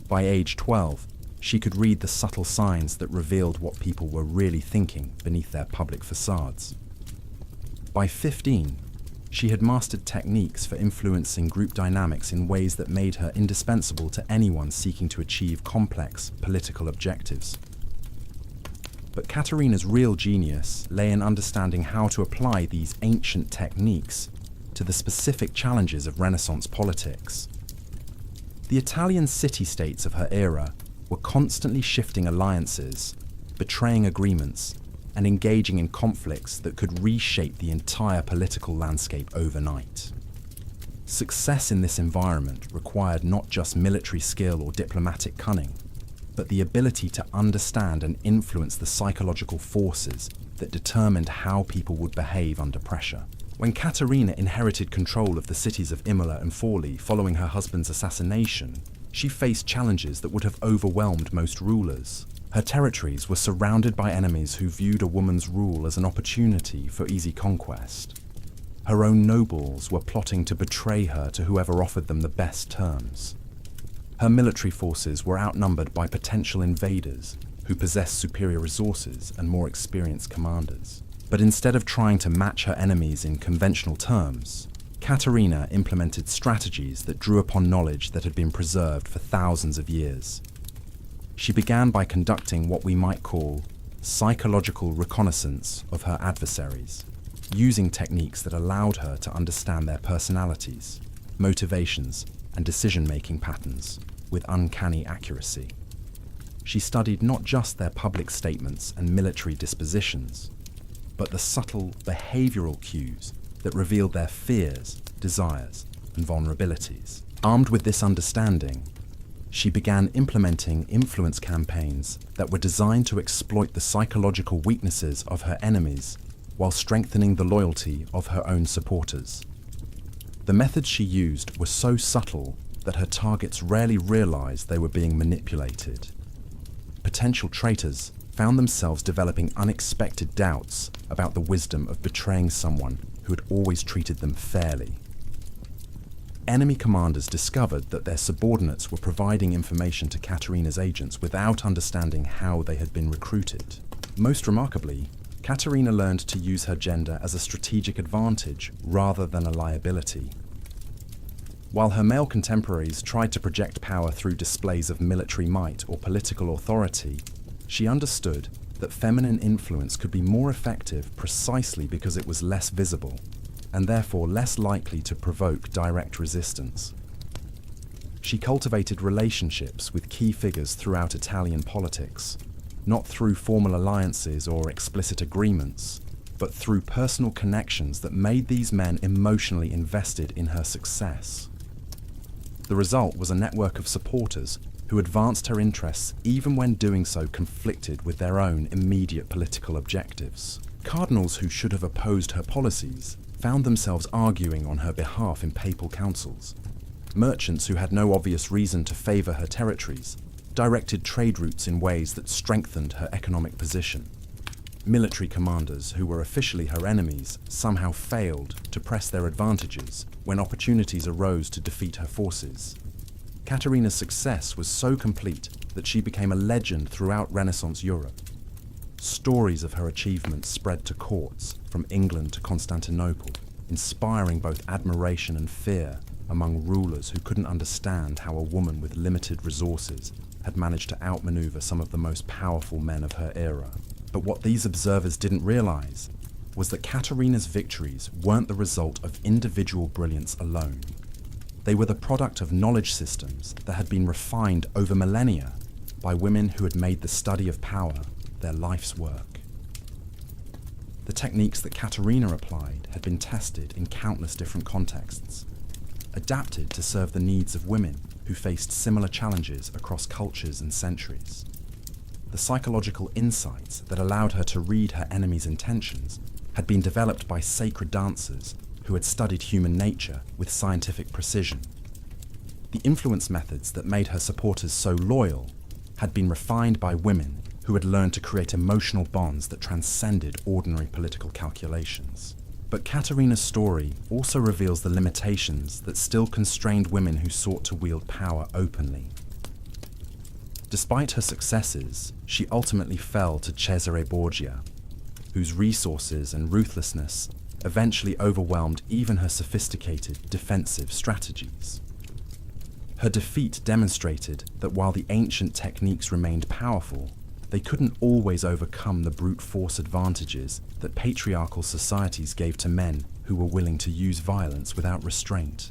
By age 12, she could read the subtle signs that revealed what people were really thinking beneath their public facades. By 15, she had mastered techniques for influencing group dynamics in ways that made her indispensable to anyone seeking to achieve complex political objectives. But Caterina's real genius lay in understanding how to apply these ancient techniques to the specific challenges of Renaissance politics. The Italian city-states of her era were constantly shifting alliances, betraying agreements, and engaging in conflicts that could reshape the entire political landscape overnight. Success in this environment required not just military skill or diplomatic cunning, but the ability to understand and influence the psychological forces that determined how people would behave under pressure. When Caterina inherited control of the cities of Imola and Forli following her husband's assassination, she faced challenges that would have overwhelmed most rulers. Her territories were surrounded by enemies who viewed a woman's rule as an opportunity for easy conquest. Her own nobles were plotting to betray her to whoever offered them the best terms. Her military forces were outnumbered by potential invaders who possessed superior resources and more experienced commanders. But instead of trying to match her enemies in conventional terms, Caterina implemented strategies that drew upon knowledge that had been preserved for thousands of years. She began by conducting what we might call psychological reconnaissance of her adversaries, using techniques that allowed her to understand their personalities, motivations, and decision-making patterns with uncanny accuracy. She studied not just their public statements and military dispositions, but the subtle behavioral cues that revealed their fears, desires, and vulnerabilities. Armed with this understanding, she began implementing influence campaigns that were designed to exploit the psychological weaknesses of her enemies while strengthening the loyalty of her own supporters. The methods she used were so subtle that her targets rarely realized they were being manipulated. Potential traitors found themselves developing unexpected doubts about the wisdom of betraying someone who had always treated them fairly. Enemy commanders discovered that their subordinates were providing information to Caterina's agents without understanding how they had been recruited. Most remarkably, Caterina learned to use her gender as a strategic advantage rather than a liability. While her male contemporaries tried to project power through displays of military might or political authority, she understood that feminine influence could be more effective precisely because it was less visible, and therefore less likely to provoke direct resistance. She cultivated relationships with key figures throughout Italian politics, not through formal alliances or explicit agreements, but through personal connections that made these men emotionally invested in her success. The result was a network of supporters who advanced her interests even when doing so conflicted with their own immediate political objectives. Cardinals who should have opposed her policies found themselves arguing on her behalf in papal councils. Merchants who had no obvious reason to favour her territories directed trade routes in ways that strengthened her economic position. Military commanders who were officially her enemies somehow failed to press their advantages when opportunities arose to defeat her forces. Caterina's success was so complete that she became a legend throughout Renaissance Europe. Stories of her achievements spread to courts, from England to Constantinople, inspiring both admiration and fear among rulers who couldn't understand how a woman with limited resources had managed to outmaneuver some of the most powerful men of her era. But what these observers didn't realize was that Katerina's victories weren't the result of individual brilliance alone. They were the product of knowledge systems that had been refined over millennia by women who had made the study of power their life's work. The techniques that Katerina applied had been tested in countless different contexts, adapted to serve the needs of women who faced similar challenges across cultures and centuries. The psychological insights that allowed her to read her enemy's intentions had been developed by sacred dancers who had studied human nature with scientific precision. The influence methods that made her supporters so loyal had been refined by women who had learned to create emotional bonds that transcended ordinary political calculations. But Katerina's story also reveals the limitations that still constrained women who sought to wield power openly. Despite her successes, she ultimately fell to Cesare Borgia, whose resources and ruthlessness eventually overwhelmed even her sophisticated defensive strategies. Her defeat demonstrated that while the ancient techniques remained powerful, they couldn't always overcome the brute force advantages that patriarchal societies gave to men who were willing to use violence without restraint.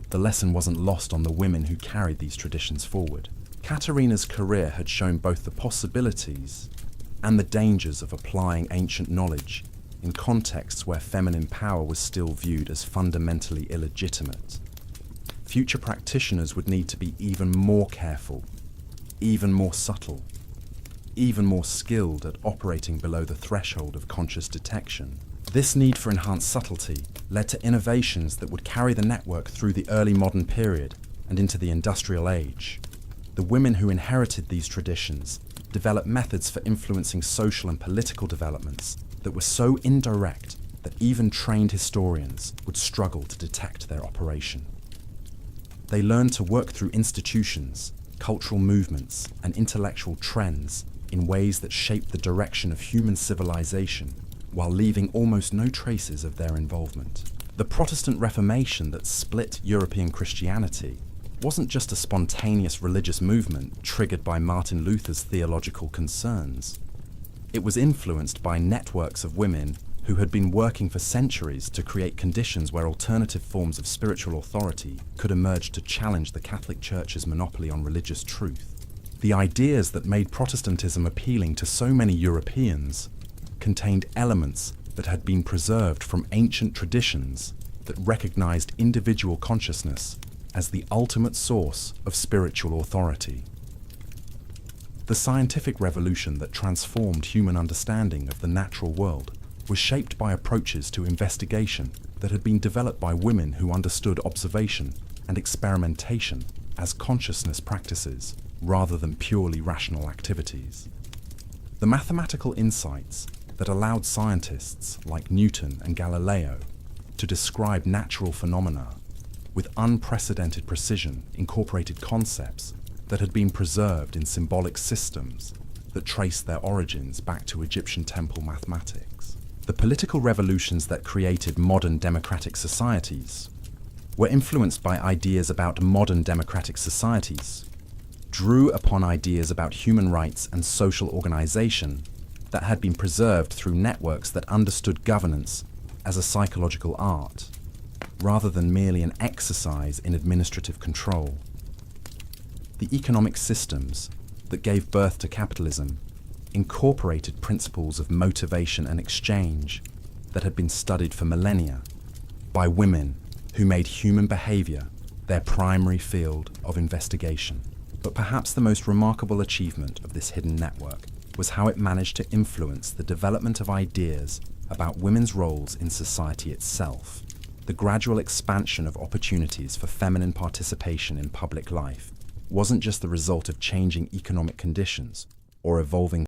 The lesson wasn't lost on the women who carried these traditions forward. Katerina's career had shown both the possibilities and the dangers of applying ancient knowledge in contexts where feminine power was still viewed as fundamentally illegitimate. Future practitioners would need to be even more careful, even more subtle, even more skilled at operating below the threshold of conscious detection. This need for enhanced subtlety led to innovations that would carry the network through the early modern period and into the industrial age. The women who inherited these traditions developed methods for influencing social and political developments that were so indirect that even trained historians would struggle to detect their operation. They learned to work through institutions, cultural movements, and intellectual trends in ways that shaped the direction of human civilization while leaving almost no traces of their involvement. The Protestant Reformation that split European Christianity wasn't just a spontaneous religious movement triggered by Martin Luther's theological concerns. It was influenced by networks of women who had been working for centuries to create conditions where alternative forms of spiritual authority could emerge to challenge the Catholic Church's monopoly on religious truth. The ideas that made Protestantism appealing to so many Europeans contained elements that had been preserved from ancient traditions that recognized individual consciousness as the ultimate source of spiritual authority. The scientific revolution that transformed human understanding of the natural world was shaped by approaches to investigation that had been developed by women who understood observation and experimentation as consciousness practices rather than purely rational activities. The mathematical insights that allowed scientists like Newton and Galileo to describe natural phenomena with unprecedented precision incorporated concepts that had been preserved in symbolic systems that traced their origins back to Egyptian temple mathematics. The political revolutions that created modern democratic societies were influenced by ideas about modern democratic societies, drew upon ideas about human rights and social organization that had been preserved through networks that understood governance as a psychological art, rather than merely an exercise in administrative control. The economic systems that gave birth to capitalism incorporated principles of motivation and exchange that had been studied for millennia by women who made human behavior their primary field of investigation. But perhaps the most remarkable achievement of this hidden network was how it managed to influence the development of ideas about women's roles in society itself. The gradual expansion of opportunities for feminine participation in public life wasn't just the result of changing economic conditions or evolving